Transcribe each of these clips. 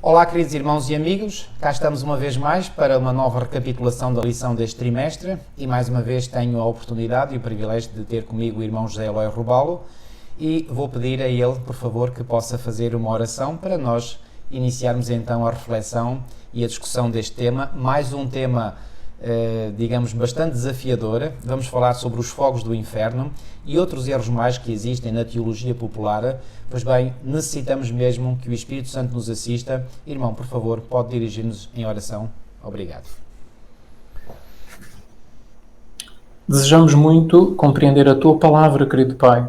Olá, queridos irmãos e amigos, cá estamos uma vez mais para uma nova recapitulação da lição deste trimestre e mais uma vez tenho a oportunidade e o privilégio de ter comigo o irmão José Eloy Robalo e vou pedir a ele, por favor, que possa fazer uma oração para nós iniciarmos então a reflexão e a discussão deste tema, mais um tema digamos, bastante desafiadora. Vamos falar sobre os fogos do inferno e outros erros mais que existem na teologia popular. Pois bem, necessitamos mesmo que o Espírito Santo nos assista. Irmão, por favor, pode dirigir-nos em oração. Obrigado. Desejamos muito compreender a Tua Palavra, querido Pai,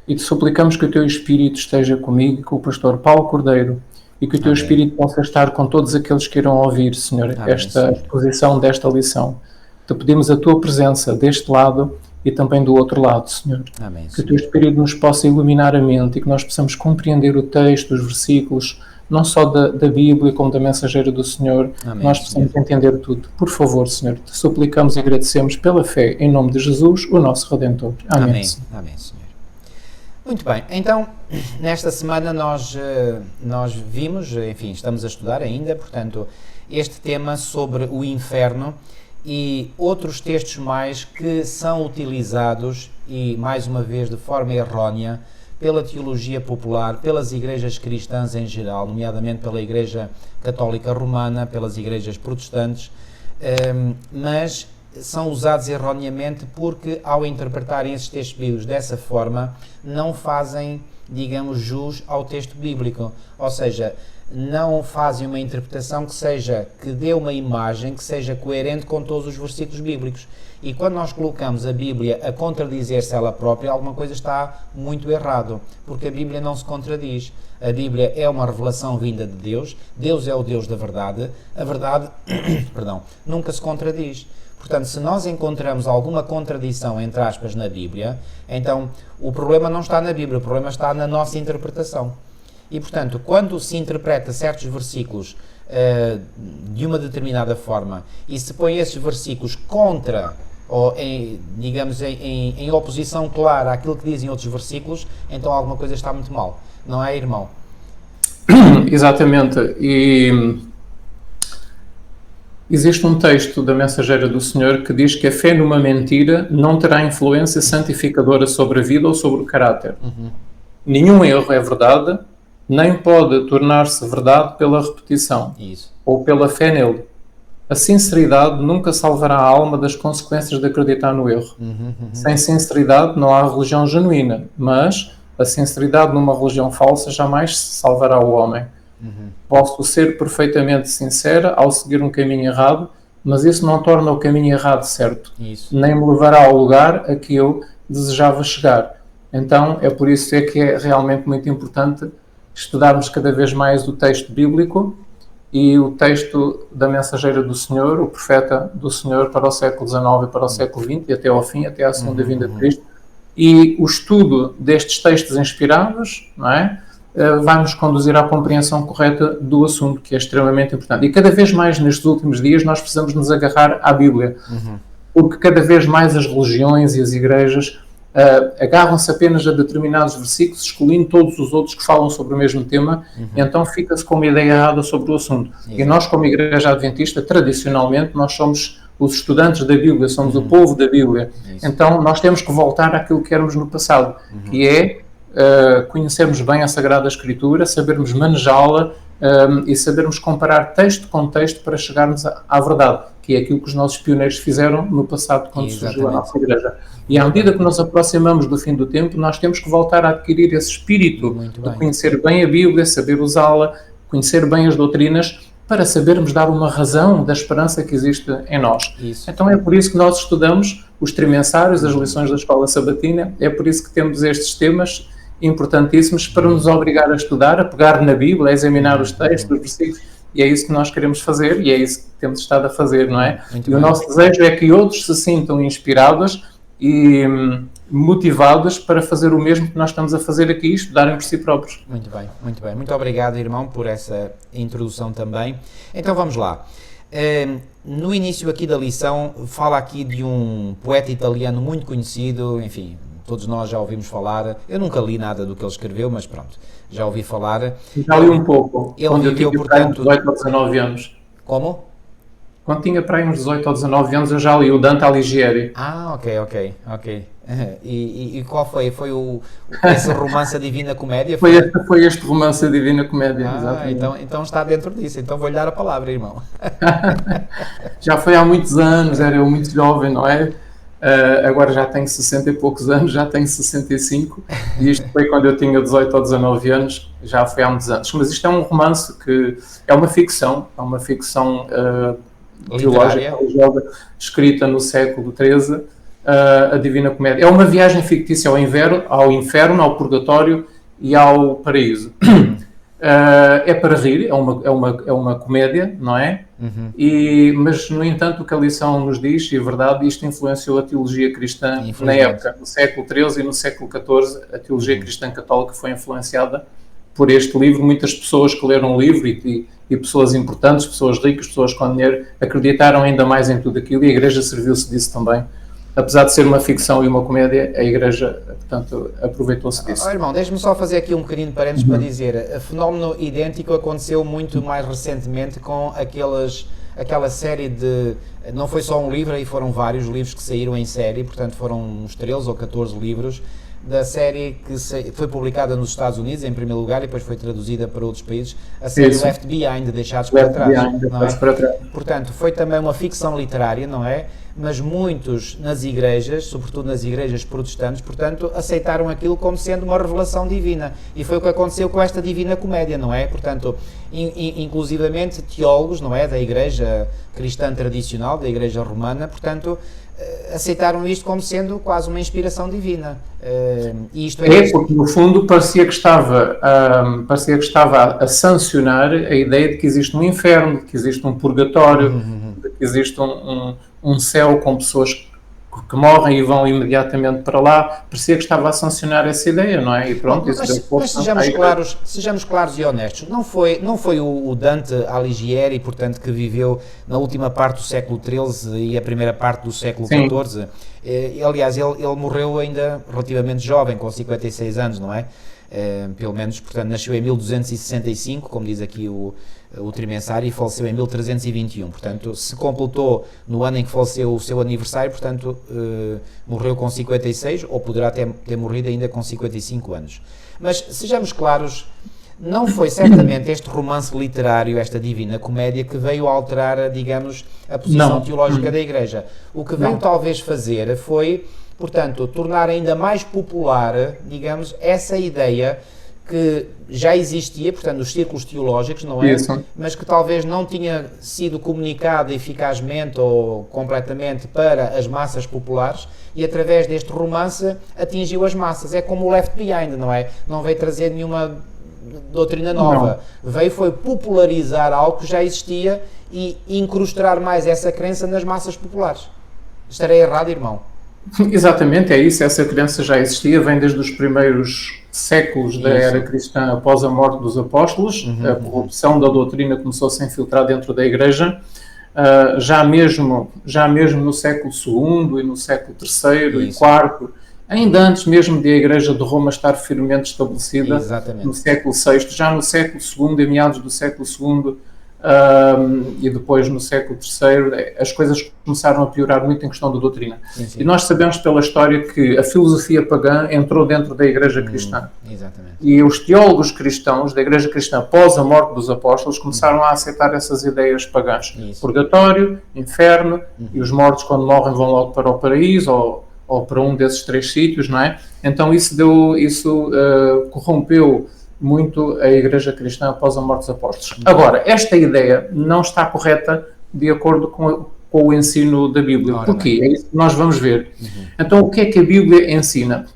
e te suplicamos que o Teu Espírito esteja comigo e com o pastor Paulo Cordeiro, e que o Teu Espírito possa estar com todos aqueles que irão ouvir, Senhor, esta exposição desta lição. Te pedimos a Tua presença deste lado e também do outro lado, Senhor. Amém, que o Teu Espírito nos possa iluminar a mente e que nós possamos compreender o texto, os versículos, não só da Bíblia, como da mensageira do Senhor. Amém, nós possamos entender tudo. Por favor, Senhor, te suplicamos e agradecemos pela fé, em nome de Jesus, o nosso Redentor. Amém. Amém, Amém, Senhor. Muito bem, então, nesta semana nós vimos, enfim, estamos a estudar ainda, portanto, este tema sobre o inferno e outros textos mais que são utilizados, e mais uma vez de forma errónea, pela teologia popular, pelas igrejas cristãs em geral, nomeadamente pela Igreja Católica Romana, pelas igrejas protestantes, mas são usados erroneamente porque, ao interpretarem esses textos bíblicos dessa forma, não fazem, digamos, jus ao texto bíblico. Ou seja, não fazem uma interpretação que dê uma imagem que seja coerente com todos os versículos bíblicos. E quando nós colocamos a Bíblia a contradizer-se ela própria, alguma coisa está muito errado, porque a Bíblia não se contradiz. A Bíblia é uma revelação vinda de Deus, Deus é o Deus da verdade, a verdade nunca se contradiz. Portanto, se nós encontramos alguma contradição, entre aspas, na Bíblia, então o problema não está na Bíblia, o problema está na nossa interpretação. E, portanto, quando se interpreta certos versículos de uma determinada forma e se põe esses versículos contra, ou em oposição clara àquilo que dizem outros versículos, então alguma coisa está muito mal. Não é, irmão? Exatamente. E existe um texto da mensageira do Senhor que diz que a fé numa mentira não terá influência santificadora sobre a vida ou sobre o caráter. Nenhum erro é verdade, nem pode tornar-se verdade pela repetição ou pela fé nele. A sinceridade nunca salvará a alma das consequências de acreditar no erro. Sem sinceridade não há religião genuína, mas a sinceridade numa religião falsa jamais salvará o homem. Posso ser perfeitamente sincera ao seguir um caminho errado, mas isso não torna o caminho errado certo. Nem me levará ao lugar a que eu desejava chegar. Então é por isso que é realmente muito importante estudarmos cada vez mais o texto bíblico e o texto da mensageira do Senhor, o profeta do Senhor para o século XIX e para o século XX e até ao fim, até à segunda vinda de Cristo. E o estudo destes textos inspirados, não é? Vai nos conduzir à compreensão correta do assunto, que é extremamente importante. E cada vez mais nestes últimos dias nós precisamos nos agarrar à Bíblia, porque cada vez mais as religiões e as igrejas agarram-se apenas a determinados versículos, excluindo todos os outros que falam sobre o mesmo tema, e então fica-se com uma ideia errada sobre o assunto. E nós, como Igreja Adventista, tradicionalmente, nós somos os estudantes da Bíblia, somos o povo da Bíblia. Então nós temos que voltar àquilo que éramos no passado, que é conhecermos bem a Sagrada Escritura, sabermos manejá-la e sabermos comparar texto com texto para chegarmos à verdade, que é aquilo que os nossos pioneiros fizeram no passado quando surgiu a nossa Igreja. E à medida que nos aproximamos do fim do tempo, nós temos que voltar a adquirir esse espírito de conhecer bem a Bíblia, saber usá-la, conhecer bem as doutrinas, para sabermos dar uma razão da esperança que existe em nós. Então é por isso que nós estudamos os trimensários, as lições da Escola Sabatina, é por isso que temos estes temas importantíssimos para nos obrigar a estudar, a pegar na Bíblia, a examinar os textos, os versículos, e é isso que nós queremos fazer, e é isso que temos estado a fazer, não é? O nosso desejo é que outros se sintam inspirados e motivados para fazer o mesmo que nós estamos a fazer aqui, estudarem por si próprios. Muito bem, muito bem. Muito obrigado, irmão, por essa introdução também. Então vamos lá. No início aqui da lição, fala aqui de um poeta italiano muito conhecido, enfim, todos nós já ouvimos falar. Eu nunca li nada do que ele escreveu, mas pronto, já ouvi falar. Já li um pouco, Ele quando eu viveu, tinha para aí uns portanto... 18 ou 19 anos. Como? Quando tinha para aí uns 18 ou 19 anos, eu já li o Dante Alighieri. Ah, ok. E qual foi? Foi esse romance A Divina Comédia? Foi este romance A Divina Comédia, exatamente. Então está dentro disso. Então vou-lhe dar a palavra, irmão. Já foi há muitos anos, era eu muito jovem, não é? Agora já tenho 60 e poucos anos, já tenho 65, e isto foi quando eu tinha 18 ou 19 anos, já foi há muitos anos. Mas isto é um romance que é uma ficção teológica, religiosa, escrita no século XIII, a Divina Comédia. É uma viagem fictícia ao inferno, ao purgatório e ao paraíso. É para rir, é uma comédia, não é? Mas, no entanto, o que a lição nos diz, e é verdade, isto influenciou a teologia cristã na época, no século XIII e no século XIV. A teologia cristã católica foi influenciada por este livro. Muitas pessoas que leram o livro e pessoas importantes, pessoas ricas, pessoas com dinheiro, acreditaram ainda mais em tudo aquilo, e a Igreja serviu-se disso também. Apesar de ser uma ficção e uma comédia, a Igreja, portanto, aproveitou-se disso. Irmão, deixe-me só fazer aqui um bocadinho de parênteses para dizer, fenómeno idêntico aconteceu muito mais recentemente com aquela série de... Não foi só um livro, aí foram vários livros que saíram em série, portanto foram uns 13 ou 14 livros, da série que foi publicada nos Estados Unidos, em primeiro lugar, e depois foi traduzida para outros países, a série Left Behind, Deixados para Trás. Portanto, foi também uma ficção literária, não é? Mas muitos nas igrejas, sobretudo nas igrejas protestantes, portanto, aceitaram aquilo como sendo uma revelação divina. E foi o que aconteceu com esta Divina Comédia, não é? Portanto, inclusivamente teólogos, não é? Da igreja cristã tradicional, da igreja romana, portanto, aceitaram isto como sendo quase uma inspiração divina. E isto porque no fundo parecia que estava a sancionar a ideia de que existe um inferno, de que existe um purgatório, de que existe um céu com pessoas que morrem e vão imediatamente para lá. Parecia que estava a sancionar essa ideia, não é? E pronto, mas sejamos claros e honestos. Não foi o Dante Alighieri, portanto, que viveu na última parte do século XIII e a primeira parte do século XIV. Aliás, ele morreu ainda relativamente jovem, com 56 anos, não é? Pelo menos, portanto, nasceu em 1265, como diz aqui o trimensário, e faleceu em 1321. Portanto, se completou no ano em que faleceu o seu aniversário, portanto, morreu com 56, ou poderá ter morrido ainda com 55 anos. Mas, sejamos claros, não foi certamente este romance literário, esta Divina Comédia, que veio alterar, digamos, a posição teológica da Igreja. O que veio talvez fazer foi, portanto, tornar ainda mais popular, digamos, essa ideia que já existia, portanto, nos círculos teológicos, não é? Isso. Mas que talvez não tinha sido comunicada eficazmente ou completamente para as massas populares, e através deste romance atingiu as massas. É como o Left Behind, não é? Não veio trazer nenhuma doutrina nova. Foi popularizar algo que já existia e incrustar mais essa crença nas massas populares. Estarei errado, irmão? Exatamente, é isso. Essa crença já existia, vem desde os primeiros séculos da era cristã após a morte dos apóstolos. A corrupção da doutrina começou-se a infiltrar dentro da Igreja, já mesmo no século II e no século III e IV, ainda antes mesmo de a Igreja de Roma estar firmemente estabelecida. Exatamente. No século VI, já no século II, em meados do século II, e depois no século III, as coisas começaram a piorar muito em questão da doutrina. Sim. E nós sabemos pela história que a filosofia pagã entrou dentro da Igreja cristã. Exatamente. E os teólogos cristãos da Igreja cristã, após a morte dos apóstolos, começaram a aceitar essas ideias pagãs. Isso. Purgatório, inferno, e os mortos, quando morrem, vão logo para o paraíso ou para um desses três sítios, não é? Então isso corrompeu muito a Igreja cristã após a morte dos apóstolos. Agora, esta ideia não está correta de acordo com o ensino da Bíblia. Porquê? É isso que nós vamos ver. Então, o que é que a Bíblia ensina?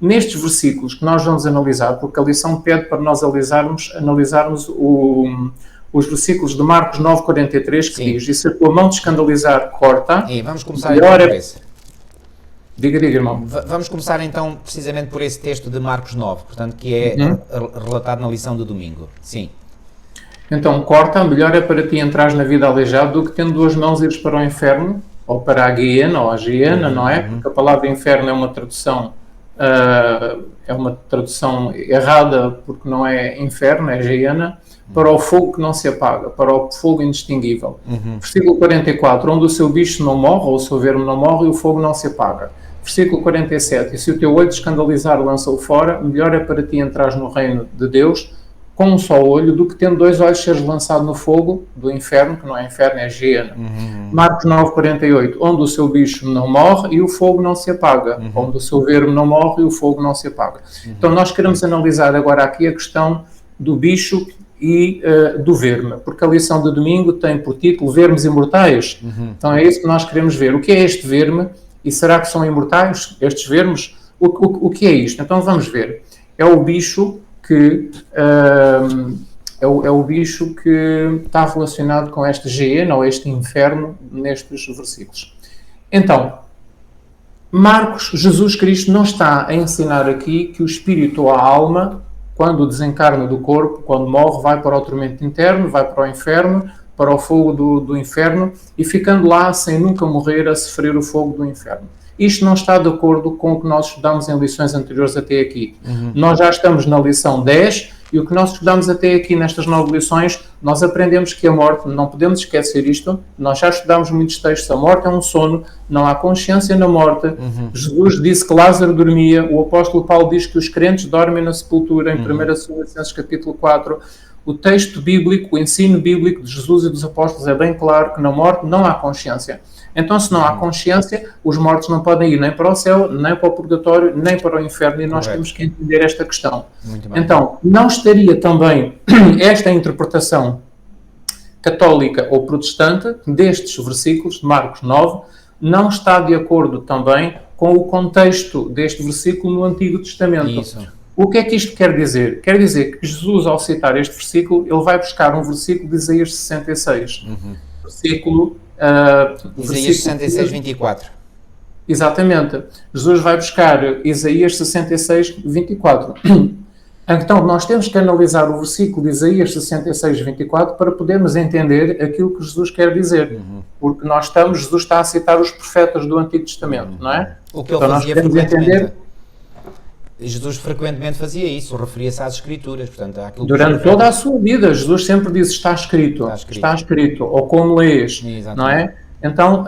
Nestes versículos que nós vamos analisar, porque a lição pede para nós analisarmos os versículos de Marcos 9:43, que diz: "E se a tua mão te escandalizar, corta." E vamos começar então por esse. Diga, irmão. Vamos começar então precisamente por esse texto de Marcos 9, portanto, que é relatado na lição do domingo. Sim. Então, corta, melhor é para ti entrares na vida aleijado do que tendo duas mãos ires para o inferno, ou para a Guiena, ou a Giena, não é? Porque a palavra inferno é uma tradução é uma tradução errada porque não é inferno, é Geena, para o fogo que não se apaga, para o fogo indistinguível. Versículo 44, onde o seu bicho não morre, ou o seu verme não morre, e o fogo não se apaga. Versículo 47, e se o teu olho te escandalizar, lança-o fora, melhor é para ti entrares no reino de Deus com um só olho, do que tendo 2 olhos seres lançado no fogo do inferno, que não é inferno, é Geena. Marcos 9:48, onde o seu bicho não morre e o fogo não se apaga, onde o seu verme não morre e o fogo não se apaga. Então nós queremos analisar agora aqui a questão do bicho e do verme, porque a lição de domingo tem por título Vermes Imortais. Então é isso que nós queremos ver. O que é este verme? E será que são imortais estes vermes? O que é isto? Então vamos ver. É o bicho que é o bicho que está relacionado com este Geena, ou este inferno, nestes versículos. Então, Marcos, Jesus Cristo não está a ensinar aqui que o espírito ou a alma, quando desencarna do corpo, quando morre, vai para o tormento interno, vai para o inferno, para o fogo do inferno, e ficando lá sem nunca morrer a sofrer o fogo do inferno. Isto não está de acordo com o que nós estudamos em lições anteriores até aqui. Nós já estamos na lição 10, e o que nós estudamos até aqui nestas 9 lições, nós aprendemos que a morte, não podemos esquecer isto, nós já estudamos muitos textos, a morte é um sono, não há consciência na morte. Jesus disse que Lázaro dormia, o apóstolo Paulo diz que os crentes dormem na sepultura, em 1 Tessalonicenses capítulo 4. O texto bíblico, o ensino bíblico de Jesus e dos apóstolos é bem claro que na morte não há consciência. Então, se não há consciência, os mortos não podem ir nem para o céu, nem para o purgatório, nem para o inferno, e nós temos que entender esta questão. Então, não estaria também esta interpretação católica ou protestante destes versículos de Marcos 9, não está de acordo também com o contexto deste versículo no Antigo Testamento. Isso. O que é que isto quer dizer? Quer dizer que Jesus, ao citar este versículo, ele vai buscar um versículo de Isaías 66. Versículo... Isaías 66, 24. Exatamente. Jesus vai buscar Isaías 66, 24. Então, nós temos que analisar o versículo de Isaías 66, 24 para podermos entender aquilo que Jesus quer dizer. Porque Jesus está a citar os profetas do Antigo Testamento, não é? O que ele fazia frequentemente. Jesus frequentemente fazia isso, referia-se às Escrituras. Portanto, durante toda a sua vida, Jesus sempre disse está escrito, ou como lês, não é? Então,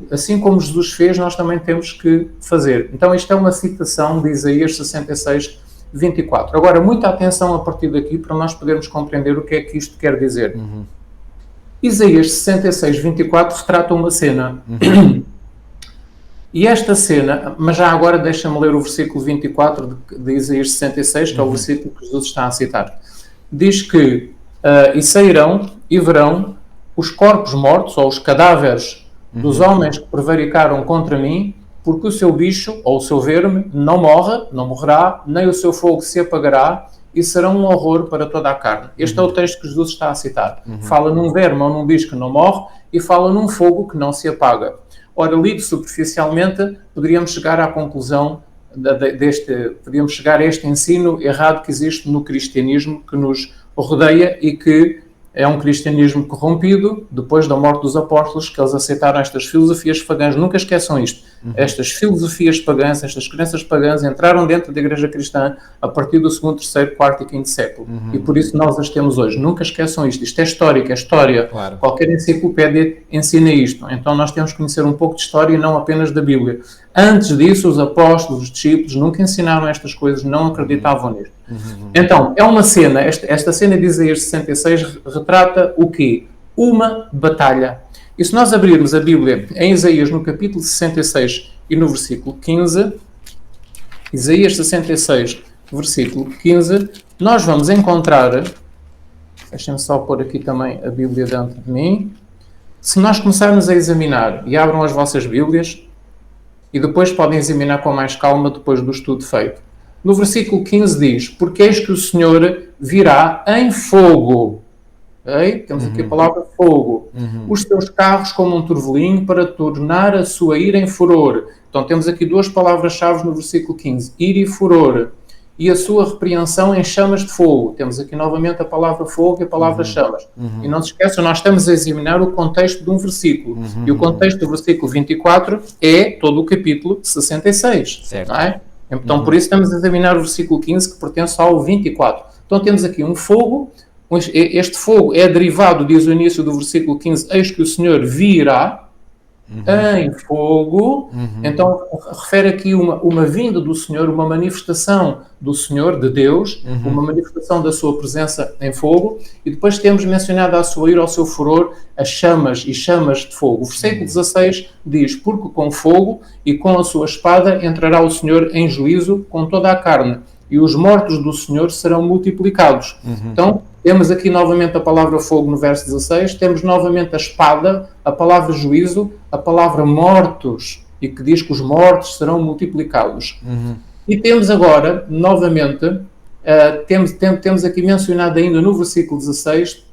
assim como Jesus fez, nós também temos que fazer. Então, isto é uma citação de Isaías 66, 24. Agora, muita atenção a partir daqui para nós podermos compreender o que é que isto quer dizer. Isaías 66, 24 retrata uma cena. E esta cena, mas já agora deixa-me ler o versículo 24 de Isaías 66, que é o versículo que Jesus está a citar. Diz que, e sairão e verão os corpos mortos, ou os cadáveres dos homens que prevaricaram contra mim, porque o seu bicho, ou o seu verme, não morrerá, nem o seu fogo se apagará, e será um horror para toda a carne. Este é o texto que Jesus está a citar. Fala num verme ou num bicho que não morre, e fala num fogo que não se apaga. Ora, lido superficialmente, poderíamos chegar à conclusão podíamos chegar a este ensino errado que existe no cristianismo que nos rodeia e que é um cristianismo corrompido depois da morte dos apóstolos, que eles aceitaram estas filosofias pagãs. Nunca esqueçam isto. Estas filosofias pagãs, estas crenças pagãs entraram dentro da igreja cristã a partir do 2º, 3º, 4º e 5º século. E por isso nós as temos hoje. Nunca esqueçam isto. Isto é histórico, é história. Claro. Qualquer enciclopédia ensina isto. Então nós temos que conhecer um pouco de história e não apenas da Bíblia. Antes disso, os apóstolos, os discípulos nunca ensinaram estas coisas, não acreditavam nisto. Então, é uma cena, esta cena de Isaías 66 retrata o quê? Uma batalha. E se nós abrirmos a Bíblia em Isaías no capítulo 66 e no versículo 15, Isaías 66, versículo 15, nós vamos encontrar, deixem-me só pôr aqui também a Bíblia dentro de mim, se nós começarmos a examinar, e abram as vossas Bíblias, e depois podem examinar com mais calma depois do estudo feito. No versículo 15 diz, porque eis que o Senhor virá em fogo. Okay? Temos aqui a palavra fogo. Os seus carros como um turvelinho para tornar a sua ira em furor. Então temos aqui duas palavras-chave no versículo 15. Ira e furor. E a sua repreensão em chamas de fogo. Temos aqui novamente a palavra fogo e a palavra chamas. E não se esqueçam, nós estamos a examinar o contexto de um versículo. E o contexto do versículo 24 é todo o capítulo 66. Certo. Não é? Então, por isso estamos a examinar o versículo 15, que pertence ao 24. Então, temos aqui um fogo. Este fogo é derivado, diz o início do versículo 15, eis que o Senhor virá em fogo. Então, refere aqui uma vinda do Senhor, uma manifestação do Senhor, de Deus, uma manifestação da sua presença em fogo. E depois temos mencionado a sua ira, ao seu furor, as chamas e chamas de fogo. O versículo 16 diz, porque com fogo e com a sua espada entrará o Senhor em juízo com toda a carne, e os mortos do Senhor serão multiplicados. Então, temos aqui novamente a palavra fogo no verso 16, temos novamente a espada, a palavra juízo, a palavra mortos, e que diz que os mortos serão multiplicados. E temos agora, novamente, temos aqui mencionado ainda no versículo 16,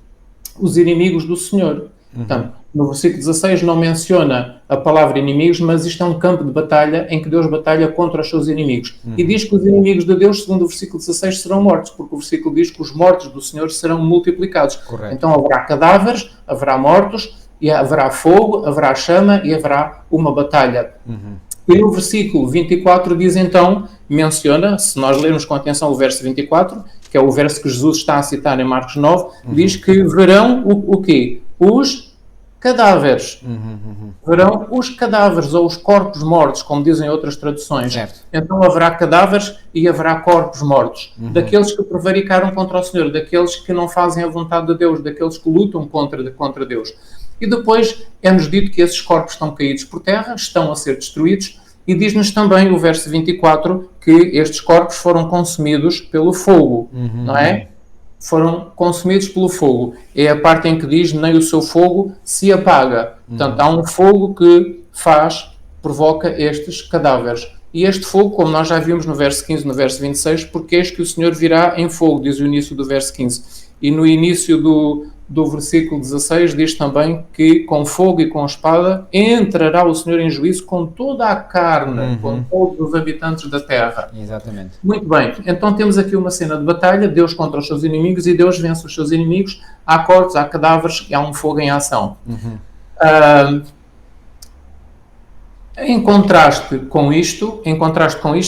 os inimigos do Senhor. Então, no versículo 16 não menciona a palavra inimigos, mas isto é um campo de batalha em que Deus batalha contra os seus inimigos. E diz que os inimigos de Deus, segundo o versículo 16, serão mortos, porque o versículo diz que os mortos do Senhor serão multiplicados. Correto. Então haverá cadáveres, haverá mortos, e haverá fogo, haverá chama e haverá uma batalha. E no versículo 24 diz então, menciona, se nós lermos com atenção o verso 24, que é o verso que Jesus está a citar em Marcos 9, diz que verão o quê? Os cadáveres. Verão os cadáveres ou os corpos mortos, como dizem outras traduções. Certo. Então haverá cadáveres e haverá corpos mortos. Daqueles que prevaricaram contra o Senhor, daqueles que não fazem a vontade de Deus, daqueles que lutam contra Deus. E depois é-nos dito que esses corpos estão caídos por terra, estão a ser destruídos, e diz-nos também o verso 24 que estes corpos foram consumidos pelo fogo, não é? Foram consumidos pelo fogo. É a parte em que diz, nem o seu fogo se apaga. Portanto, há um fogo que provoca estes cadáveres. E este fogo, como nós já vimos no verso 15 e no verso 26, porque eis que o Senhor virá em fogo, diz o início do verso 15. E no início do versículo 16 diz também que com fogo e com espada entrará o Senhor em juízo com toda a carne, com todos os habitantes da terra. Exatamente. Muito bem, então temos aqui uma cena de batalha, Deus contra os seus inimigos, e Deus vence os seus inimigos, há cortes, há cadáveres e há um fogo em ação. Em contraste com isto,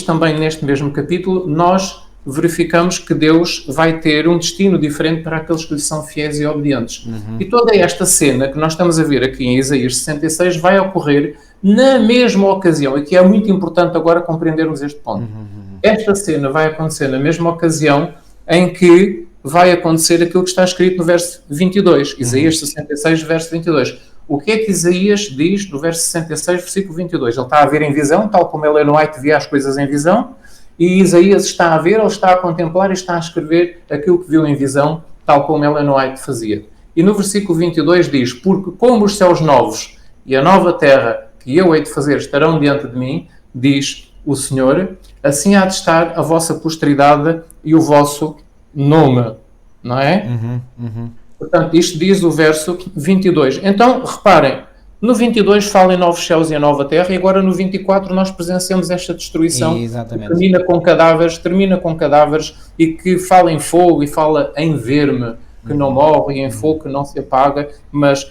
também neste mesmo capítulo, nós verificamos que Deus vai ter um destino diferente para aqueles que lhe são fiéis e obedientes. E toda esta cena que nós estamos a ver aqui em Isaías 66 vai ocorrer na mesma ocasião, e que é muito importante agora compreendermos este ponto. Esta cena vai acontecer na mesma ocasião em que vai acontecer aquilo que está escrito no verso 22, Isaías 66, verso 22. O que é que Isaías diz no verso 66, versículo 22? Ele está a ver em visão, tal como Ellen White via as coisas em visão, e Isaías está a ver, ele está a contemplar e está a escrever aquilo que viu em visão, tal como Ellen White fazia. E no versículo 22 diz, porque como os céus novos e a nova terra que eu hei de fazer estarão diante de mim, diz o Senhor, assim há de estar a vossa posteridade e o vosso nome. Não é? Portanto, isto diz o verso 22. Então, reparem, no 22 fala em novos céus e a nova terra, e agora no 24 nós presenciamos esta destruição. Exatamente. Que termina com cadáveres e que fala em fogo e fala em verme, que não morre, e em fogo que não se apaga, mas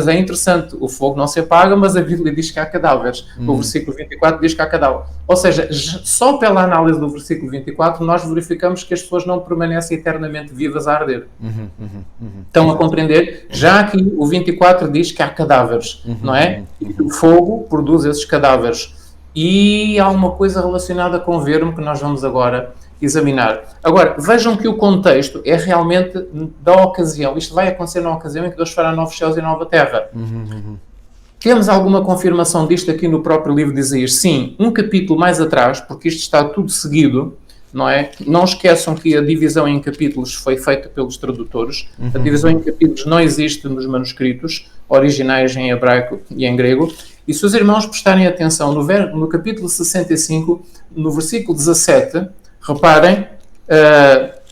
é interessante, o fogo não se apaga, mas a Bíblia diz que há cadáveres. O versículo 24 diz que há cadáveres. Ou seja, só pela análise do versículo 24 nós verificamos que as pessoas não permanecem eternamente vivas a arder. Estão a compreender? Já aqui o 24 diz que há cadáveres, não é? E o fogo produz esses cadáveres. E há uma coisa relacionada com o verme que nós vamos agora examinar. Agora, vejam que o contexto é realmente da ocasião. Isto vai acontecer na ocasião em que Deus fará novos céus e nova terra. Temos alguma confirmação disto aqui no próprio livro de Isaías? Sim, um capítulo mais atrás, porque isto está tudo seguido, não é? Não esqueçam que a divisão em capítulos foi feita pelos tradutores. A divisão em capítulos não existe nos manuscritos originais em hebraico e em grego. E se os irmãos prestarem atenção no capítulo 65, no versículo 17, reparem,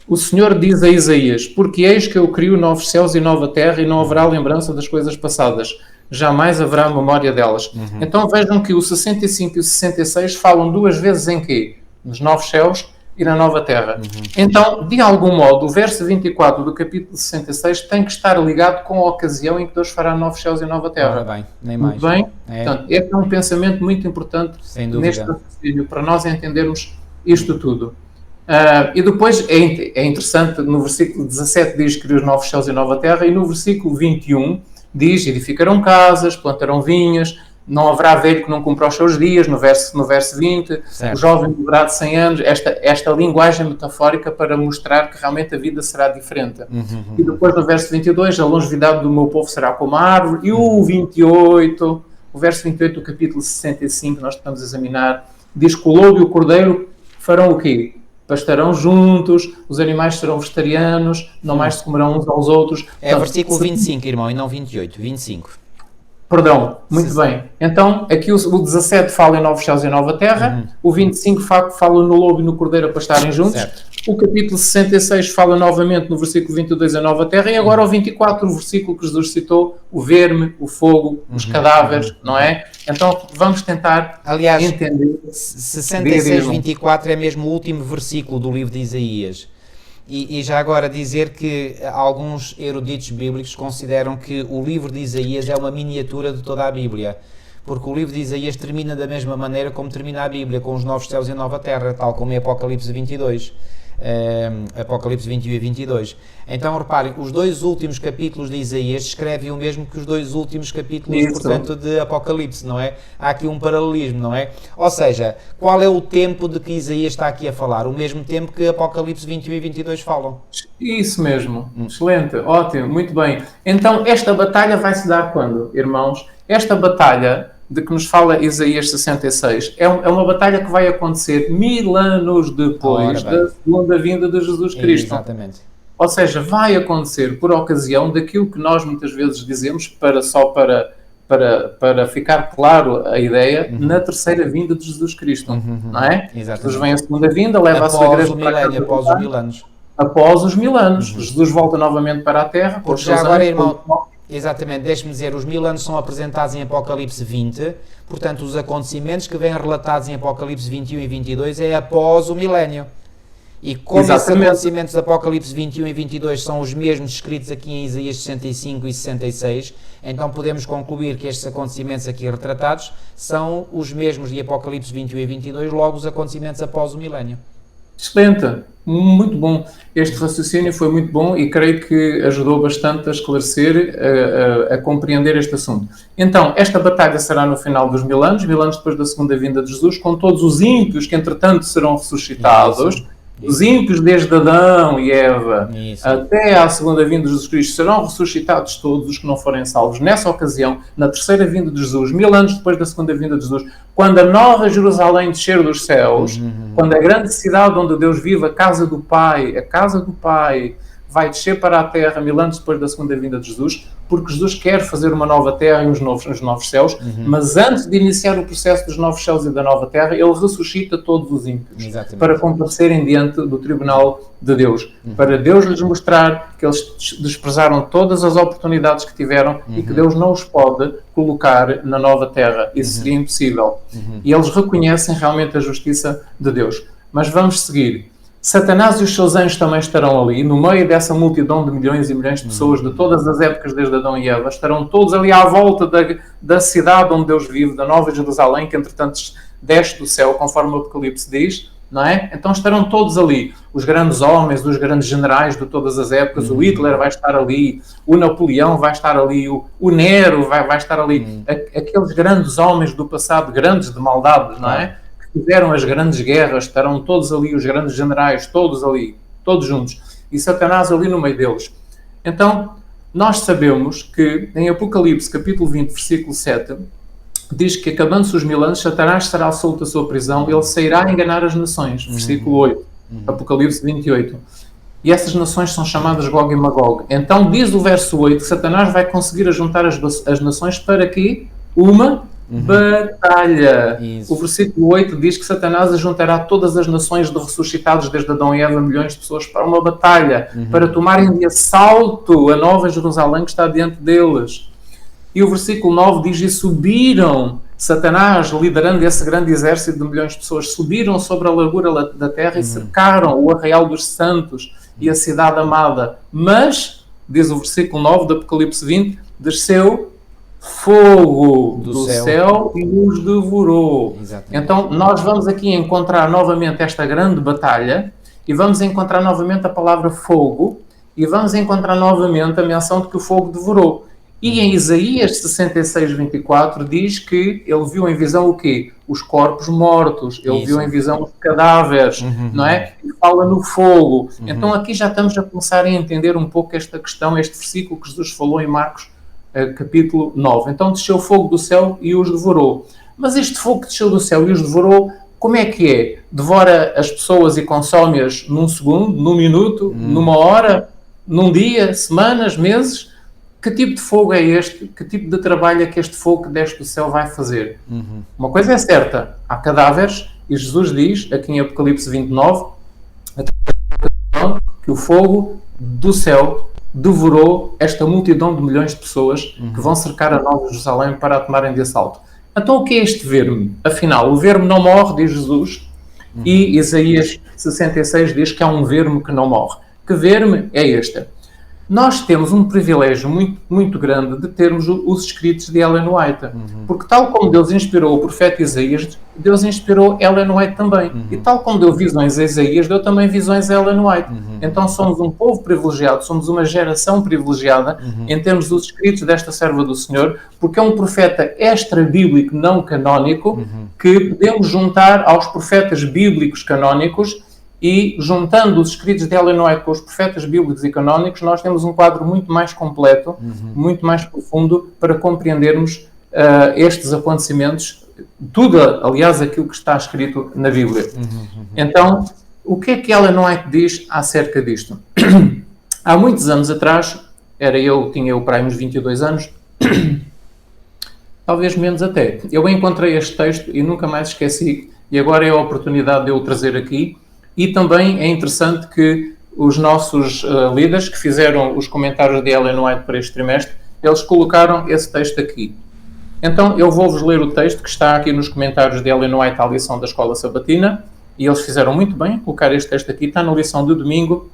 o Senhor diz a Isaías, porque eis que eu crio novos céus e nova terra e não haverá lembrança das coisas passadas, jamais haverá memória delas. Então vejam que o 65 e o 66 falam duas vezes em quê? Nos novos céus e na nova terra. Então, de algum modo, o verso 24 do capítulo 66 tem que estar ligado com a ocasião em que Deus fará novos céus e nova terra. Ora bem, nem mais. Muito bem? Portanto, este é um pensamento muito importante sem dúvida, neste raciocínio, para nós entendermos isto tudo. E depois é interessante, no versículo 17 diz que criou os novos céus e nova terra, e no versículo 21 diz, edificarão casas, plantarão vinhas, não haverá velho que não cumpra os seus dias, no verso 20, certo. O jovem viverá de 100 anos, esta linguagem metafórica para mostrar que realmente a vida será diferente. E depois no verso 22, a longevidade do meu povo será como a árvore, e o 28, o verso 28 do capítulo 65, nós estamos a examinar, diz que o lobo e o cordeiro farão o quê? Pastarão juntos, os animais serão vegetarianos, não mais se comerão uns aos outros. É o versículo 25, irmão, e não 28, 25. Perdão, muito bem. Então, aqui o 17 fala em novos céus e nova terra, o 25 fala no lobo e no cordeiro a pastarem juntos, certo. O capítulo 66 fala novamente no versículo 22 a nova terra, e agora o 24, o versículo que Jesus citou, o verme, o fogo, os cadáveres, não é? Então, vamos tentar entender. 66, 24 é mesmo o último versículo do livro de Isaías. E já agora dizer que alguns eruditos bíblicos consideram que o livro de Isaías é uma miniatura de toda a Bíblia, porque o livro de Isaías termina da mesma maneira como termina a Bíblia, com os novos céus e a nova terra, tal como em Apocalipse 22. Apocalipse 21 e 22. Então reparem, os dois últimos capítulos de Isaías escrevem o mesmo que os dois últimos capítulos, portanto, de Apocalipse, não é? Há aqui um paralelismo, não é? Ou seja, qual é o tempo de que Isaías está aqui a falar? O mesmo tempo que Apocalipse 21 e 22 falam. Isso mesmo, excelente, ótimo, muito bem. Então esta batalha vai se dar quando, irmãos? Esta batalha de que nos fala Isaías 66, é uma batalha que vai acontecer 1000 anos depois da segunda vinda de Jesus Cristo. Exatamente. Ou seja, vai acontecer por ocasião daquilo que nós muitas vezes dizemos, para ficar claro a ideia, na terceira vinda de Jesus Cristo, não é? Exatamente. Jesus vem a segunda vinda, leva a sua igreja para a após os 1000 anos. Após os 1000 anos. Jesus volta novamente para a Terra. Porque já agora, irmão... Exatamente, deixe-me dizer, os 1000 anos são apresentados em Apocalipse 20, portanto os acontecimentos que vêm relatados em Apocalipse 21 e 22 é após o milénio. E como esses acontecimentos de Apocalipse 21 e 22 são os mesmos escritos aqui em Isaías 65 e 66, então podemos concluir que estes acontecimentos aqui retratados são os mesmos de Apocalipse 21 e 22, logo os acontecimentos após o milénio. Excelente, muito bom. Este raciocínio foi muito bom e creio que ajudou bastante a esclarecer, a compreender este assunto. Então, esta batalha será no final dos 1000 anos depois da segunda vinda de Jesus, com todos os ímpios que entretanto serão ressuscitados. Isso. Os ímpios desde Adão e Eva até à segunda vinda de Jesus Cristo serão ressuscitados todos os que não forem salvos. Nessa ocasião, na terceira vinda de Jesus, 1000 anos depois da segunda vinda de Jesus, quando a nova Jerusalém descer dos céus, quando a grande cidade onde Deus vive, a casa do Pai, vai descer para a terra 1000 anos depois da segunda vinda de Jesus, porque Jesus quer fazer uma nova terra e os novos céus, mas antes de iniciar o processo dos novos céus e da nova terra, ele ressuscita todos os ímpios para comparecerem diante do tribunal de Deus, para Deus lhes mostrar que eles desprezaram todas as oportunidades que tiveram e que Deus não os pode colocar na nova terra. Isso seria impossível. E eles reconhecem realmente a justiça de Deus. Mas vamos seguir. Satanás e os seus anjos também estarão ali, no meio dessa multidão de milhões e milhões de pessoas de todas as épocas desde Adão e Eva, estarão todos ali à volta da cidade onde Deus vive, da Nova Jerusalém, que entretanto desce do céu, conforme o Apocalipse diz, não é? Então estarão todos ali, os grandes homens, os grandes generais de todas as épocas, o Hitler vai estar ali, o Napoleão vai estar ali, o Nero vai estar ali, aqueles grandes homens do passado, grandes de maldade, não é? Fizeram as grandes guerras, estarão todos ali, os grandes generais, todos ali, todos juntos, e Satanás ali no meio deles. Então, nós sabemos que em Apocalipse, capítulo 20, versículo 7, diz que acabando-se os 1000 anos, Satanás será solto da sua prisão, ele sairá enganar as nações, versículo 8, Apocalipse 28. E essas nações são chamadas Gog e Magog. Então, diz o verso 8, que Satanás vai conseguir ajuntar as nações para quê? Uma batalha. Isso. O versículo 8 diz que Satanás ajuntará todas as nações de ressuscitados desde Adão e Eva, milhões de pessoas, para uma batalha, para tomarem de assalto a Nova Jerusalém que está diante deles. E o versículo 9 diz, e subiram, Satanás, liderando esse grande exército de milhões de pessoas, subiram sobre a largura da terra e cercaram o arraial dos santos e a cidade amada. Mas, diz o versículo 9 do Apocalipse 20, desceu fogo do céu e os devorou. Exatamente. Então, nós vamos aqui encontrar novamente esta grande batalha e vamos encontrar novamente a palavra fogo e vamos encontrar novamente a menção de que o fogo devorou. E em Isaías 66, 24 diz que ele viu em visão o quê? Os corpos mortos, ele viu em visão os cadáveres, não é? E fala no fogo. Então aqui já estamos a começar a entender um pouco esta questão, este versículo que Jesus falou em Marcos capítulo 9. Então desceu fogo do céu e os devorou. Mas este fogo que desceu do céu e os devorou, como é que é? Devora as pessoas e consome-as num segundo, num minuto, numa hora, num dia, semanas, meses? Que tipo de fogo é este? Que tipo de trabalho é que este fogo que desce do céu vai fazer? Uma coisa é certa, há cadáveres, e Jesus diz, aqui em Apocalipse 29, que o fogo do céu devorou esta multidão de milhões de pessoas que vão cercar a Nova Jerusalém para a tomarem de assalto. Então o que é este verme? Afinal, o verme não morre, diz Jesus, e Isaías 66 diz que há um verme que não morre. Que verme é este? Nós temos um privilégio muito, muito grande de termos os escritos de Ellen White, porque tal como Deus inspirou o profeta Isaías, Deus inspirou Ellen White também, e tal como deu visões a Isaías, deu também visões a Ellen White. Então somos um povo privilegiado, somos uma geração privilegiada em termos dos escritos desta serva do Senhor, porque é um profeta extra-bíblico não canónico, que podemos juntar aos profetas bíblicos canónicos. E juntando os escritos de Ellen White com os profetas bíblicos e canónicos, nós temos um quadro muito mais completo, muito mais profundo para compreendermos estes acontecimentos, tudo, aliás, aquilo que está escrito na Bíblia. Então, o que é que Ellen White diz acerca disto? Há muitos anos atrás, tinha eu para aí uns 22 anos, talvez menos até, eu encontrei este texto e nunca mais esqueci, e agora é a oportunidade de eu o trazer aqui. E também é interessante que os nossos líderes que fizeram os comentários de Ellen White para este trimestre, eles colocaram esse texto aqui. Então eu vou-vos ler o texto que está aqui nos comentários de Ellen White à lição da Escola Sabatina, e eles fizeram muito bem colocar este texto aqui, está na lição de domingo,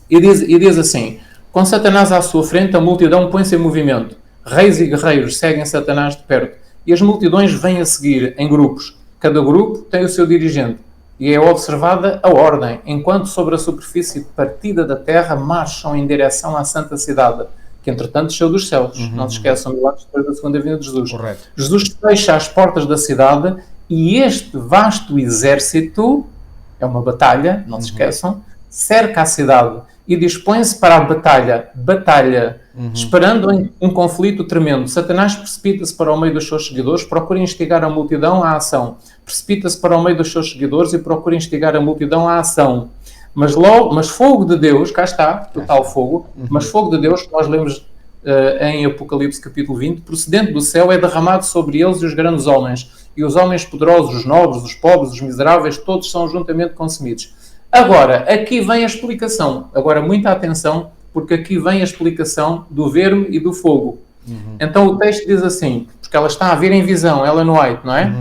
e diz assim: com Satanás à sua frente, a multidão põe-se em movimento, reis e guerreiros seguem Satanás de perto, e as multidões vêm a seguir em grupos, cada grupo tem o seu dirigente. E é observada a ordem, enquanto sobre a superfície partida da terra marcham em direção à santa cidade, que entretanto desceu dos céus. Não se esqueçam, milagres depois da segunda vinda de Jesus. Correto. Jesus fecha as portas da cidade e este vasto exército, é uma batalha, não se esqueçam, cerca a cidade e dispõe-se para a batalha, esperando um conflito tremendo. Satanás precipita-se para o meio dos seus seguidores, procura instigar a multidão à ação. Precipita-se para o meio dos seus seguidores e procura instigar a multidão à ação. Mas fogo de Deus, cá está, total fogo, mas fogo de Deus, que nós lemos em Apocalipse capítulo 20, procedente do céu, é derramado sobre eles e os grandes homens, e os homens poderosos, os nobres, os pobres, os miseráveis, todos são juntamente consumidos. Agora, aqui vem a explicação. Agora, muita atenção, porque aqui vem a explicação do verme e do fogo. Então o texto diz assim, porque ela está a ver em visão, Ellen White, não é?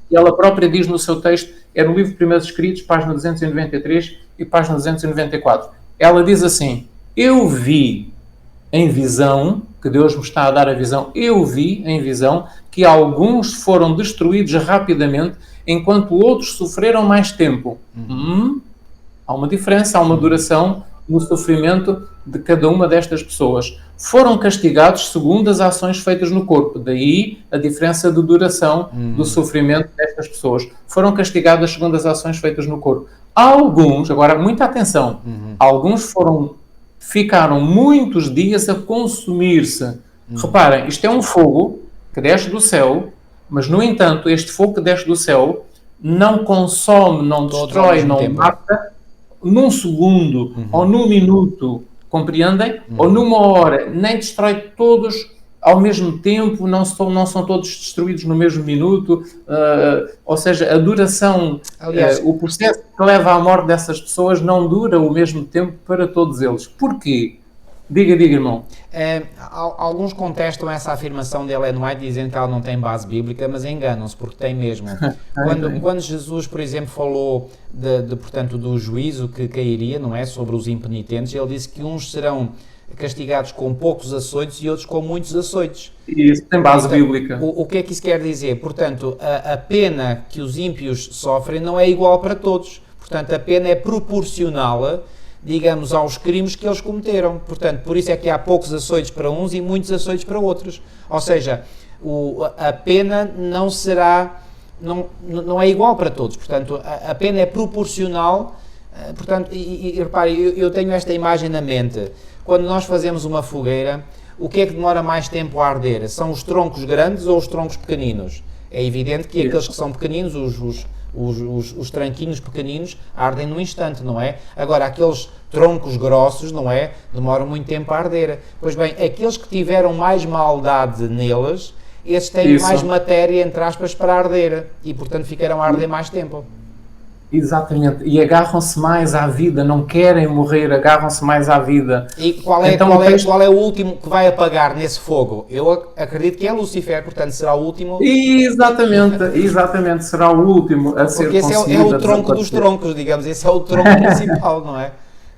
E ela própria diz no seu texto, é no livro Primeiros Escritos, página 293 e página 294. Ela diz assim: eu vi em visão, que Deus me está a dar a visão, eu vi em visão que alguns foram destruídos rapidamente, enquanto outros sofreram mais tempo. Há uma diferença, há uma duração no sofrimento de cada uma destas pessoas. Foram castigados segundo as ações feitas no corpo. Daí a diferença de duração do sofrimento destas pessoas. Foram castigadas segundo as ações feitas no corpo. Alguns, agora muita atenção, alguns ficaram muitos dias a consumir-se. Reparem, isto é um fogo que desce do céu, mas no entanto este fogo que desce do céu não consome, não destrói, não mata num segundo ou num minuto, compreendem? Ou numa hora, nem destrói todos ao mesmo tempo, não são todos destruídos no mesmo minuto, ou seja, a duração, aliás, o processo que leva à morte dessas pessoas não dura o mesmo tempo para todos eles. Porquê? Diga, irmão. Alguns contestam essa afirmação de Ellen White, dizendo que ela não tem base bíblica, mas enganam-se, porque tem mesmo. Quando Jesus, por exemplo, falou portanto, do juízo que cairia, não é, sobre os impenitentes, ele disse que uns serão castigados com poucos açoites e outros com muitos açoites. E isso tem base bíblica. O que é que isso quer dizer? Portanto, a pena que os ímpios sofrem não é igual para todos. Portanto, a pena é proporcional, digamos, aos crimes que eles cometeram. Portanto, por isso é que há poucos açoites para uns e muitos açoites para outros. Ou seja, a pena não será, não é igual para todos. Portanto, a pena é proporcional. Portanto, e repare, eu tenho esta imagem na mente. Quando nós fazemos uma fogueira, o que é que demora mais tempo a arder? São os troncos grandes ou os troncos pequeninos? É evidente que aqueles que são pequeninos, os tranquinhos pequeninos, ardem num instante, não é? Agora, aqueles troncos grossos, não é? Demoram muito tempo a arder. Pois bem, aqueles que tiveram mais maldade neles, esses têm mais matéria, entre aspas, para arder. E, portanto, ficarão a arder mais tempo. Exatamente, e agarram-se mais à vida, não querem morrer, agarram-se mais à vida. E qual é o último que vai apagar nesse fogo? Eu acredito que é Lúcifer, portanto será o último. Exatamente, será o último a ser consumido. Porque esse é o tronco dos troncos, digamos, esse é o tronco principal, não é?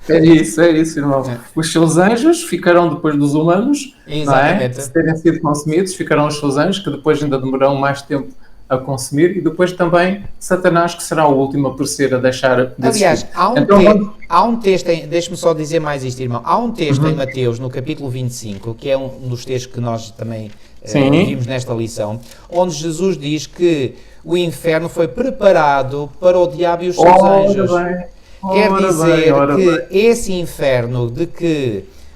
É isso, irmão. Os seus anjos ficarão depois dos humanos, não é? Se terem sido consumidos, ficarão os seus anjos, que depois ainda demorarão mais tempo a consumir, e depois também Satanás, que será o último a aparecer, a deixar de existir. Aliás, há um texto, deixe-me só dizer mais isto, irmão, há um texto em Mateus, no capítulo 25, que é um dos textos que nós também vimos nesta lição, onde Jesus diz que o inferno foi preparado para o diabo e os seus anjos. Quer dizer que esse inferno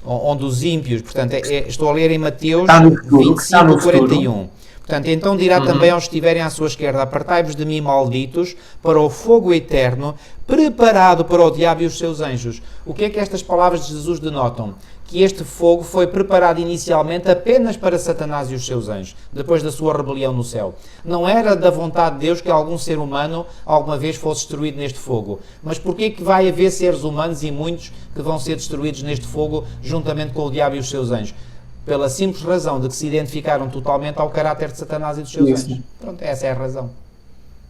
onde os ímpios, portanto, estou a ler em Mateus 25, 41, portanto, então dirá também aos que estiverem à sua esquerda: apartai-vos de mim, malditos, para o fogo eterno, preparado para o diabo e os seus anjos. O que é que estas palavras de Jesus denotam? Que este fogo foi preparado inicialmente apenas para Satanás e os seus anjos, depois da sua rebelião no céu. Não era da vontade de Deus que algum ser humano alguma vez fosse destruído neste fogo. Mas porquê que vai haver seres humanos e muitos que vão ser destruídos neste fogo juntamente com o diabo e os seus anjos? Pela simples razão de que se identificaram totalmente ao caráter de Satanás e dos seus anjos. Pronto, essa é a razão.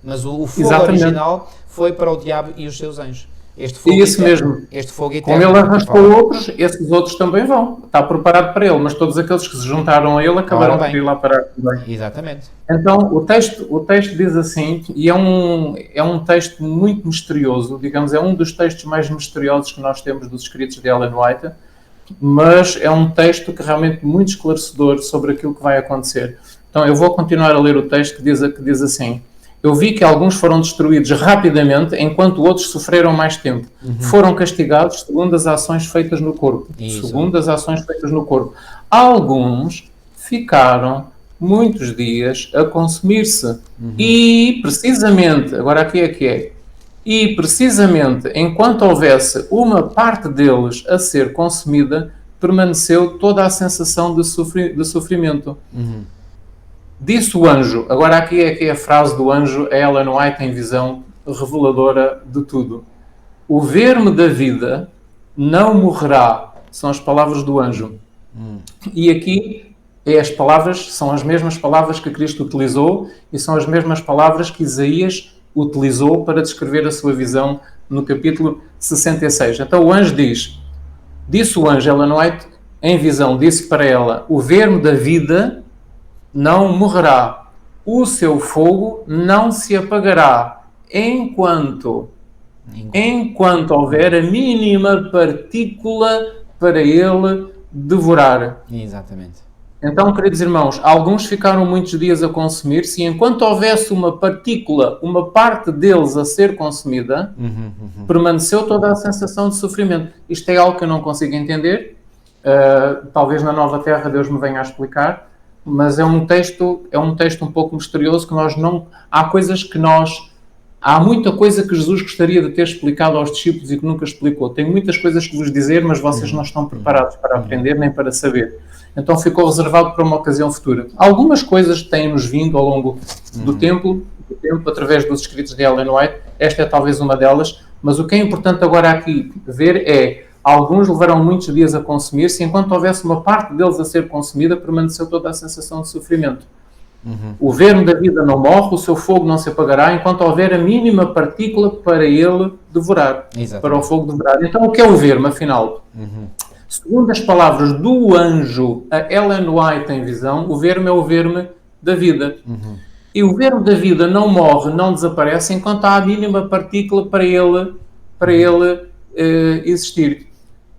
Mas o fogo original foi para o diabo e os seus anjos. Este fogo eterno, este fogo eterno. Como ele arrastou outros, esses outros também vão. Está preparado para ele, mas todos aqueles que se juntaram a ele acabaram por ir lá parar também. Exatamente. Então, o texto diz assim, e é um texto muito misterioso, digamos, é um dos textos mais misteriosos que nós temos dos escritos de Ellen White, mas é um texto que realmente muito esclarecedor sobre aquilo que vai acontecer. Então eu vou continuar a ler o texto que diz assim: eu vi que alguns foram destruídos rapidamente, enquanto outros sofreram mais tempo. Foram castigados segundo as ações feitas no corpo. Segundo as ações feitas no corpo. Alguns ficaram muitos dias a consumir-se. E precisamente, agora aqui é que é, e precisamente enquanto houvesse uma parte deles a ser consumida, permaneceu toda a sensação de sofrimento. Disse o anjo, agora aqui é que é a frase do anjo, a Ellen White em visão reveladora de tudo: o verme da vida não morrerá. São as palavras do anjo. E aqui são as mesmas palavras que Cristo utilizou e são as mesmas palavras que Isaías utilizou para descrever a sua visão no capítulo 66. Então o anjo disse o anjo, Ellen White, em visão, disse para ela: o verme da vida não morrerá, o seu fogo não se apagará, enquanto houver a mínima partícula para ele devorar. Exatamente. Então, queridos irmãos, alguns ficaram muitos dias a consumir-se, e enquanto houvesse uma partícula, uma parte deles a ser consumida, permaneceu toda a sensação de sofrimento. Isto é algo que eu não consigo entender. Talvez na Nova Terra Deus me venha a explicar, mas é um texto um pouco misterioso que nós não... Há muita coisa que Jesus gostaria de ter explicado aos discípulos e que nunca explicou. Tenho muitas coisas que vos dizer, mas vocês não estão preparados para aprender nem para saber. Então ficou reservado para uma ocasião futura. Algumas coisas têm-nos vindo ao longo do tempo, através dos escritos de Ellen White. Esta é talvez uma delas, mas o que é importante agora aqui ver é: alguns levaram muitos dias a consumir-se, enquanto houvesse uma parte deles a ser consumida, permaneceu toda a sensação de sofrimento. O verme da vida não morre, o seu fogo não se apagará, enquanto houver a mínima partícula para ele devorar, para o fogo devorar. Então o que é o verme, afinal? Segundo as palavras do anjo, a Ellen White em visão, o verme é o verme da vida. E o verme da vida não morre, não desaparece, enquanto há a mínima partícula para ele existir.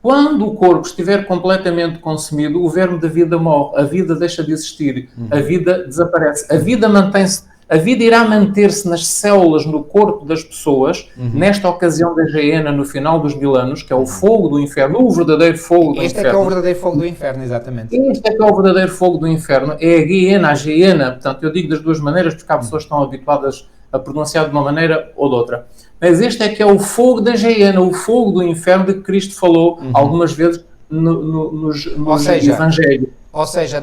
Quando o corpo estiver completamente consumido, o verme da vida morre, a vida deixa de existir, a vida desaparece. A vida mantém-se, a vida irá manter-se nas células, no corpo das pessoas, nesta ocasião da geena, no final dos 1000 anos, que é o fogo do inferno, o verdadeiro fogo do inferno. Este é que é o verdadeiro fogo do inferno, exatamente. Este é que é o verdadeiro fogo do inferno, é a geena, portanto, eu digo das duas maneiras, porque há pessoas que estão habituadas a pronunciar de uma maneira ou de outra. Mas este é que é o fogo da geena, o fogo do inferno de que Cristo falou algumas vezes nos Evangelhos. Ou seja,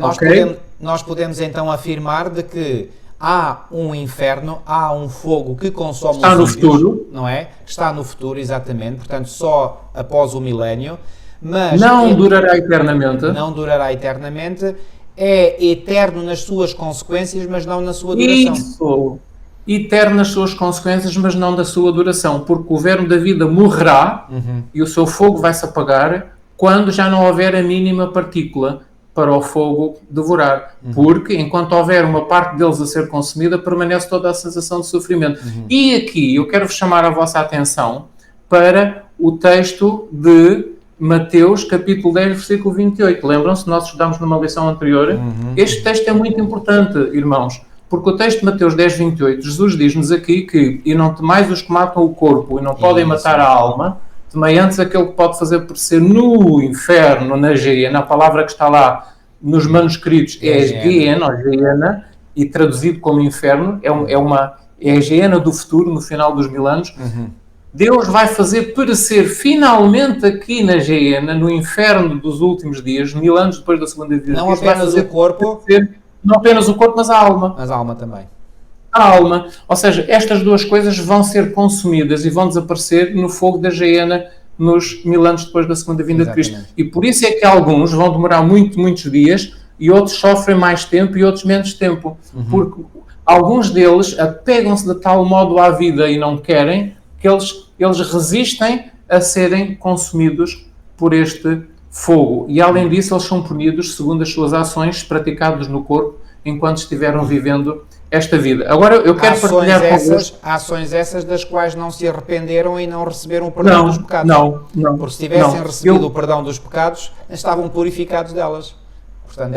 nós podemos então afirmar de que há um inferno, há um fogo que consome está no futuro, não é? Está no futuro, exatamente, portanto só após o milénio, mas não durará eternamente. Não durará eternamente, é eterno nas suas consequências, mas não na sua duração. Isso! Eterno nas suas consequências, mas não da sua duração, porque o verme da vida morrerá e o seu fogo vai se apagar quando já não houver a mínima partícula para o fogo devorar, porque enquanto houver uma parte deles a ser consumida, permanece toda a sensação de sofrimento. E aqui eu quero-vos chamar a vossa atenção para o texto de Mateus, capítulo 10, versículo 28. Lembram-se, nós estudámos numa lição anterior? Este texto é muito importante, irmãos, porque o texto de Mateus 10, 28, Jesus diz-nos aqui que e não temais os que matam o corpo e não podem matar a alma, temei antes aquele que pode fazer perecer no inferno, na geena. A palavra que está lá nos manuscritos é geena, e traduzido como inferno, é a geena do futuro, no final dos 1000 anos. Deus vai fazer perecer finalmente aqui na geena, no inferno dos últimos dias, 1000 anos depois da segunda vida. Não apenas o corpo, não apenas o corpo, mas a alma. Mas a alma também. A alma. Ou seja, estas duas coisas vão ser consumidas e vão desaparecer no fogo da geena nos 1000 anos depois da segunda vinda de Cristo. E por isso é que alguns vão demorar muitos dias e outros sofrem mais tempo e outros menos tempo. Porque alguns deles apegam-se de tal modo à vida e não querem que eles resistem a serem consumidos por este fogo. E além disso, eles são punidos segundo as suas ações praticadas no corpo enquanto estiveram vivendo esta vida. Agora eu quero partilhar convosco ações essas das quais não se arrependeram e não receberam o perdão dos pecados. Não. Porque se tivessem recebido o perdão dos pecados, estavam purificados delas. Portanto,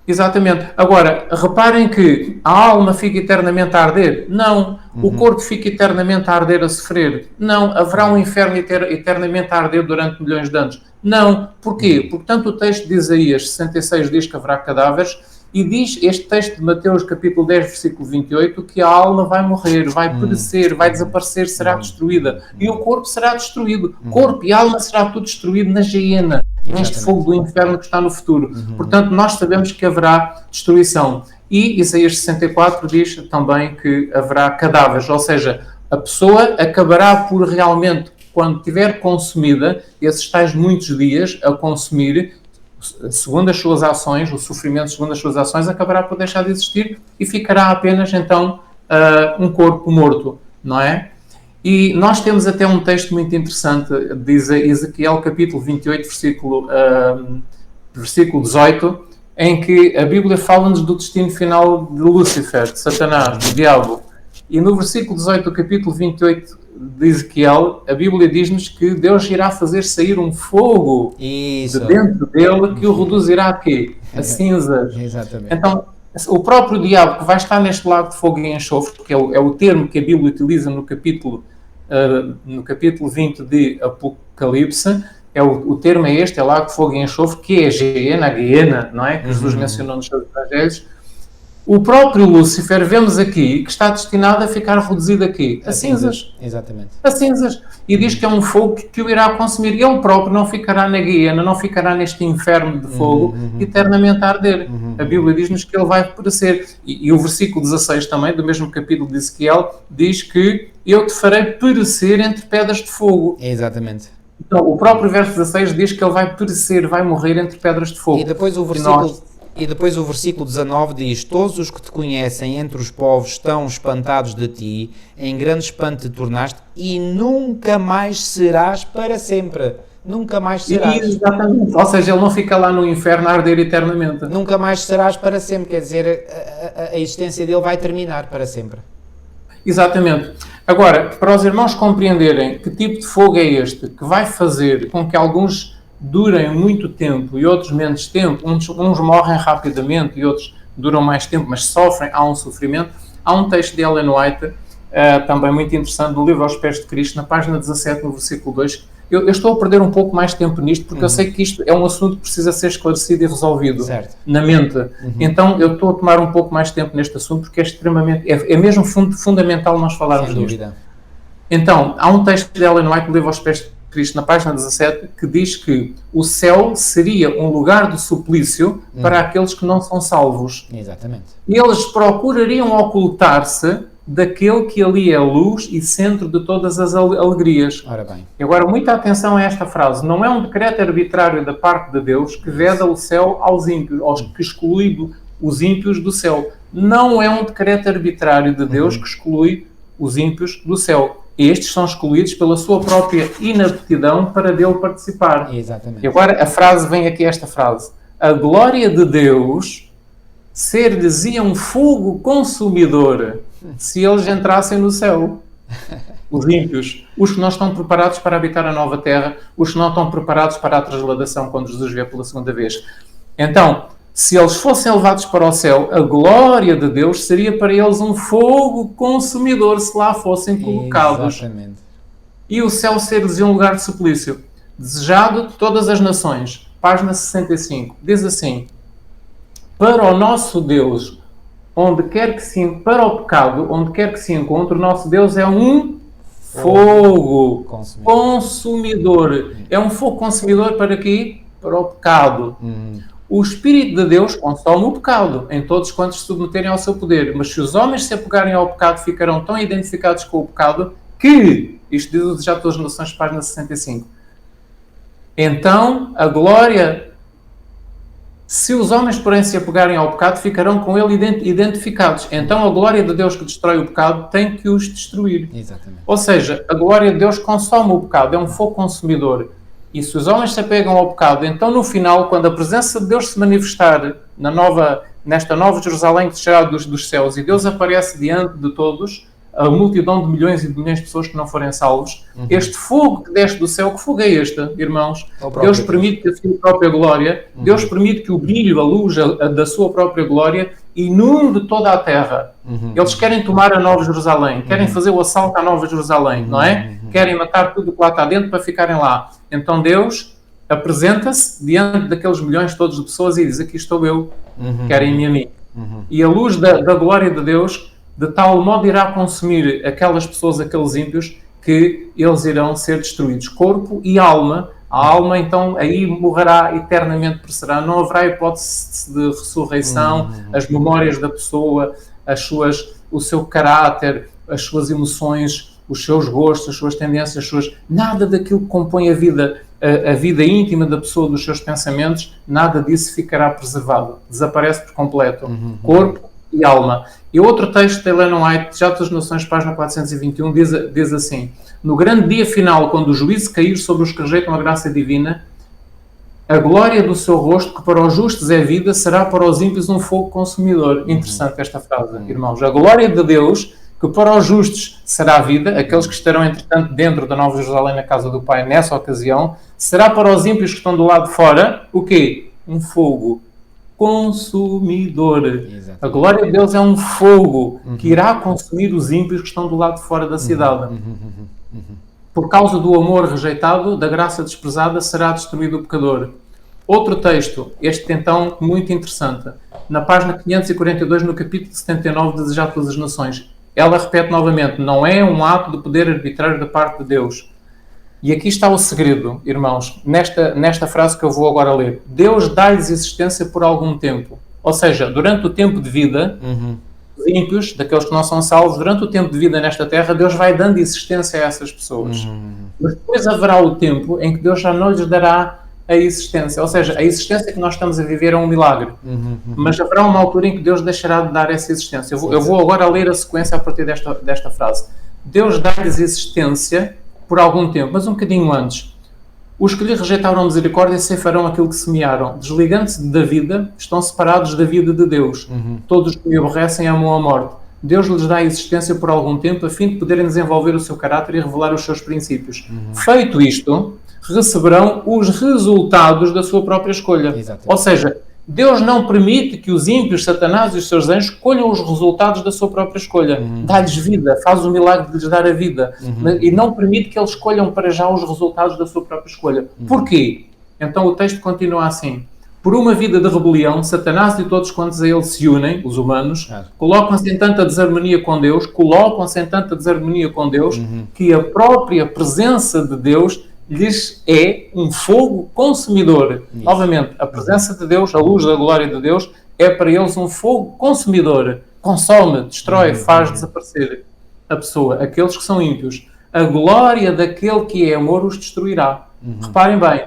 Exatamente. Agora, reparem que a alma fica eternamente a arder? Não. O corpo fica eternamente a arder, a sofrer? Não. Haverá um inferno eternamente a arder durante milhões de anos? Não. Porquê? Porque tanto o texto de Isaías 66 diz que haverá cadáveres, e diz este texto de Mateus capítulo 10, versículo 28, que a alma vai morrer, vai perecer, vai desaparecer, será destruída. E o corpo será destruído. Corpo e alma será tudo destruído na geena, neste fogo do inferno que está no futuro. Portanto, nós sabemos que haverá destruição. E Isaías 64 diz também que haverá cadáveres, ou seja, a pessoa acabará por realmente, quando estiver consumida, esses tais muitos dias a consumir, segundo as suas ações, o sofrimento segundo as suas ações, acabará por deixar de existir e ficará apenas, então, um corpo morto, não é? E nós temos até um texto muito interessante, diz Ezequiel, capítulo 28, versículo 18, em que a Bíblia fala-nos do destino final de Lúcifer, de Satanás, do diabo. E no versículo 18 do capítulo 28 de Ezequiel, a Bíblia diz-nos que Deus irá fazer sair um fogo de dentro dele que o reduzirá a quê? A cinzas. Exatamente. Então, o próprio diabo que vai estar neste lago de fogo e enxofre, que é o termo que a Bíblia utiliza no capítulo 20 de Apocalipse, o termo é este, é lago de fogo e enxofre, que é a geena, não é? Que Jesus mencionou nos seus evangelhos. O próprio Lúcifer, vemos aqui, que está destinado a ficar reduzido aqui, a cinzas. Exatamente. A cinzas. E diz que é um fogo que o irá consumir. E ele próprio não ficará na geena, não ficará neste inferno de fogo, eternamente a arder. A Bíblia diz-nos que ele vai perecer. E o versículo 16 também, do mesmo capítulo de Ezequiel, diz que eu te farei perecer entre pedras de fogo. Exatamente. Então, o próprio verso 16 diz que ele vai perecer, vai morrer entre pedras de fogo. E depois o versículo 19 diz: todos os que te conhecem entre os povos estão espantados de ti, em grande espanto te tornaste, e nunca mais serás para sempre. nunca mais serás. Exatamente. Ou seja, ele não fica lá no inferno a arder eternamente. Nunca mais serás para sempre, quer dizer, a existência dele vai terminar para sempre. Exatamente. Agora, para os irmãos compreenderem que tipo de fogo é este, que vai fazer com que alguns durem muito tempo e outros menos tempo, uns morrem rapidamente e outros duram mais tempo, mas sofrem, há um sofrimento. Há um texto de Ellen White, também muito interessante, do livro Aos Pés de Cristo, na página 17, no versículo 2. Eu estou a perder um pouco mais tempo nisto, porque eu sei que isto é um assunto que precisa ser esclarecido e resolvido na mente. Então, eu estou a tomar um pouco mais de tempo neste assunto, porque é extremamente, é mesmo fundamental nós falarmos disto. Então, há um texto de Ellen White, no livro Aos Pés de Cristo, na página 17, que diz que o céu seria um lugar de suplício para aqueles que não são salvos. Exatamente. E eles procurariam ocultar-se daquele que ali é luz e centro de todas as alegrias. Ora bem. E agora, muita atenção a esta frase. Não é um decreto arbitrário da parte de Deus que veda o céu aos ímpios, aos que exclui os ímpios do céu. Não é um decreto arbitrário de Deus que exclui os ímpios do céu. Estes são excluídos pela sua própria inaptidão para dele participar. Exatamente. E agora a frase vem aqui, esta frase. A glória de Deus ser-lhes-ia um fogo consumidor se eles entrassem no céu. Os ímpios, os que não estão preparados para habitar a nova terra, os que não estão preparados para a transladação quando Jesus vier pela segunda vez. Então, se eles fossem levados para o céu, a glória de Deus seria para eles um fogo consumidor se lá fossem colocados. Exatamente. E o céu ser-lhes um lugar de suplício, desejado de todas as nações. Página 65. Diz assim: para o nosso Deus, para o pecado, onde quer que se encontre, o nosso Deus é um fogo consumidor. É um fogo consumidor para quê? Para o pecado. O Espírito de Deus consome o pecado em todos quantos se submeterem ao seu poder. Mas se os homens se apegarem ao pecado, ficarão tão identificados com o pecado que, isto diz o Desejado de Todas as Nações, página 65. Então, a glória, se os homens, porém, se apegarem ao pecado, ficarão com ele identificados. Então, a glória de Deus que destrói o pecado tem que os destruir. Exatamente. Ou seja, a glória de Deus consome o pecado, é um fogo consumidor. E se os homens se apegam ao pecado, então no final, quando a presença de Deus se manifestar nesta nova Jerusalém que descerá dos céus, e Deus aparece diante de todos, a multidão de milhões e de milhões de pessoas que não forem salvos, este fogo que desce do céu, que fogo é este, irmãos? Deus permite que a sua própria glória, Deus permite que o brilho, a luz da sua própria glória inunde toda a terra. Eles querem tomar a Nova Jerusalém, querem fazer o assalto à Nova Jerusalém, não é? Querem matar tudo o que lá está dentro para ficarem lá. Então Deus apresenta-se diante daqueles milhões todos de pessoas e diz: aqui estou eu, querem-me a mim. E a luz da glória de Deus de tal modo irá consumir aquelas pessoas, aqueles ímpios, que eles irão ser destruídos, corpo e alma. A alma, então, aí morrerá eternamente, perecerá. Não haverá hipótese de ressurreição, as memórias da pessoa, o seu caráter, as suas emoções, os seus gostos, as suas tendências, nada daquilo que compõe a vida íntima da pessoa, dos seus pensamentos, nada disso ficará preservado. Desaparece por completo. Corpo e alma. E outro texto de Ellen White, Já das Nações, página 421, diz assim: no grande dia final, quando o juízo cair sobre os que rejeitam a graça divina, a glória do seu rosto, que para os justos é vida, será para os ímpios um fogo consumidor. Interessante esta frase, irmãos. A glória de Deus, que para os justos será vida, aqueles que estarão, entretanto, dentro da Nova Jerusalém, na casa do Pai, nessa ocasião, será para os ímpios que estão do lado de fora, o quê? Um fogo consumidor. Exatamente. A glória de Deus é um fogo que irá consumir os ímpios que estão do lado de fora da cidade. Por causa do amor rejeitado, da graça desprezada, será destruído o pecador. Outro texto, este então muito interessante, na página 542, no capítulo 79 de Desejado de Todas as Nações. Ela repete novamente: não é um ato de poder arbitrário da parte de Deus. E aqui está o segredo, irmãos, nesta frase que eu vou agora ler. Deus dá-lhes existência por algum tempo. Ou seja, durante o tempo de vida, os ímpios, daqueles que não são salvos, durante o tempo de vida nesta terra, Deus vai dando existência a essas pessoas. Mas depois haverá o tempo em que Deus já não lhes dará a existência. Ou seja, a existência que nós estamos a viver é um milagre. Mas haverá uma altura em que Deus deixará de dar essa existência. Eu vou agora ler a sequência a partir desta frase. Deus dá-lhes existência por algum tempo, mas um bocadinho antes. Os que lhe rejeitaram a misericórdia ceifarão aquilo que semearam. Desligando-se da vida, estão separados da vida de Deus. Todos que me aborrecem amam a morte. Deus lhes dá a existência por algum tempo, a fim de poderem desenvolver o seu caráter e revelar os seus princípios. Feito isto, receberão os resultados da sua própria escolha. Exatamente. Ou seja, Deus não permite que os ímpios, Satanás e os seus anjos colham os resultados da sua própria escolha. Dá-lhes vida, faz o milagre de lhes dar a vida. E não permite que eles escolham para já os resultados da sua própria escolha. Porquê? Então o texto continua assim. Por uma vida de rebelião, Satanás e todos quantos a ele se unem, os humanos, colocam-se em tanta desarmonia com Deus, que a própria presença de Deus lhes é um fogo consumidor. Isso. Novamente, a presença de Deus, a luz da glória de Deus, é para eles um fogo consumidor. Consome, destrói, faz desaparecer a pessoa. Aqueles que são ímpios. A glória daquele que é amor os destruirá. Reparem bem,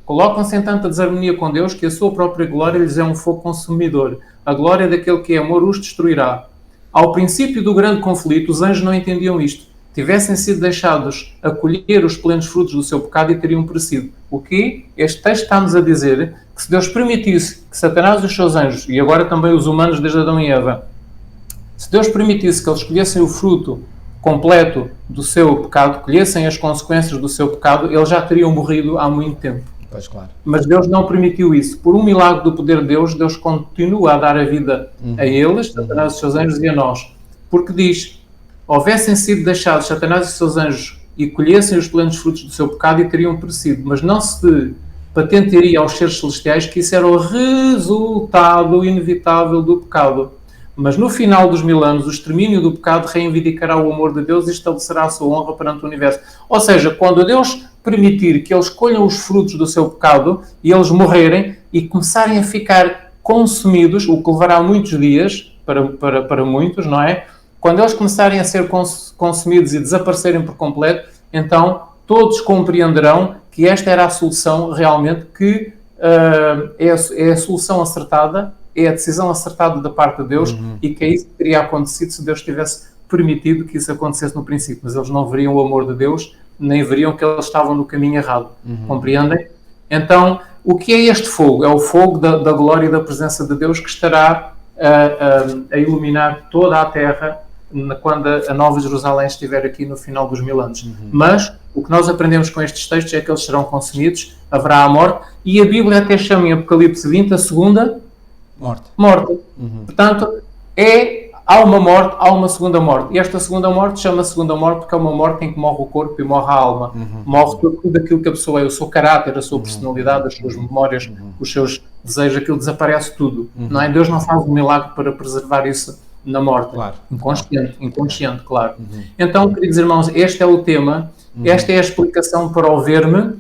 colocam-se em tanta desarmonia com Deus que a sua própria glória lhes é um fogo consumidor. A glória daquele que é amor os destruirá. Ao princípio do grande conflito, os anjos não entendiam isto. Tivessem sido deixados a colher os plenos frutos do seu pecado e teriam perecido. O quê? Este texto está-nos a dizer que se Deus permitisse que Satanás e os seus anjos, e agora também os humanos desde Adão e Eva, se Deus permitisse que eles colhessem o fruto completo do seu pecado, colhessem as consequências do seu pecado, eles já teriam morrido há muito tempo. Pois, claro. Mas Deus não permitiu isso. Por um milagre do poder de Deus, Deus continua a dar a vida a eles, Satanás e os seus anjos, e a nós. Porque diz... Houvessem sido deixados Satanás e seus anjos e colhessem os plenos frutos do seu pecado e teriam perecido, mas não se patentearia aos seres celestiais que isso era o resultado inevitável do pecado. Mas no final dos 1000 anos, o extermínio do pecado reivindicará o amor de Deus e estabelecerá a sua honra perante o universo. Ou seja, quando Deus permitir que eles colham os frutos do seu pecado e eles morrerem e começarem a ficar consumidos, o que levará muitos dias para muitos, não é? Quando eles começarem a ser consumidos e desaparecerem por completo, então todos compreenderão que esta era a solução realmente, que é a solução acertada, é a decisão acertada da parte de Deus, e que é isso que teria acontecido se Deus tivesse permitido que isso acontecesse no princípio. Mas eles não veriam o amor de Deus, nem veriam que eles estavam no caminho errado. Compreendem? Então, o que é este fogo? É o fogo da glória e da presença de Deus que estará a iluminar toda a terra quando a Nova Jerusalém estiver aqui no final dos 1000 anos. Mas o que nós aprendemos com estes textos é que eles serão consumidos, haverá a morte, e a Bíblia até chama em Apocalipse 20 a segunda morte. Portanto, há uma morte, há uma segunda morte. E esta segunda morte chama-se segunda morte porque é uma morte em que morre o corpo e morre a alma. Morre tudo aquilo que a pessoa é, o seu caráter, a sua personalidade, as suas memórias, os seus desejos, aquilo desaparece tudo. Não é? Deus não faz um milagre para preservar isso na morte. Claro. Inconsciente, claro. Então, queridos irmãos, este é o tema, esta é a explicação para o verme,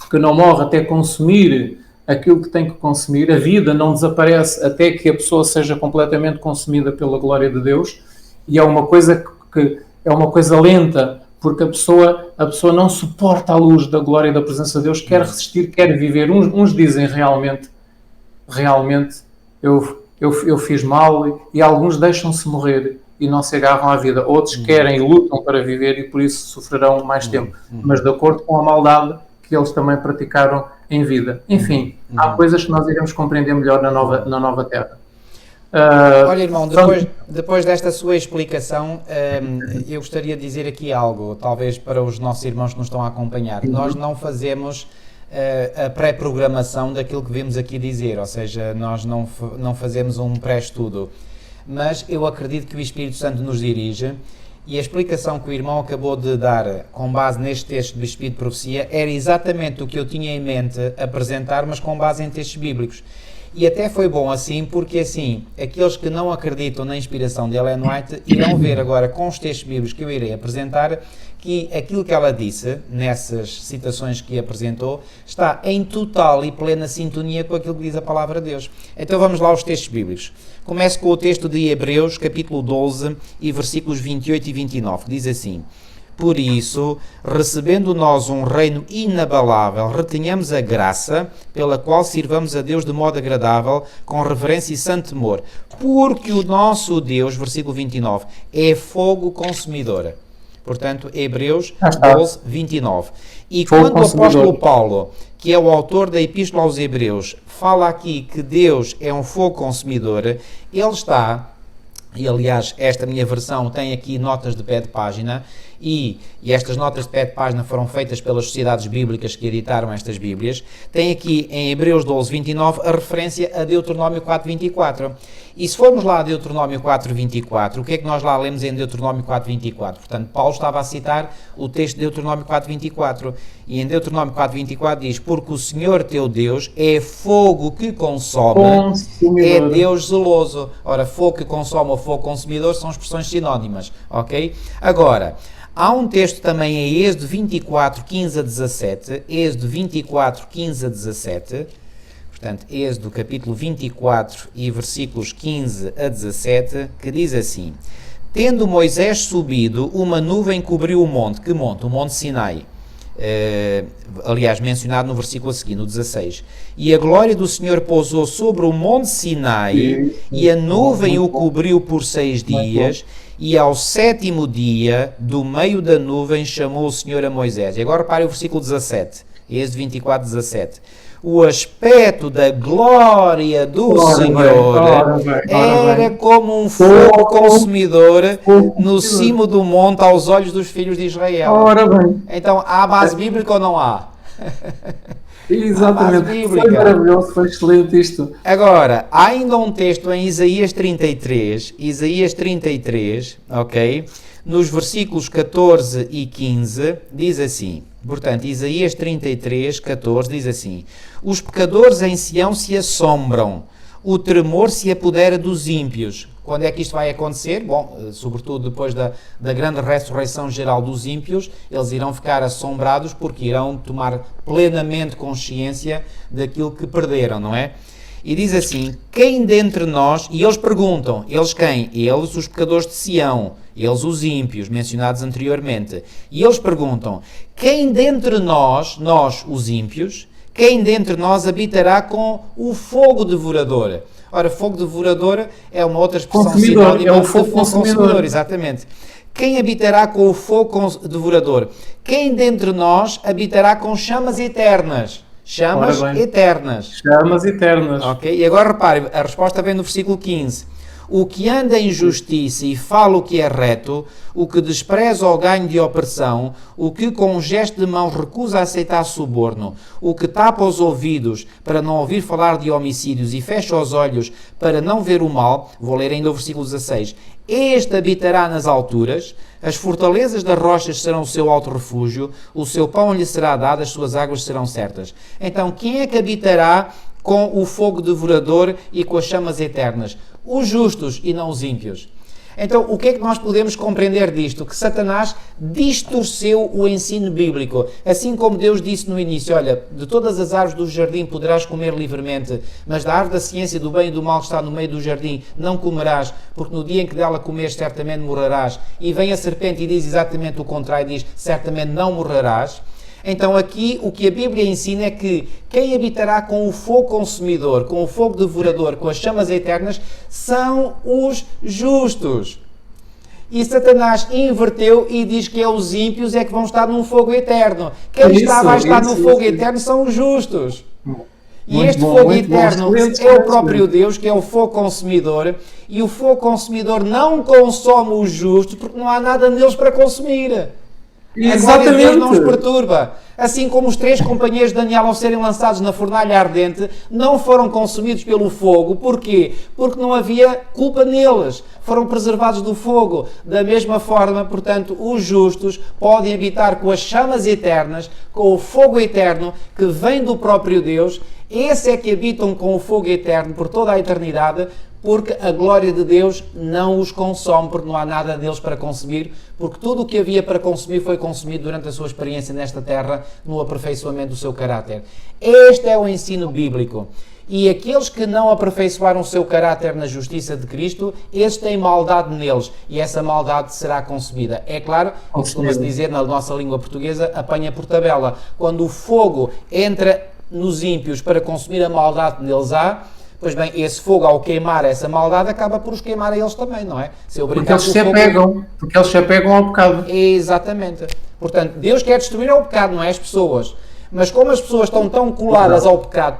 que não morre até consumir aquilo que tem que consumir. A vida não desaparece até que a pessoa seja completamente consumida pela glória de Deus, e é uma coisa que é uma coisa lenta, porque a pessoa não suporta a luz da glória e da presença de Deus, quer resistir, quer viver. Uns dizem realmente eu fiz mal, e alguns deixam-se morrer e não se agarram à vida. Outros querem e lutam para viver e por isso sofrerão mais tempo, mas de acordo com a maldade que eles também praticaram em vida. Enfim, há coisas que nós iremos compreender melhor na nova terra. Olha, irmão, depois desta sua explicação, eu gostaria de dizer aqui algo, talvez para os nossos irmãos que nos estão a acompanhar. Nós não fazemos a pré-programação daquilo que vimos aqui dizer, ou seja, nós não fazemos um pré-estudo, mas eu acredito que o Espírito Santo nos dirige, e a explicação que o irmão acabou de dar com base neste texto do Espírito de Profecia era exatamente o que eu tinha em mente apresentar, mas com base em textos bíblicos. E até foi bom assim, porque assim, aqueles que não acreditam na inspiração de Ellen White irão ver agora com os textos bíblicos que eu irei apresentar que aquilo que ela disse, nessas citações que apresentou, está em total e plena sintonia com aquilo que diz a palavra de Deus. Então vamos lá aos textos bíblicos. Começo com o texto de Hebreus, capítulo 12, e versículos 28 e 29, que diz assim: Por isso, recebendo nós um reino inabalável, retenhamos a graça, pela qual sirvamos a Deus de modo agradável, com reverência e santo temor. Porque o nosso Deus, versículo 29, é fogo consumidor. Portanto, Hebreus está. 12, 29. E Fogo quando o consumidor. apóstolo Paulo, que é o autor da Epístola aos Hebreus, fala aqui que Deus é um fogo consumidor, ele está... E, aliás, esta minha versão tem aqui notas de pé de página e estas notas de pé de página foram feitas pelas sociedades bíblicas que editaram estas Bíblias. Tem aqui em Hebreus 12, 29 a referência a Deuteronômio 4, 24. E se formos lá a Deuteronômio 4, 24, o que é que nós lá lemos em Deuteronômio 4, 24? Portanto, Paulo estava a citar o texto de Deuteronômio 4, 24. E em Deuteronômio 4, 24 diz: porque o Senhor teu Deus é fogo que consome, é Deus zeloso. Ora, fogo que consome ou fogo consumidor são expressões sinónimas, ok? Agora, há um texto também em Êxodo 24, 15 a 17, Êxodo 24, 15 a 17, portanto, Êxodo capítulo 24 e versículos 15 a 17, que diz assim: tendo Moisés subido, uma nuvem cobriu o monte. Que monte? O monte Sinai. Aliás, mencionado no versículo a seguir, no 16. E a glória do Senhor pousou sobre o monte Sinai, e a nuvem o cobriu por 6 dias, e ao 7º dia, do meio da nuvem, chamou o Senhor a Moisés. E agora repare o versículo 17, Êxodo 24, 17. O aspecto da glória do Senhor era como um fogo consumidor no cimo do monte aos olhos dos filhos de Israel. Então, há base bíblica ou não há? Exatamente, foi maravilhoso, foi excelente isto. Agora, há ainda um texto em Isaías 33, ok? Nos versículos 14 e 15, diz assim, portanto, Isaías 33, 14, diz assim: os pecadores em Sião se assombram, o tremor se apodera dos ímpios. Quando é que isto vai acontecer? Bom, sobretudo depois da grande ressurreição geral dos ímpios, eles irão ficar assombrados porque irão tomar plenamente consciência daquilo que perderam, não é? E diz assim: quem dentre nós, e eles perguntam, eles quem? Eles, os pecadores de Sião, eles, os ímpios, mencionados anteriormente. E eles perguntam: quem dentre nós, os ímpios, quem dentre nós habitará com o fogo devorador? Ora, fogo devorador é uma outra expressão sinónima de fogo consumidor. Exatamente. Quem habitará com o fogo devorador? Quem dentre nós habitará com chamas eternas? Chamas eternas. Chamas eternas. Ok? E agora repare, a resposta vem no versículo 15. O que anda em justiça e fala o que é reto, o que despreza o ganho de opressão, o que com um gesto de mão recusa aceitar suborno, o que tapa os ouvidos para não ouvir falar de homicídios e fecha os olhos para não ver o mal, vou ler ainda o versículo 16, este habitará nas alturas, as fortalezas das rochas serão o seu alto refúgio, o seu pão lhe será dado, as suas águas serão certas. Então, quem é que habitará com o fogo devorador e com as chamas eternas? Os justos e não os ímpios. Então, o que é que nós podemos compreender disto? Que Satanás distorceu o ensino bíblico. Assim como Deus disse no início: olha, de todas as árvores do jardim poderás comer livremente, mas da árvore da ciência do bem e do mal que está no meio do jardim não comerás, porque no dia em que dela comeres certamente morrerás. E vem a serpente e diz exatamente o contrário, diz: certamente não morrerás. Então aqui o que a Bíblia ensina é que quem habitará com o fogo consumidor, com o fogo devorador, com as chamas eternas, são os justos. E Satanás inverteu e diz que é os ímpios é que vão estar num fogo eterno. Quem vai estar no fogo eterno são os justos. E este fogo eterno é o próprio Deus, que é o fogo consumidor, e o fogo consumidor não consome os justos porque não há nada neles para consumir. Exatamente. A glória de Deus não os perturba. Assim como os 3 companheiros de Daniel, ao serem lançados na fornalha ardente, não foram consumidos pelo fogo. Porquê? Porque não havia culpa neles. Foram preservados do fogo. Da mesma forma, portanto, os justos podem habitar com as chamas eternas, com o fogo eterno que vem do próprio Deus. Esse é que habitam com o fogo eterno por toda a eternidade, porque a glória de Deus não os consome, porque não há nada deles para consumir, porque tudo o que havia para consumir foi consumido durante a sua experiência nesta terra, no aperfeiçoamento do seu caráter. Este é o ensino bíblico. E aqueles que não aperfeiçoaram o seu caráter na justiça de Cristo, estes têm maldade neles, e essa maldade será consumida. É claro, costuma-se dizer na nossa língua portuguesa, apanha por tabela. Quando o fogo entra nos ímpios para consumir a maldade neles há, Pois bem, esse fogo, ao queimar essa maldade, acaba por os queimar a eles também, não é? Se eu Porque brincar eles com o se fogo... apegam, porque eles se apegam ao pecado. Exatamente. Portanto, Deus quer destruir o pecado, não é as pessoas. Mas como as pessoas estão tão coladas ao pecado,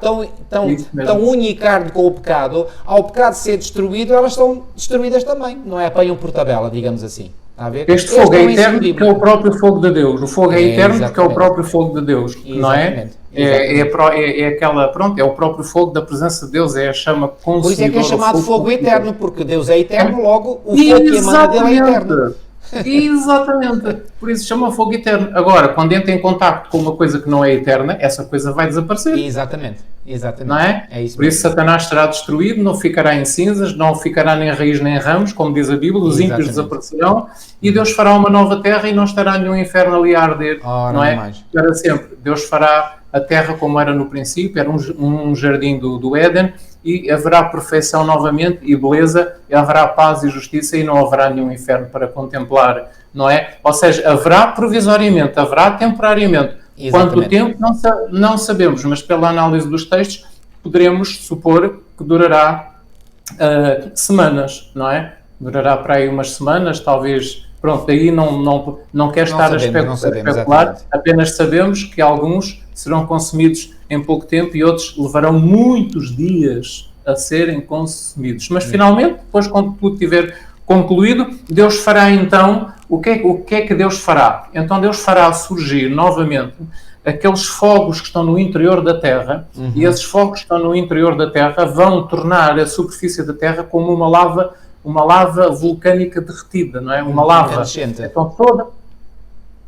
tão unicarne com o pecado, ao pecado ser destruído, elas são destruídas também. Não é apanham por tabela, digamos assim. Está a ver? Este fogo é eterno porque é o próprio fogo de Deus. O fogo é eterno porque é o próprio fogo de Deus, não é? É aquela, pronto, é o próprio fogo da presença de Deus, é a chama consumidora. Por isso é que é chamado fogo eterno, porque Deus é eterno, logo o fogo que emana dele é eterno. Exatamente, por isso chama fogo eterno. Agora, quando entra em contacto com uma coisa que não é eterna, essa coisa vai desaparecer. Exatamente. Não é? É isso por isso Satanás será destruído, não ficará em cinzas, não ficará nem raiz nem ramos, como diz a Bíblia, os ímpios desaparecerão e Deus fará uma nova terra e não estará nenhum inferno ali a arder, não é? Para sempre. Deus fará a terra como era no princípio, era um jardim do Éden, e haverá perfeição novamente e beleza, e haverá paz e justiça e não haverá nenhum inferno para contemplar, não é? Ou seja, haverá provisoriamente, haverá temporariamente. Quanto tempo não sabemos, mas pela análise dos textos poderemos supor que durará semanas, não é? Durará para aí umas semanas, talvez. Pronto, daí não quero estar a especular, apenas sabemos que alguns serão consumidos em pouco tempo e outros levarão muitos dias a serem consumidos. Mas finalmente, depois quando tudo estiver concluído, Deus fará então, o que é que Deus fará? Então Deus fará surgir novamente aqueles fogos que estão no interior da Terra, e esses fogos que estão no interior da Terra vão tornar a superfície da Terra como uma lava vulcânica derretida, não é? Uma lava. Incandescente. Então toda...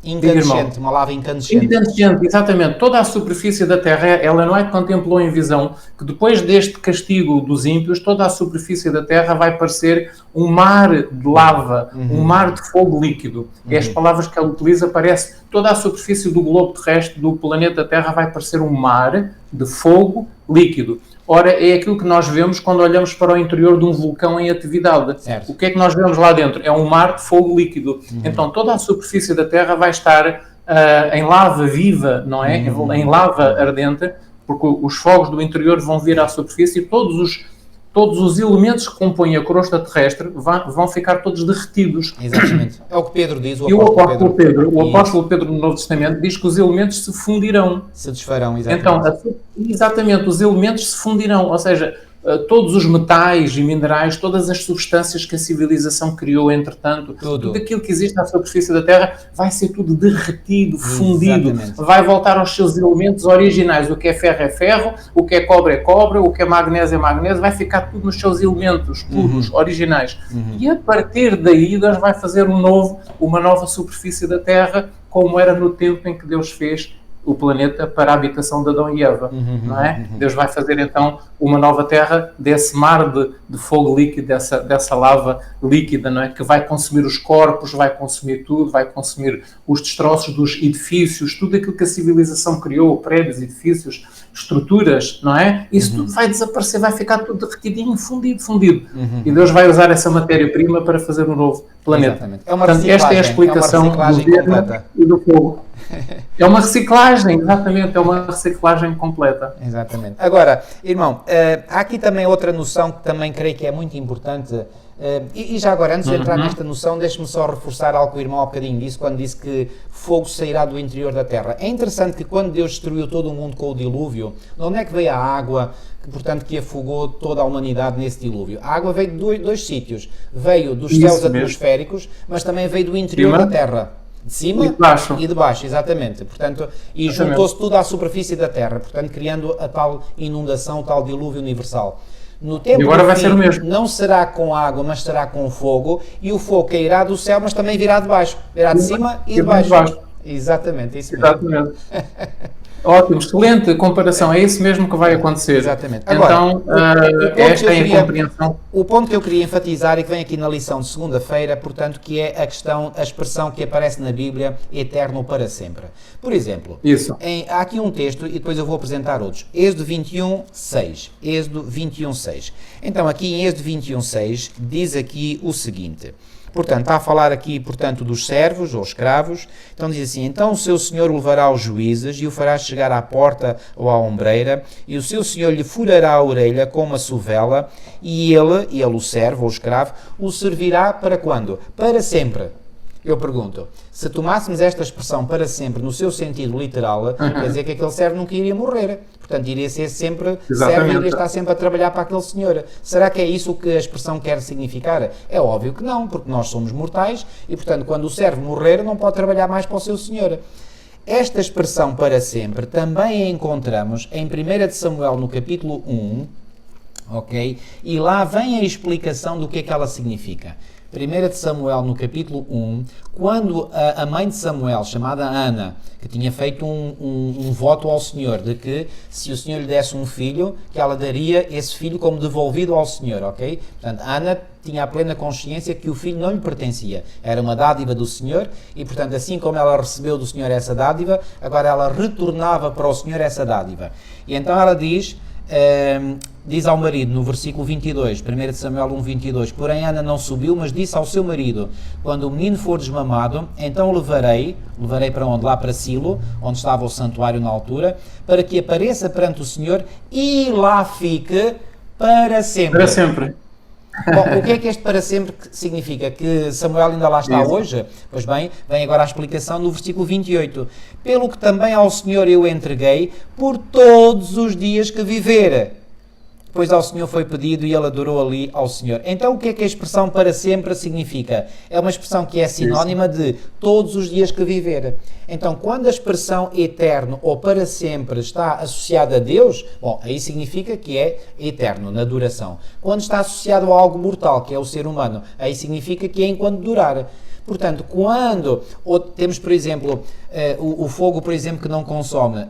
Incandescente, uma lava incandescente. Incandescente, exatamente. Toda a superfície da Terra, ela não é que contemplou em visão que depois deste castigo dos ímpios, toda a superfície da Terra vai parecer um mar de lava, um mar de fogo líquido. E as palavras que ela utiliza parece toda a superfície do globo terrestre, do planeta Terra, vai parecer um mar de fogo líquido. Ora, é aquilo que nós vemos quando olhamos para o interior de um vulcão em atividade. Certo. O que é que nós vemos lá dentro? É um mar de fogo líquido. Então, toda a superfície da Terra vai estar em lava viva, não é? Em lava ardente, porque os fogos do interior vão vir à superfície e todos os elementos que compõem a crosta terrestre vão ficar todos derretidos. Exatamente. É o que Pedro diz, o apóstolo Pedro no Novo Testamento diz que os elementos se fundirão. Se desfarão, exatamente. Então, exatamente, os elementos se fundirão, ou seja, todos os metais e minerais, todas as substâncias que a civilização criou, entretanto, tudo aquilo que existe na superfície da Terra vai ser tudo derretido, fundido, vai voltar aos seus elementos originais. O que é ferro, o que é cobre, o que é magnésio, vai ficar tudo nos seus elementos puros, originais. E a partir daí Deus vai fazer uma nova superfície da Terra, como era no tempo em que Deus fez o planeta para a habitação de Adão e Eva, não é? Deus vai fazer então uma nova terra desse mar de fogo líquido, dessa lava líquida, não é? Que vai consumir os corpos, vai consumir tudo, vai consumir os destroços dos edifícios, tudo aquilo que a civilização criou, prédios, edifícios, estruturas, não é? Isso tudo vai desaparecer, vai ficar tudo derretidinho, fundido. E Deus vai usar essa matéria-prima para fazer um novo planeta. Exatamente. É uma Portanto, esta é a explicação do vento e do fogo. É uma reciclagem, exatamente, é uma reciclagem completa. Exatamente. Agora, irmão, há aqui também outra noção que também creio que é muito importante, e já agora, antes de entrar nesta noção, deixe-me só reforçar algo que o irmão há bocadinho disse, quando disse que fogo sairá do interior da terra. É interessante que quando Deus destruiu todo o mundo com o dilúvio, de onde é que veio a água, portanto, que afogou toda a humanidade nesse dilúvio? A água veio de dois sítios, veio dos céus atmosféricos, mas também veio do interior da terra. De cima e de baixo, exatamente. Portanto, e juntou-se tudo à superfície da Terra, portanto, criando a tal inundação, o tal dilúvio universal. No tempo agora vai fim, ser o mesmo. Não será com água, mas será com fogo, e o fogo cairá do céu, mas também virá de baixo. Virá de cima e de baixo. Exatamente, isso mesmo. Exatamente. Ótimo, excelente comparação, é isso mesmo que vai acontecer. Exatamente. Agora, então, esta é a compreensão. O ponto que eu queria enfatizar e que vem aqui na lição de segunda-feira, portanto, que é a expressão que aparece na Bíblia, eterno para sempre. Por exemplo, há aqui um texto, e depois eu vou apresentar outros. Êxodo 21:6. Êxodo 21:6. Então, aqui em Êxodo 21:6, diz aqui o seguinte: Portanto, está a falar aqui, portanto, dos servos ou escravos. Então diz assim, então o seu senhor o levará aos juízes e o fará chegar à porta ou à ombreira, e o seu senhor lhe furará a orelha com uma sovela, e ele, o servo ou o escravo, o servirá para quando? Para sempre. Eu pergunto, se tomássemos esta expressão para sempre no seu sentido literal, quer dizer que aquele servo nunca iria morrer. Portanto, iria ser sempre servo e iria estar sempre a trabalhar para aquele senhor. Será que é isso que a expressão quer significar? É óbvio que não, porque nós somos mortais e, portanto, quando o servo morrer, não pode trabalhar mais para o seu senhor. Esta expressão para sempre também a encontramos em 1 de Samuel, no capítulo 1, ok? E lá vem a explicação do que é que ela significa. 1 de Samuel, no capítulo 1, quando a mãe de Samuel, chamada Ana, que tinha feito um voto ao Senhor, de que se o Senhor lhe desse um filho, que ela daria esse filho como devolvido ao Senhor, ok? Portanto, Ana tinha a plena consciência que o filho não lhe pertencia, era uma dádiva do Senhor, e portanto, assim como ela recebeu do Senhor essa dádiva, agora ela retornava para o Senhor essa dádiva. E então ela diz ao marido, no versículo 22, 1 de Samuel 1, 22, porém Ana não subiu, mas disse ao seu marido, quando o menino for desmamado, então o levarei para onde? Lá para Silo, onde estava o santuário na altura, para que apareça perante o Senhor e lá fique para sempre. Para sempre. Bom, o que é que este para sempre significa? Que Samuel ainda lá está hoje? Pois bem, vem agora a explicação no versículo 28. Pelo que também ao Senhor eu entreguei por todos os dias que viver. Pois ao Senhor foi pedido e ele adorou ali ao Senhor. Então o que é que a expressão para sempre significa? É uma expressão que é sinónima de todos os dias que viver. Então quando a expressão eterno ou para sempre está associada a Deus, bom, aí significa que é eterno, na duração. Quando está associado a algo mortal, que é o ser humano, aí significa que é enquanto durar. Portanto, quando temos, por exemplo, o fogo, por exemplo, que não consome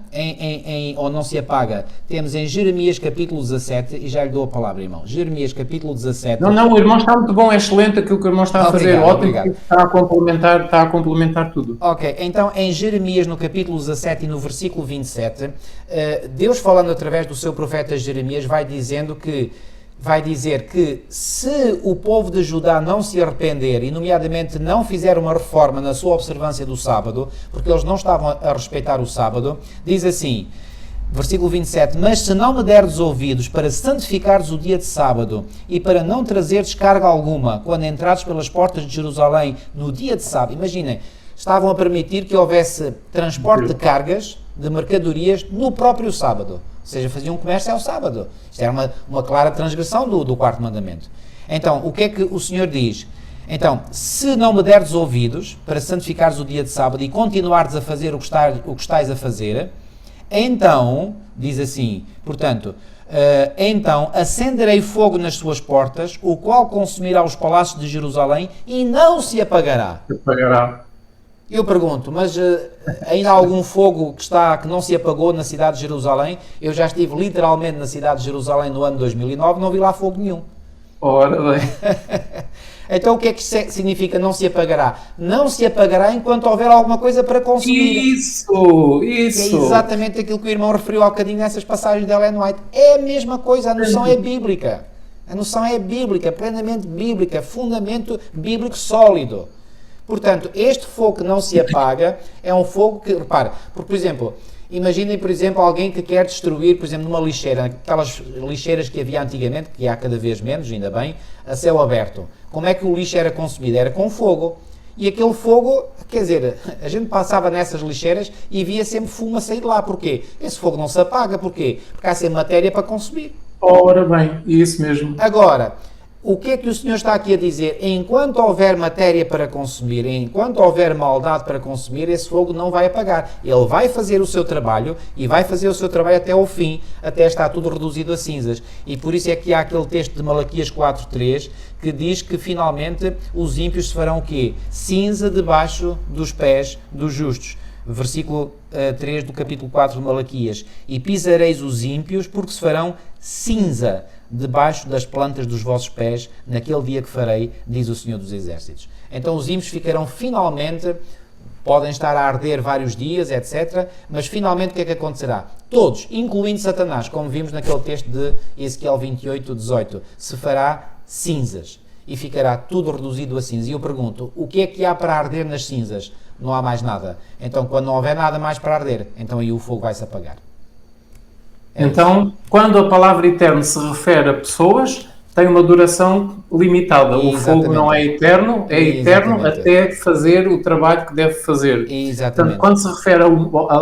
ou não se apaga, temos em Jeremias capítulo 17, e já lhe dou a palavra, irmão. Jeremias capítulo 17. Não, o irmão está muito bom, é excelente aquilo que o irmão está a fazer, ótimo, está a complementar tudo. Ok, então em Jeremias no capítulo 17 e no versículo 27, Deus falando através do seu profeta Jeremias vai dizer que se o povo de Judá não se arrepender e nomeadamente não fizer uma reforma na sua observância do sábado, porque eles não estavam a respeitar o sábado, diz assim, versículo 27, mas se não me derdes ouvidos para santificares o dia de sábado e para não trazeres carga alguma quando entrares pelas portas de Jerusalém no dia de sábado, imaginem, estavam a permitir que houvesse transporte de cargas, de mercadorias no próprio sábado. Ou seja, faziam comércio ao sábado. Isto era uma clara transgressão do quarto mandamento. Então, o que é que o Senhor diz? Então, se não me derdes ouvidos para santificares o dia de sábado e continuares a fazer o que estás a fazer, então, diz assim, portanto, então acenderei fogo nas suas portas, o qual consumirá os palácios de Jerusalém e não se apagará. Eu pergunto, mas ainda há algum fogo que não se apagou na cidade de Jerusalém? Eu já estive literalmente na cidade de Jerusalém no ano 2009, não vi lá fogo nenhum. Ora bem. Então o que é que significa não se apagará? Não se apagará enquanto houver alguma coisa para consumir. Isso! É exatamente aquilo que o irmão referiu há bocadinho nessas passagens de Ellen White. É a mesma coisa, a noção é bíblica. A noção é bíblica, plenamente bíblica, fundamento bíblico sólido. Portanto, este fogo que não se apaga é um fogo que, repare, porque, por exemplo, imaginem, por exemplo, alguém que quer destruir, por exemplo, numa lixeira, aquelas lixeiras que havia antigamente, que há cada vez menos, ainda bem, a céu aberto. Como é que o lixo era consumido? Era com fogo. E aquele fogo, quer dizer, a gente passava nessas lixeiras e via sempre fumo a sair de lá. Porquê? Esse fogo não se apaga. Porquê? Porque há sempre matéria para consumir. Ora bem, isso mesmo. Agora, o que é que o Senhor está aqui a dizer? Enquanto houver matéria para consumir, enquanto houver maldade para consumir, esse fogo não vai apagar. Ele vai fazer o seu trabalho e vai fazer o seu trabalho até ao fim, até estar tudo reduzido a cinzas. E por isso é que há aquele texto de Malaquias 4.3 que diz que finalmente os ímpios se farão o quê? Cinza debaixo dos pés dos justos. Versículo 3 do capítulo 4 de Malaquias. E pisareis os ímpios porque se farão cinza debaixo das plantas dos vossos pés, naquele dia que farei, diz o Senhor dos Exércitos. Então os ímpios ficarão finalmente, podem estar a arder vários dias, etc., mas finalmente o que é que acontecerá? Todos, incluindo Satanás, como vimos naquele texto de Ezequiel 28:18, se fará cinzas. e ficará tudo reduzido a cinza. E eu pergunto, o que é que há para arder nas cinzas? Não há mais nada. Então, quando não houver nada mais para arder, então aí o fogo vai-se apagar. Então, quando a palavra eterno se refere a pessoas, tem uma duração limitada. O fogo não é eterno até fazer o trabalho que deve fazer. Exatamente. Portanto, quando se refere,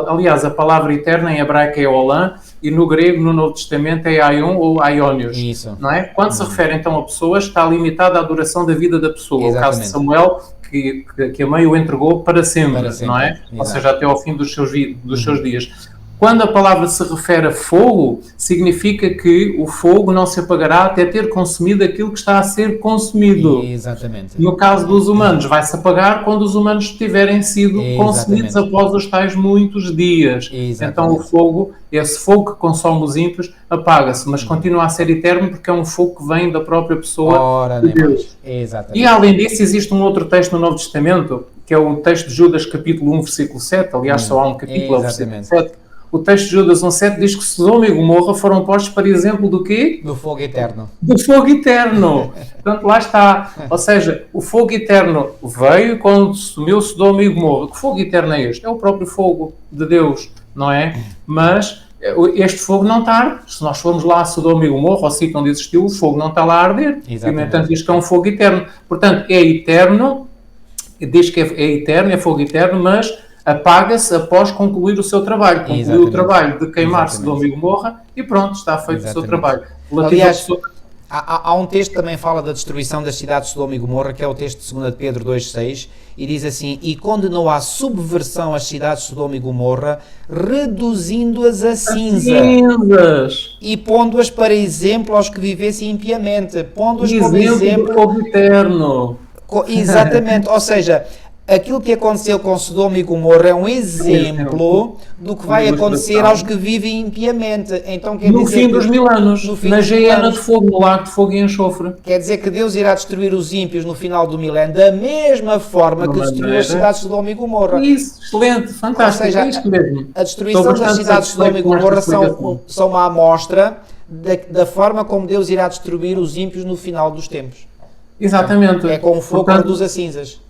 aliás, a palavra eterna em hebraico é olã, e no grego, no Novo Testamento, é aion ou aionios. Isso. Não é? Quando se refere então a pessoas, está limitada à duração da vida da pessoa. Exatamente. O caso de Samuel, que a mãe o entregou para sempre, não é? Exato. Ou seja, até ao fim dos seus dias. Quando a palavra se refere a fogo, significa que o fogo não se apagará até ter consumido aquilo que está a ser consumido. Exatamente. No caso dos humanos, vai-se apagar quando os humanos tiverem sido consumidos após os tais muitos dias. Então o fogo, esse fogo que consome os ímpios, apaga-se, mas continua a ser eterno porque é um fogo que vem da própria pessoa de Deus. E além disso, existe um outro texto no Novo Testamento, que é o texto de Judas, capítulo 1, versículo 7. Aliás, só há um capítulo, versículo 7. O texto de Judas 1,7 diz que Sodoma e Gomorra foram postos para exemplo do quê? Do fogo eterno. Do fogo eterno. Portanto, lá está. Ou seja, o fogo eterno veio quando sumiu Sodoma e Gomorra. Que fogo eterno é este? É o próprio fogo de Deus, não é? Mas este fogo não está a arder. Se nós formos lá a Sodoma e Gomorra, ao sítio onde existiu, o fogo não está lá a arder. E, no entanto, diz que é um fogo eterno. Portanto, é eterno, diz que é eterno, é fogo eterno, mas apaga-se após concluir o seu trabalho. Concluiu o trabalho de queimar Sodoma e Gomorra e pronto, está feito o seu trabalho. Aliás, há um texto que também fala da destruição das cidades de Sodoma e Gomorra, que é o texto de 2 Pedro 2,6, e diz assim: e condenou à subversão as cidades de Sodoma e Gomorra, reduzindo-as a cinzas e pondo-as para exemplo aos que vivessem impiamente. Pondo-as como exemplo do fogo eterno. Exatamente, ou seja, aquilo que aconteceu com Sodoma e Gomorra é um exemplo do que vai acontecer aos que vivem impiamente. Então, quer no dizer fim dos 1000 anos, na geena de fogo, no lago de fogo e enxofre. Quer dizer que Deus irá destruir os ímpios no final do milénio da mesma forma que destruiu as cidades de Sodoma e Gomorra. Isso, excelente, fantástico. Ou seja, é isto mesmo. A destruição das cidades de Sodoma e Gomorra são uma amostra da forma como Deus irá destruir os ímpios no final dos tempos. Exatamente. É com o fogo que reduz as cinzas.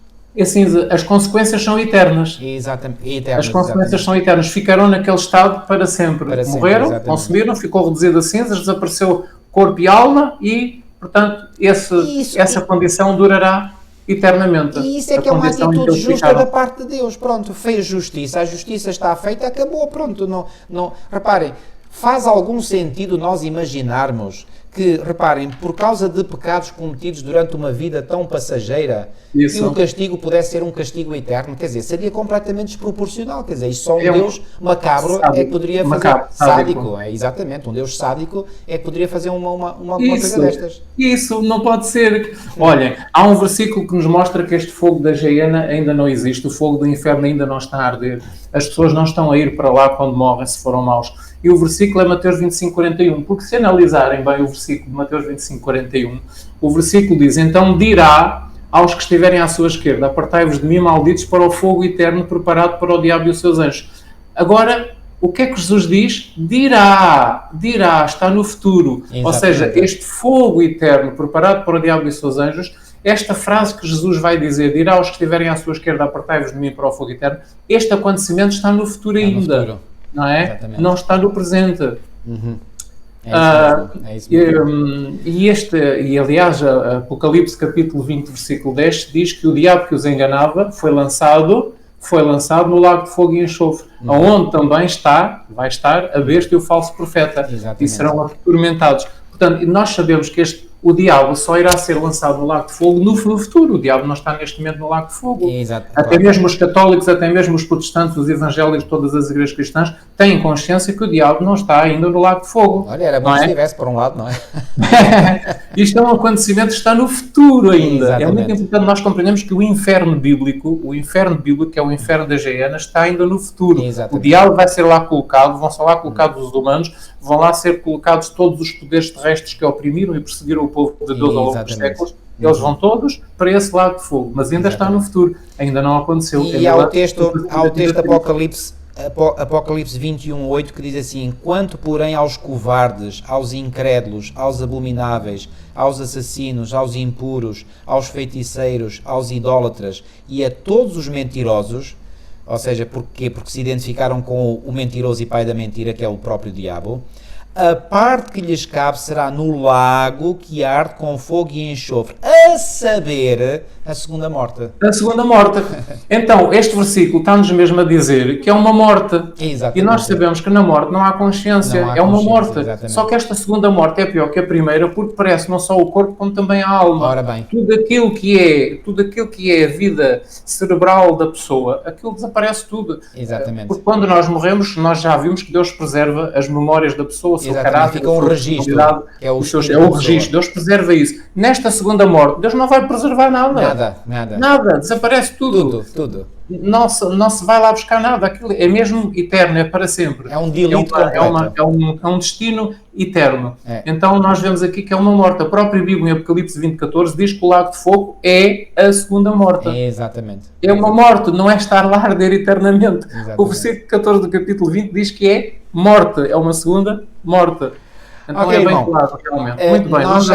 As consequências são eternas. Exatamente. As consequências são eternas. Ficarão naquele estado para sempre. Morreram, consumiram, ficou reduzido a cinzas, desapareceu corpo e alma e, portanto, essa condição durará eternamente. E isso é que é uma atitude justa da parte de Deus. Pronto, fez justiça. A justiça está feita, acabou. Pronto, não. Reparem, faz algum sentido nós imaginarmos que, reparem, por causa de pecados cometidos durante uma vida tão passageira, que o castigo pudesse ser um castigo eterno? Quer dizer, seria completamente desproporcional. Quer dizer, isto só um Deus macabro sádico, é que poderia fazer... Sádico, exatamente. Um Deus sádico é que poderia fazer uma coisa destas. Isso não pode ser. Olhem, há um versículo que nos mostra que este fogo da geena ainda não existe. O fogo do inferno ainda não está a arder. As pessoas não estão a ir para lá quando morrem, se foram maus. E o versículo é Mateus 25:41, porque se analisarem bem o versículo de Mateus 25:41, o versículo diz: então dirá aos que estiverem à sua esquerda, apartai-vos de mim, malditos, para o fogo eterno preparado para o diabo e os seus anjos. Agora, o que é que Jesus diz? Dirá, está no futuro. Exatamente. Ou seja, este fogo eterno preparado para o diabo e os seus anjos, esta frase que Jesus vai dizer, dirá aos que estiverem à sua esquerda, apartai-vos de mim para o fogo eterno, este acontecimento está no futuro ainda. No futuro. Não é? Exatamente. Não está no presente. É isso mesmo. E aliás, Apocalipse capítulo 20, versículo 10 diz que o diabo que os enganava foi lançado no lago de fogo e enxofre, onde também vai estar a besta e o falso profeta. Exatamente. E serão atormentados. Portanto, nós sabemos que o diabo só irá ser lançado no lago de fogo no futuro. O diabo não está neste momento no lago de fogo. Exato, até mesmo os católicos, até mesmo os protestantes, os evangélicos, todas as igrejas cristãs, têm consciência que o diabo não está ainda no lago de fogo. Olha, era bom se estivesse por um lado, não é? Isto é um acontecimento que está no futuro ainda. Exatamente. É muito importante nós compreendermos que o inferno bíblico, que é o inferno da geena, está ainda no futuro. Exatamente. O diabo vai ser lá colocado, vão ser lá colocados os humanos, vão lá ser colocados todos os poderes terrestres que oprimiram e perseguiram o povo de Deus ao longo dos séculos. Eles vão todos para esse lado de fogo, mas ainda está no futuro, ainda não aconteceu. E há o texto Apocalipse 21:8, que diz assim: quanto porém aos covardes, aos incrédulos, aos abomináveis, aos assassinos, aos impuros, aos feiticeiros, aos idólatras e a todos os mentirosos, ou seja, porquê? Porque se identificaram com o mentiroso e pai da mentira, que é o próprio diabo, a parte que lhes cabe será no lago que arde com fogo e enxofre, a saber, a segunda morte. A segunda morte. Então, este versículo está-nos mesmo a dizer que é uma morte. Exatamente. E nós sabemos que na morte não há consciência, Não há é uma consciência, morte. exatamente. Só que esta segunda morte é pior que a primeira, porque parece não só o corpo, como também a alma. Ora bem. Tudo aquilo que é a vida cerebral da pessoa, aquilo desaparece tudo. Exatamente. Porque quando nós morremos, nós já vimos que Deus preserva as memórias da pessoa, o seu caráter, fica um registro, é o registro. Deus preserva isso. Nesta segunda morte, Deus não vai preservar nada. Nada, desaparece tudo. Tudo. Não se vai lá buscar nada. Aquilo é mesmo eterno, é para sempre. É um delete completo. É um destino eterno. É. Então nós vemos aqui que é uma morte. A própria Bíblia, em Apocalipse 20:14, diz que o lago de fogo é a segunda morte. É, exatamente. É uma morte, não é estar lá a arder eternamente. Exatamente. O versículo 14 do capítulo 20 diz que é morte, é uma segunda morte. Então Ok, é bem irmão. claro, realmente. Muito bem. Nós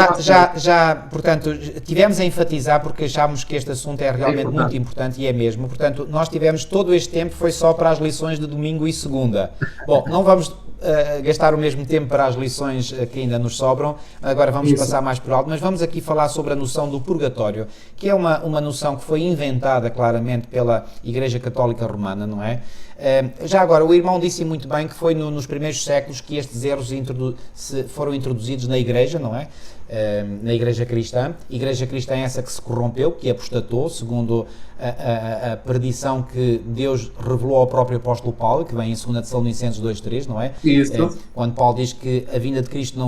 portanto, tivemos a enfatizar porque achámos que este assunto é realmente muito importante e é mesmo. Portanto, nós tivemos todo este tempo, foi só para as lições de domingo e segunda. Bom, não vamos gastar o mesmo tempo para as lições que ainda nos sobram, agora vamos passar mais por alto, mas vamos aqui falar sobre a noção do purgatório, que é uma noção que foi inventada claramente pela Igreja Católica Romana, não é? Já agora, o irmão disse muito bem que foi nos primeiros séculos que estes erros foram introduzidos na Igreja, não é? Na Igreja Cristã. Igreja Cristã é essa que se corrompeu, que apostatou, segundo a perdição que Deus revelou ao próprio apóstolo Paulo, que vem em 2 Tessalonicenses 2:3, não é? Isso. Quando Paulo diz que a vinda de Cristo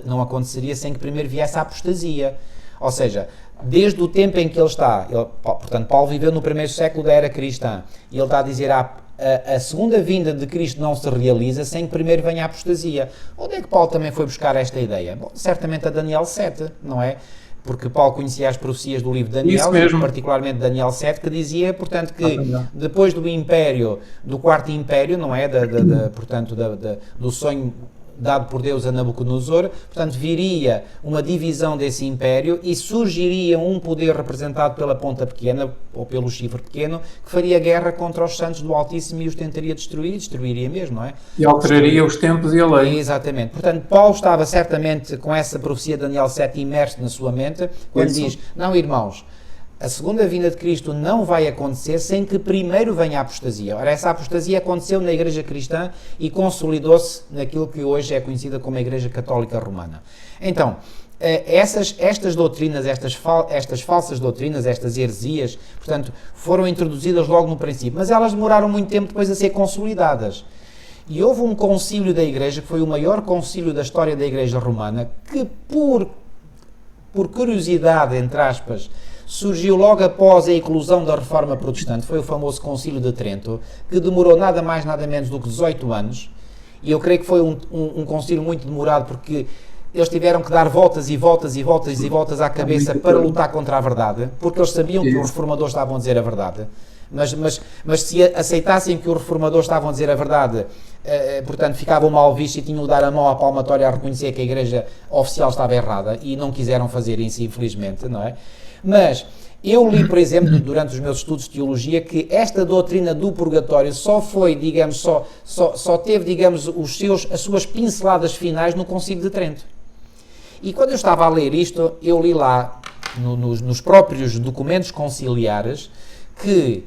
não aconteceria sem que primeiro viesse a apostasia. Ou seja, desde o tempo em que ele está, portanto, Paulo viveu no primeiro século da era cristã, e ele está a dizer a segunda vinda de Cristo não se realiza sem que primeiro venha a apostasia. Onde é que Paulo também foi buscar esta ideia? Bom, certamente a Daniel 7, não é? Porque Paulo conhecia as profecias do livro de Daniel, particularmente Daniel 7, que dizia, portanto, que depois do império, do quarto império, não é? Portanto, do sonho dado por Deus a Nabucodonosor, portanto, viria uma divisão desse império e surgiria um poder representado pela ponta pequena, ou pelo chifre pequeno, que faria guerra contra os santos do Altíssimo e os tentaria destruir, e destruiria mesmo, não é? E alteraria os tempos e a lei. Exatamente. Portanto, Paulo estava certamente com essa profecia de Daniel 7 imerso na sua mente, quando diz, não, irmãos, a segunda vinda de Cristo não vai acontecer sem que primeiro venha a apostasia. Ora, essa apostasia aconteceu na Igreja Cristã e consolidou-se naquilo que hoje é conhecida como a Igreja Católica Romana. Então, estas doutrinas, estas falsas doutrinas, estas heresias, portanto, foram introduzidas logo no princípio, mas elas demoraram muito tempo depois a ser consolidadas. E houve um concílio da Igreja, que foi o maior concílio da história da Igreja Romana, que por curiosidade, entre aspas, surgiu logo após a eclosão da Reforma Protestante. Foi o famoso Concílio de Trento, que demorou nada mais, nada menos do que 18 anos, e eu creio que foi um concílio muito demorado, porque eles tiveram que dar voltas e voltas e voltas e voltas à cabeça para lutar contra a verdade, porque eles sabiam que os reformadores estavam a dizer a verdade, mas se aceitassem que os reformadores estavam a dizer a verdade, portanto, ficavam mal vistos e tinham de dar a mão à palmatória a reconhecer que a Igreja oficial estava errada, e não quiseram fazer isso, infelizmente, não é? Mas eu li, por exemplo, durante os meus estudos de teologia, que esta doutrina do purgatório só foi, digamos, só teve, digamos, as suas pinceladas finais no Concílio de Trento. E quando eu estava a ler isto, eu li lá, nos próprios documentos conciliares, que,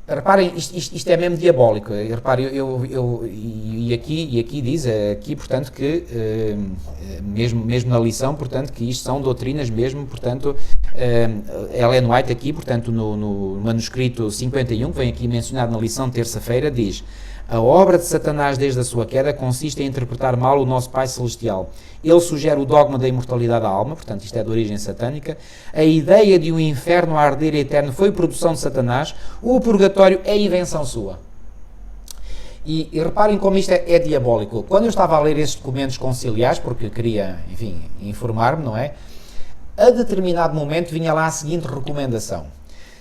reparem, isto é mesmo diabólico. Reparem, e aqui diz, portanto, que, mesmo na lição, portanto, que isto são doutrinas mesmo, portanto, Ellen White aqui, portanto, no manuscrito 51, que vem aqui mencionado na lição de terça-feira, diz: a obra de Satanás desde a sua queda consiste em interpretar mal o nosso Pai Celestial. Ele sugere o dogma da imortalidade da alma, portanto isto é de origem satânica. A ideia de um inferno a arder eterno foi produção de Satanás. O purgatório é invenção sua. E reparem como isto é diabólico. Quando eu estava a ler esses documentos conciliares, porque queria, enfim, informar-me, não é? A determinado momento vinha lá a seguinte recomendação: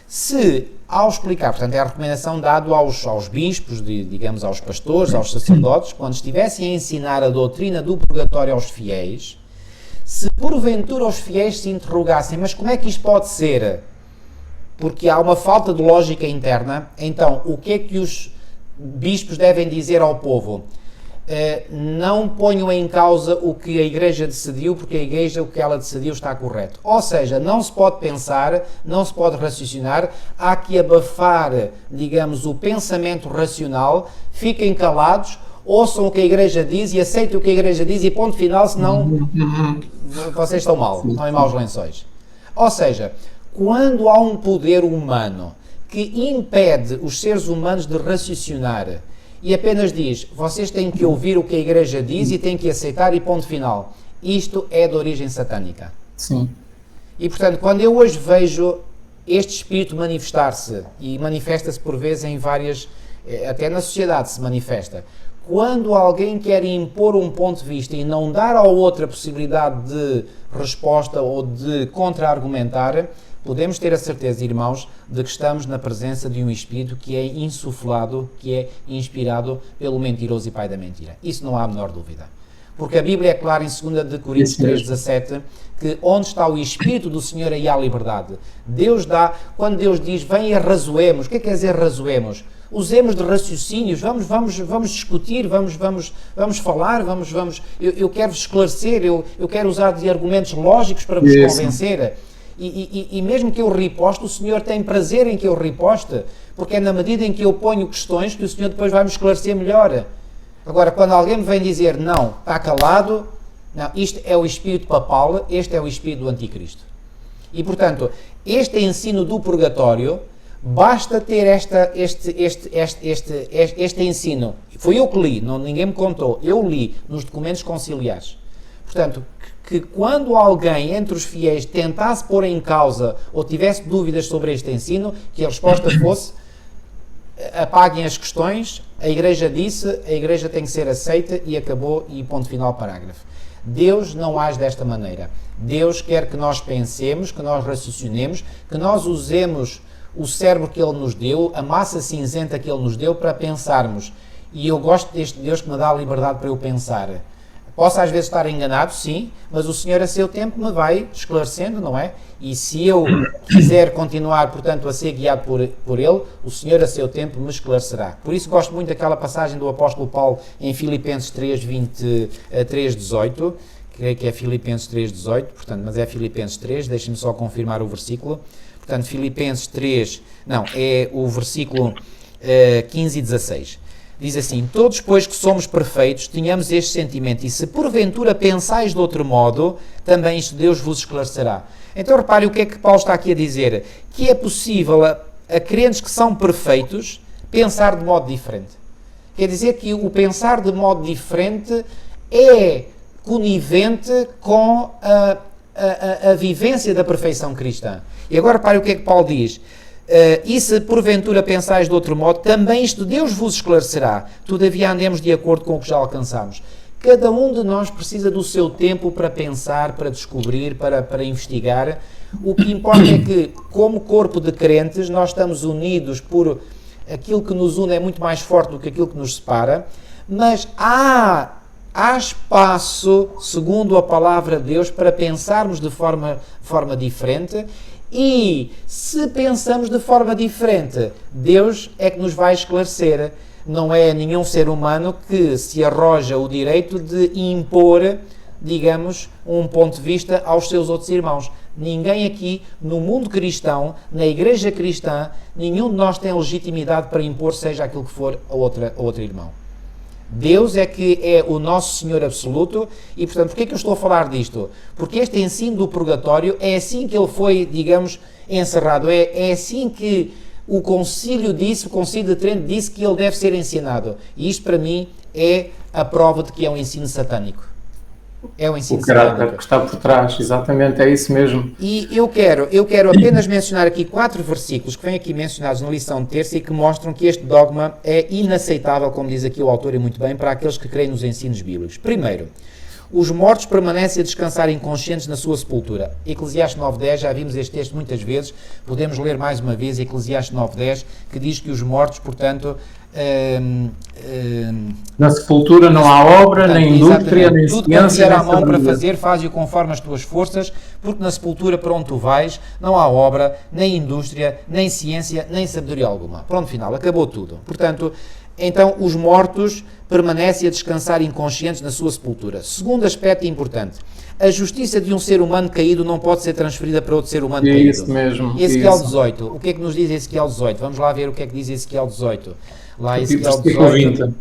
Se, ao explicar, portanto, é a recomendação dada aos bispos, digamos, aos pastores, aos sacerdotes, quando estivessem a ensinar a doutrina do purgatório aos fiéis, se porventura os fiéis se interrogassem, mas como é que isto pode ser? Porque há uma falta de lógica interna, então o que é que os bispos devem dizer ao povo? Não ponham em causa o que a Igreja decidiu, porque a Igreja, o que ela decidiu, está correto. Ou seja, não se pode pensar, não se pode raciocinar, há que abafar, digamos, o pensamento racional, fiquem calados, ouçam o que a Igreja diz e aceitem o que a Igreja diz e ponto final, senão vocês estão mal, estão em maus lençóis. Ou seja, quando há um poder humano que impede os seres humanos de raciocinar e apenas diz, vocês têm que ouvir o que a Igreja diz e têm que aceitar e ponto final, isto é de origem satânica. Sim. E portanto, quando eu hoje vejo este espírito manifestar-se, e manifesta-se por vezes em várias, até na sociedade se manifesta, quando alguém quer impor um ponto de vista e não dar ao outro a possibilidade de resposta ou de contra-argumentar, podemos ter a certeza, irmãos, de que estamos na presença de um espírito que é insuflado, que é inspirado pelo mentiroso e pai da mentira. Isso não há a menor dúvida. Porque a Bíblia é clara em 2 de Coríntios 3,17, que onde está o Espírito do Senhor aí há liberdade. Deus dá, quando Deus diz, vem e arrazoemos, o que é que quer dizer arrazoemos? Usemos de raciocínios, vamos discutir, vamos falar, eu quero vos esclarecer, eu quero usar de argumentos lógicos para vos convencer. E mesmo que eu riposte, o Senhor tem prazer em que eu riposte, porque é na medida em que eu ponho questões que o Senhor depois vai me esclarecer melhor. Agora, quando alguém me vem dizer, não, está calado, não, isto é o espírito papal, este é o espírito do anticristo. E, portanto, este ensino do purgatório, basta ter este ensino. Foi eu que li, ninguém me contou, eu li nos documentos conciliares. Portanto, que quando alguém entre os fiéis tentasse pôr em causa ou tivesse dúvidas sobre este ensino, que a resposta fosse, apaguem as questões, a Igreja disse, a Igreja tem que ser aceita e acabou, e ponto final, parágrafo. Deus não age desta maneira. Deus quer que nós pensemos, que nós raciocinemos, que nós usemos o cérebro que Ele nos deu, a massa cinzenta que Ele nos deu para pensarmos. E eu gosto deste Deus que me dá a liberdade para eu pensar. Posso às vezes estar enganado, sim, mas o Senhor a seu tempo me vai esclarecendo, não é? E se eu quiser continuar, portanto, a ser guiado por Ele, o Senhor a seu tempo me esclarecerá. Por isso gosto muito daquela passagem do apóstolo Paulo em Filipenses 3:18, que é Filipenses 3:18, portanto, mas é Filipenses 3, deixem-me só confirmar o versículo. Portanto, Filipenses 3, não, é o versículo 15 e 16. Diz assim, todos, pois que somos perfeitos, tenhamos este sentimento, e se porventura pensais de outro modo, também isto Deus vos esclarecerá. Então repare o que é que Paulo está aqui a dizer, que é possível a crentes que são perfeitos pensar de modo diferente. Quer dizer que o pensar de modo diferente é conivente com a vivência da perfeição cristã. E agora repare o que é que Paulo diz. E se porventura pensais de outro modo, também isto Deus vos esclarecerá. Todavia andemos de acordo com o que já alcançamos. Cada um de nós precisa do seu tempo para pensar, para descobrir, para investigar. O que importa é que, como corpo de crentes, nós estamos unidos por aquilo que nos une é muito mais forte do que aquilo que nos separa, mas há espaço, segundo a palavra de Deus, para pensarmos de forma diferente. E se pensamos de forma diferente, Deus é que nos vai esclarecer. Não é nenhum ser humano que se arroja o direito de impor, digamos, um ponto de vista aos seus outros irmãos. Ninguém aqui, no mundo cristão, na igreja cristã, nenhum de nós tem legitimidade para impor, seja aquilo que for, a outro irmão. Deus é que é o nosso Senhor absoluto e, portanto, porquê é que eu estou a falar disto? Porque este ensino do purgatório é assim que ele foi, digamos, encerrado. É assim que o Concílio disse, o Concílio de Trento disse que ele deve ser ensinado. E isto, para mim, é a prova de que é um ensino satânico. É um ensino satânico. O caráter que está por trás, exatamente, é isso mesmo. E eu quero apenas mencionar aqui 4 versículos que vêm aqui mencionados na lição de terça e que mostram que este dogma é inaceitável, como diz aqui o autor e muito bem, para aqueles que creem nos ensinos bíblicos. Primeiro, os mortos permanecem a descansar inconscientes na sua sepultura. Eclesiastes 9:10, já vimos este texto muitas vezes, podemos ler mais uma vez Eclesiastes 9:10, que diz que os mortos, portanto, na sepultura não há obra, portanto, nem indústria, nem tudo ciência, nem à mão para fazer, faz-o conforme as tuas forças, porque na sepultura para onde tu vais não há obra, nem indústria, nem ciência, nem sabedoria alguma. Pronto, final, acabou tudo. Portanto, então os mortos permanecem a descansar inconscientes na sua sepultura. Segundo aspecto importante, a justiça de um ser humano caído não pode ser transferida para outro ser humano caído. Isso mesmo. Ezequiel 18, o que é que nos diz Ezequiel 18? Vamos lá ver o que é que diz Ezequiel 18. Lá Ezequiel 18,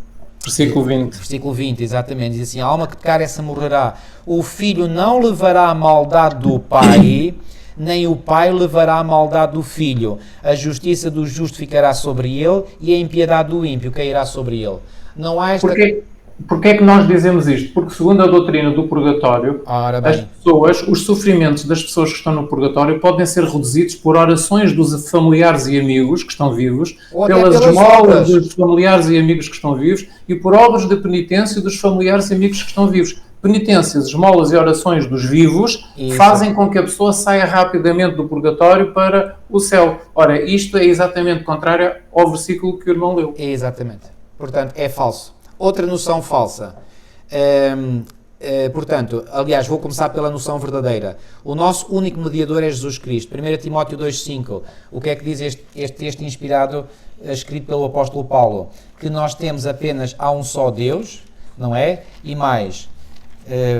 versículo 20. Versículo 20, exatamente. Diz assim: a alma que tocar essa morrerá. O filho não levará a maldade do pai, nem o pai levará a maldade do filho. A justiça do justo ficará sobre ele e a impiedade do ímpio cairá sobre ele. Não há esta... Porquê é que nós dizemos isto? Porque segundo a doutrina do purgatório, as pessoas, os sofrimentos das pessoas que estão no purgatório podem ser reduzidos por orações dos familiares e amigos que estão vivos, pelas esmolas dos familiares e amigos que estão vivos e por obras de penitência dos familiares e amigos que estão vivos. Penitências, esmolas e orações dos vivos fazem com que a pessoa saia rapidamente do purgatório para o céu. Ora, isto é exatamente contrário ao versículo que o irmão leu. Exatamente. Portanto, é falso. Outra noção falsa. Portanto, aliás, vou começar pela noção verdadeira. O nosso único mediador é Jesus Cristo. 1 Timóteo 2,5. O que é que diz este texto inspirado, escrito pelo apóstolo Paulo? Que nós temos apenas há um só Deus, não é? E mais...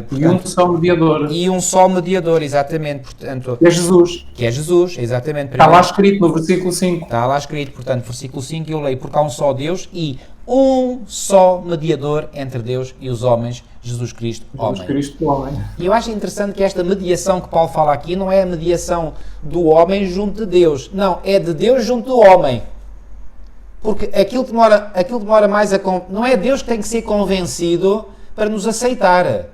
portanto, e um só mediador. E um só mediador, exatamente. Portanto, é Jesus. Que é Jesus, exatamente. Está lá escrito no versículo 5. Está lá escrito, portanto, versículo 5, eu leio, porque há um só Deus e um só mediador entre Deus e os homens, Jesus Cristo, homem. Jesus Cristo, homem. E eu acho interessante que esta mediação que Paulo fala aqui não é a mediação do homem junto de Deus. Não, é de Deus junto do homem. Porque aquilo que demora mais a... Não é Deus que tem que ser convencido para nos aceitar.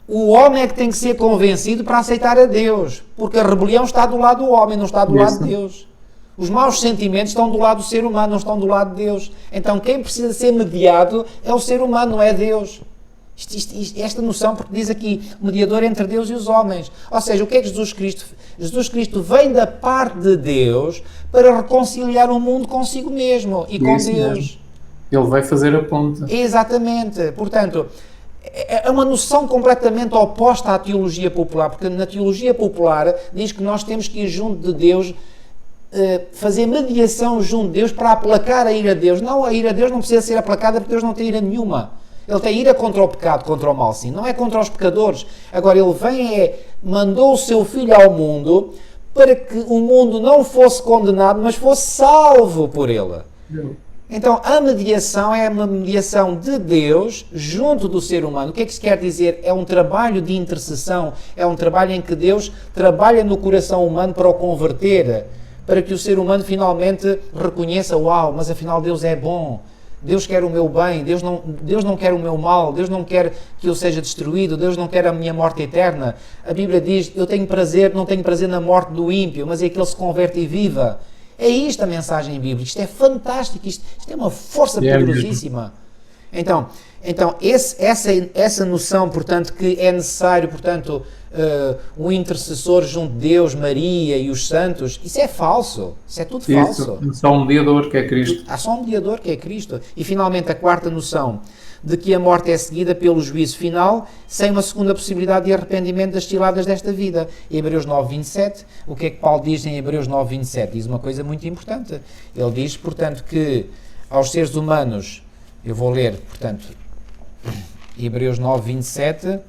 O homem é que tem que ser convencido para aceitar a Deus. Porque a rebelião está do lado do homem, não está do lado de Deus. Os maus sentimentos estão do lado do ser humano, não estão do lado de Deus. Então quem precisa ser mediado é o ser humano, não é Deus. Esta noção, porque diz aqui, mediador entre Deus e os homens. Ou seja, o que é que Jesus Cristo... Jesus Cristo vem da parte de Deus para reconciliar o mundo consigo mesmo e com Deus. Mesmo. Ele vai fazer a ponte. Exatamente. Portanto, é uma noção completamente oposta à teologia popular, porque na teologia popular diz que nós temos que ir junto de Deus, fazer mediação junto de Deus para aplacar a ira de Deus. Não, a ira de Deus não precisa ser aplacada porque Deus não tem ira nenhuma. Ele tem ira contra o pecado, contra o mal, sim. Não é contra os pecadores. Agora, ele vem mandou o seu Filho ao mundo para que o mundo não fosse condenado, mas fosse salvo por ele. Então, a mediação é uma mediação de Deus junto do ser humano. O que é que isso quer dizer? É um trabalho de intercessão. É um trabalho em que Deus trabalha no coração humano para o converter, para que o ser humano finalmente reconheça, uau, mas afinal Deus é bom. Deus quer o meu bem, Deus não quer o meu mal, Deus não quer que eu seja destruído, Deus não quer a minha morte eterna. A Bíblia diz, não tenho prazer na morte do ímpio, mas é que ele se converte e viva. É isto a mensagem bíblica, isto é fantástico, isto é uma força poderosíssima. Então essa noção, portanto, que é necessário, portanto, o intercessor junto de Deus, Maria e os santos, isso é falso, isso é tudo falso. Há só um mediador que é Cristo. Há só um mediador que é Cristo. E finalmente a quarta noção, de que a morte é seguida pelo juízo final, sem uma segunda possibilidade de arrependimento das ciladas desta vida. Em Hebreus 9:27, o que é que Paulo diz em Hebreus 9:27? Diz uma coisa muito importante. Ele diz, portanto, que aos seres humanos, eu vou ler, portanto, Hebreus 9:27,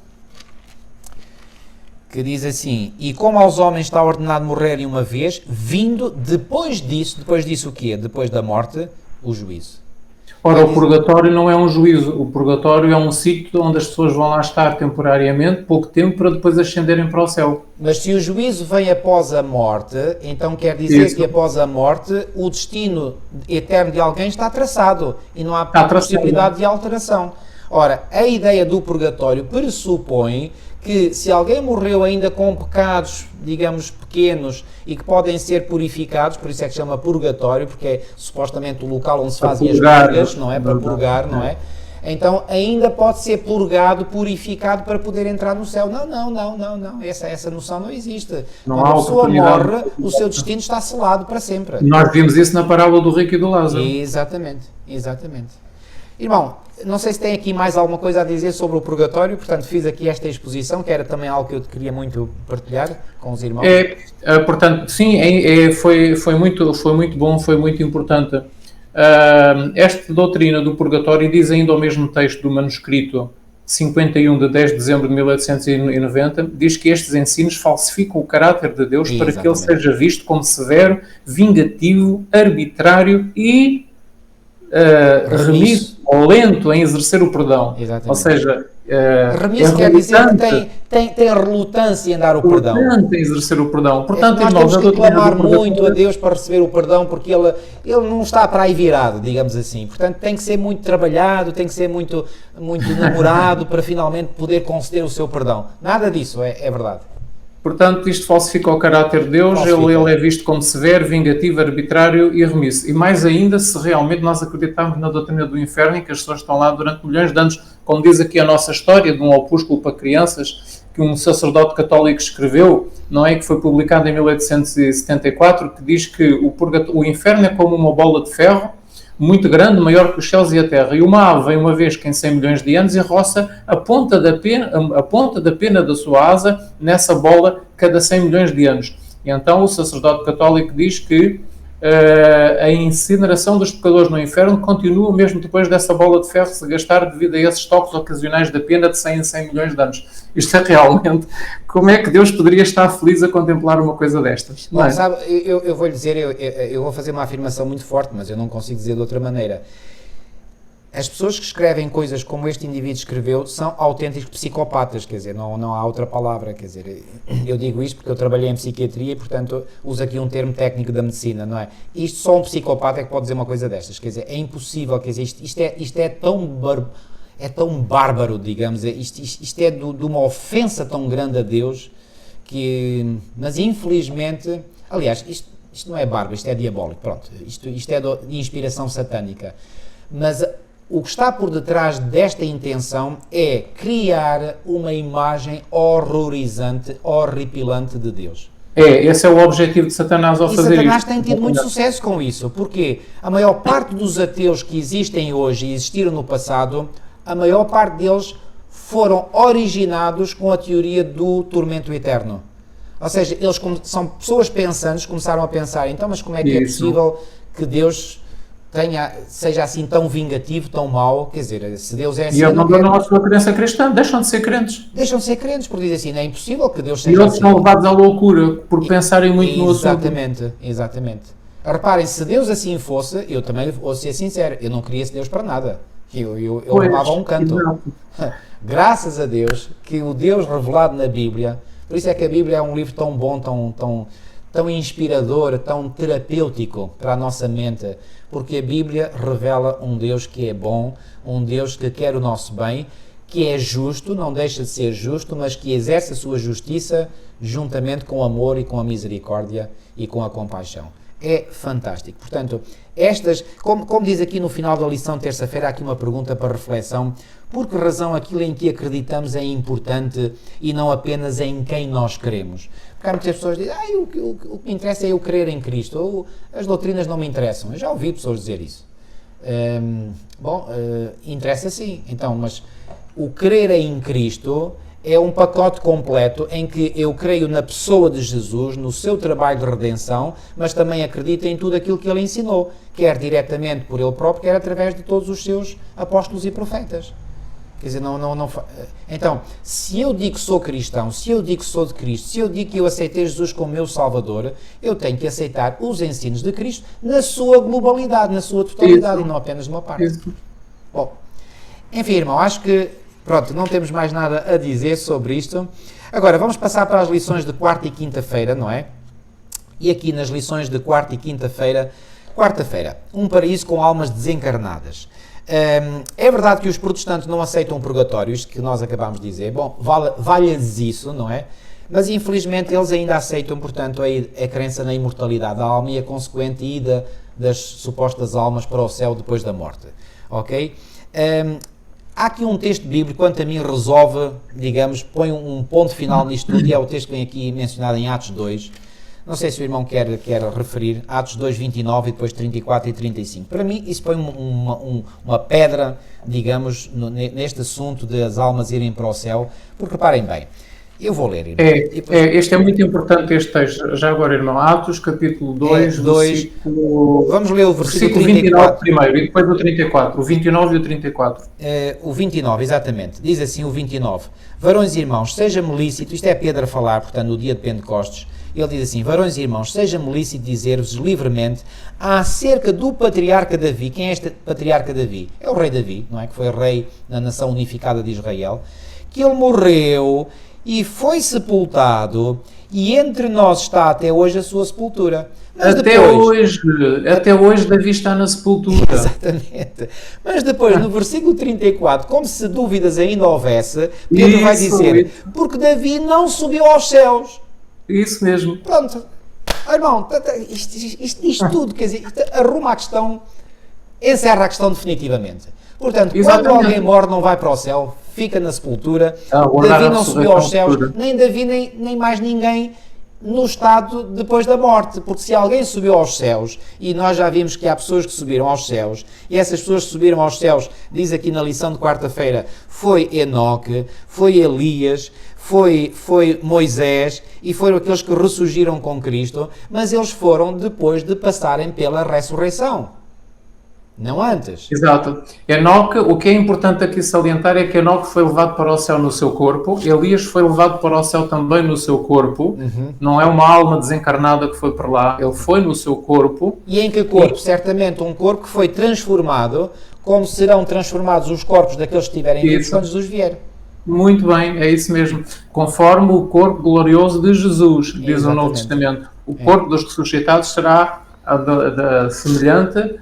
que diz assim, e como aos homens está ordenado morrerem uma vez, vindo depois disso o quê? Depois da morte, o juízo. Ora, o purgatório não é um juízo, o purgatório é um sítio onde as pessoas vão lá estar temporariamente, pouco tempo, para depois ascenderem para o céu. Mas se o juízo vem após a morte, então quer dizer que após a morte o destino eterno de alguém está traçado e não há possibilidade de alteração. Ora, a ideia do purgatório pressupõe que se alguém morreu ainda com pecados, digamos, pequenos e que podem ser purificados, por isso é que chama purgatório, porque é supostamente o local onde se fazem as purgas, não é? Para purgar, não é? então ainda pode ser purgado, purificado para poder entrar no céu. Não. Essa noção não existe. Não Quando há a pessoa oportunidade. morre, o seu destino está selado para sempre. Nós vimos isso na parábola do rico e do Lázaro. Exatamente. Irmão, não sei se tem aqui mais alguma coisa a dizer sobre o purgatório, portanto fiz aqui esta exposição, que era também algo que eu queria muito partilhar com os irmãos. Portanto, sim, foi muito bom, foi muito importante. Esta doutrina do purgatório diz ainda ao mesmo texto do manuscrito 51 de 10 de dezembro de 1890, diz que estes ensinos falsificam o caráter de Deus para que ele seja visto como severo, vingativo, arbitrário e remisso ou lento em exercer o perdão. Exatamente. Ou seja, remisso quer dizer que tem relutância em dar o perdão. Relutante em exercer o perdão. Portanto, nós temos que clamar muito a Deus para receber o perdão, porque ele não está para aí virado, digamos assim. Portanto, tem que ser muito trabalhado, tem que ser muito namorado para finalmente poder conceder o seu perdão. Nada disso é verdade. Portanto, isto falsifica o caráter de Deus, ele é visto como severo, vingativo, arbitrário e remisso. E mais ainda, se realmente nós acreditarmos na doutrina do inferno e que as pessoas estão lá durante milhões de anos, como diz aqui a nossa história, de um opúsculo para crianças, que um sacerdote católico escreveu, não é, que foi publicado em 1874, que diz que o inferno é como uma bola de ferro, muito grande, maior que os céus e a terra. E uma ave vem uma vez que em 100 milhões de anos e roça a ponta da pena da sua asa nessa bola cada 100 milhões de anos. E então o sacerdote católico diz que a incineração dos pecadores no inferno continua mesmo depois dessa bola de ferro se gastar devido a esses toques ocasionais da pena de 100 em 100 milhões de anos. Isto é realmente... Como é que Deus poderia estar feliz a contemplar uma coisa destas? Bom, sabe, eu vou lhe dizer, eu vou fazer uma afirmação muito forte, mas eu não consigo dizer de outra maneira. As pessoas que escrevem coisas como este indivíduo escreveu são autênticos psicopatas, quer dizer, não há outra palavra, quer dizer, eu digo isto porque eu trabalhei em psiquiatria e, portanto, uso aqui um termo técnico da medicina, não é? Isto só um psicopata é que pode dizer uma coisa destas, quer dizer, é impossível, quer dizer, isto é tão bárbaro, digamos, isto é de uma ofensa tão grande a Deus, mas infelizmente, aliás, isto não é bárbaro, isto é diabólico, pronto, isto é de inspiração satânica, mas o que está por detrás desta intenção é criar uma imagem horrorizante, horripilante de Deus. Esse é o objetivo de Satanás ao fazer isto. E Satanás tem tido muito sucesso com isso, porque a maior parte dos ateus que existem hoje e existiram no passado, a maior parte deles foram originados com a teoria do tormento eterno. Ou seja, eles são pessoas pensantes, começaram a pensar, então, mas como é que é possível que Deus seja assim tão vingativo, tão mau? Quer dizer, se Deus é assim... E abandonam a sua crença cristã, deixam de ser crentes. Deixam de ser crentes, porque dizem assim, não é impossível que Deus seja assim. E eles assim. são levados à loucura por pensarem muito no assunto. Exatamente. Reparem, se Deus assim fosse, eu também vou ser sincero, eu não queria esse Deus para nada. Eu amava um canto. Graças a Deus que o Deus revelado na Bíblia, por isso é que a Bíblia é um livro tão bom, tão inspirador, tão terapêutico para a nossa mente, porque a Bíblia revela um Deus que é bom, um Deus que quer o nosso bem, que é justo, não deixa de ser justo, mas que exerce a sua justiça juntamente com o amor e com a misericórdia e com a compaixão. É fantástico. Portanto, como diz aqui no final da lição de terça-feira, há aqui uma pergunta para reflexão. Por que razão aquilo em que acreditamos é importante e não apenas em quem nós queremos? Porque há muitas pessoas que dizem, o que me interessa é eu crer em Cristo, ou as doutrinas não me interessam. Eu já ouvi pessoas dizer isso. Interessa sim. Então, mas o crer em Cristo é um pacote completo em que eu creio na pessoa de Jesus, no seu trabalho de redenção, mas também acredito em tudo aquilo que ele ensinou, quer diretamente por ele próprio, quer através de todos os seus apóstolos e profetas. Quer dizer, Então, se eu digo que sou cristão, se eu digo que sou de Cristo, se eu digo que eu aceitei Jesus como meu Salvador, eu tenho que aceitar os ensinos de Cristo na sua globalidade, na sua totalidade, e não apenas uma parte. Bom, enfim, irmão, acho que pronto, não temos mais nada a dizer sobre isto. Agora, vamos passar para as lições de quarta e quinta-feira, não é? E aqui nas lições de quarta e quinta-feira, quarta-feira, um paraíso com almas desencarnadas. É verdade que os protestantes não aceitam o purgatório, isto que nós acabámos de dizer. Bom, vale-lhes isso, não é? Mas infelizmente eles ainda aceitam, portanto, a crença na imortalidade da alma e a consequente ida das supostas almas para o céu depois da morte. Ok? há aqui um texto bíblico, quanto a mim, resolve, digamos, põe um ponto final nisto tudo, e é o texto que vem aqui mencionado em Atos 2. Não sei se o irmão quer referir, Atos 2, 29 e depois 34 e 35. Para mim, isso põe uma pedra, digamos, neste assunto das almas irem para o céu, porque reparem bem, eu vou ler, irmão. Este é muito importante, este texto. Já agora, irmão, Atos, capítulo 2, versículo... Vamos ler o versículo 29 primeiro e depois o 34, o 29 e o 34. O 29, exatamente. Diz assim o 29. Varões e irmãos, seja-me lícito, isto é Pedro a falar, portanto, no dia de Pentecostes, ele diz assim, varões e irmãos, seja-me lícito dizer-vos livremente acerca do patriarca Davi. Quem é este patriarca Davi? É o rei Davi, não é? Que foi rei na nação unificada de Israel, que ele morreu e foi sepultado, e entre nós está até hoje a sua sepultura. Mas até hoje Davi está na sepultura. Exatamente. Mas depois, no versículo 34, como se dúvidas ainda houvesse, Pedro vai dizer, porque Davi não subiu aos céus. Isso mesmo. Pronto. Irmão, isto tudo, quer dizer, arruma a questão, encerra a questão definitivamente. Portanto, quando alguém morre, não vai para o céu, fica na sepultura. Davi não subiu aos céus, nem Davi, nem mais ninguém no estado depois da morte. Porque se alguém subiu aos céus, e nós já vimos que há pessoas que subiram aos céus, e essas pessoas que subiram aos céus, diz aqui na lição de quarta-feira, foi Enoque, foi Elias, foi Moisés, e foram aqueles que ressurgiram com Cristo, mas eles foram depois de passarem pela ressurreição. Não antes. Exato. Enoque, o que é importante aqui salientar é que Enoque foi levado para o céu no seu corpo, Elias foi levado para o céu também no seu corpo, não é uma alma desencarnada que foi para lá, ele foi no seu corpo. E em que corpo? Certamente um corpo que foi transformado, como serão transformados os corpos daqueles que estiverem vivos quando Jesus vier. Muito bem, é isso mesmo. Conforme o corpo glorioso de Jesus, diz o Novo Testamento. O corpo dos ressuscitados será semelhante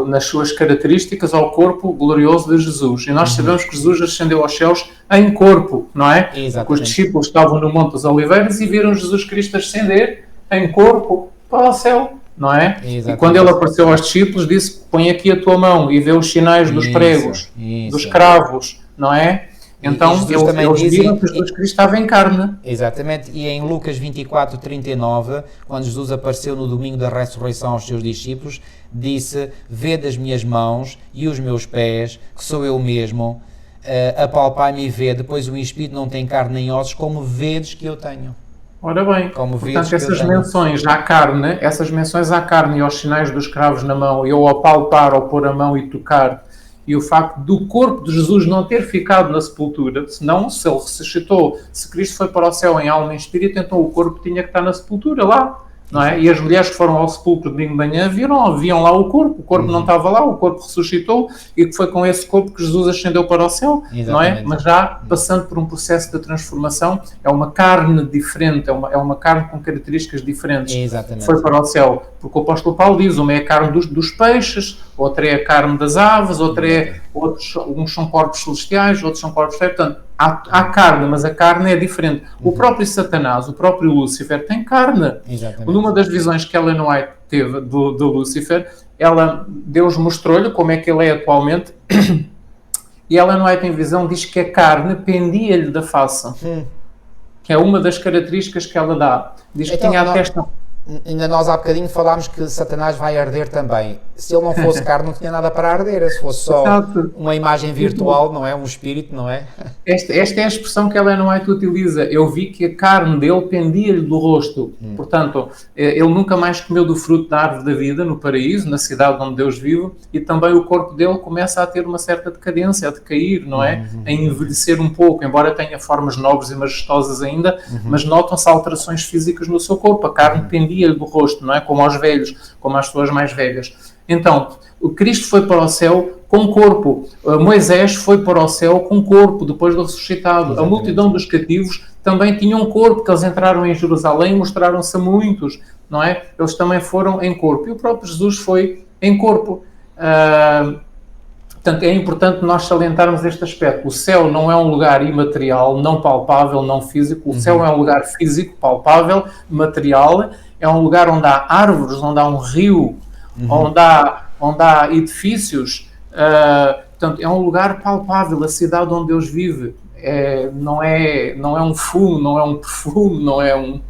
nas suas características ao corpo glorioso de Jesus. E nós sabemos que Jesus ascendeu aos céus em corpo, não é? Porque os discípulos estavam no Monte das Oliveiras e viram Jesus Cristo ascender em corpo para o céu, não é? Exatamente. E quando ele apareceu aos discípulos, disse, põe aqui a tua mão e vê os sinais dos pregos, dos cravos, não é? Então, eles viram que Jesus Cristo estava em carne. Exatamente, e em Lucas 24, 39, quando Jesus apareceu no domingo da ressurreição aos seus discípulos, disse, vede as minhas mãos e os meus pés, que sou eu mesmo, apalpai-me e vê, depois o Espírito não tem carne nem ossos, como vedes que eu tenho. Ora bem, portanto, essas menções à carne e aos sinais dos cravos na mão, e ao apalpar, ao pôr a mão e tocar, e o facto do corpo de Jesus não ter ficado na sepultura, senão, se ele ressuscitou, se Cristo foi para o céu em alma e em espírito, então o corpo tinha que estar na sepultura, lá, não é? E as mulheres que foram ao sepulcro domingo de manhã viam lá o corpo não estava lá, o corpo ressuscitou, e foi com esse corpo que Jesus ascendeu para o céu, não é? Mas já passando por um processo de transformação, é uma carne diferente, é uma carne com características diferentes. Exatamente. Foi para o céu, porque o apóstolo Paulo diz, uma é a carne dos peixes, outra é a carne das aves, uns são corpos celestiais, outros são corpos terrestres. Portanto, há carne, mas a carne é diferente. O próprio Satanás, o próprio Lúcifer tem carne. Exatamente. Numa das visões que Ellen White teve do Lúcifer, Deus mostrou-lhe como é que ele é atualmente, e Ellen White em visão diz que a carne pendia-lhe da face. Que é uma das características que ela dá. Diz que tinha a testa... Ainda nós há bocadinho falámos que Satanás vai arder também. Se ele não fosse carne, não tinha nada para arder. Se fosse só uma imagem virtual, não é? Um espírito, não é? Esta é a expressão que Ellen White utiliza. Eu vi que a carne dele pendia-lhe do rosto. Portanto, ele nunca mais comeu do fruto da árvore da vida no paraíso, na cidade onde Deus vive, e também o corpo dele começa a ter uma certa decadência, a decair, não é? A envelhecer um pouco, embora tenha formas nobres e majestosas ainda, mas notam-se alterações físicas no seu corpo. A carne pendia do rosto, não é? Como aos velhos, como às pessoas mais velhas. Então, o Cristo foi para o céu com corpo. Moisés foi para o céu com corpo, depois do ressuscitado. Exatamente. A multidão dos cativos também tinha um corpo, que eles entraram em Jerusalém e mostraram-se a muitos, não é? Eles também foram em corpo. E o próprio Jesus foi em corpo. Portanto, é importante nós salientarmos este aspecto. O céu não é um lugar imaterial, não palpável, não físico. O céu é um lugar físico, palpável, material. É um lugar onde há árvores, onde há um rio, onde há onde há edifícios, portanto, é um lugar palpável, a cidade onde Deus vive. Não é um fumo, não é um perfume, não é um...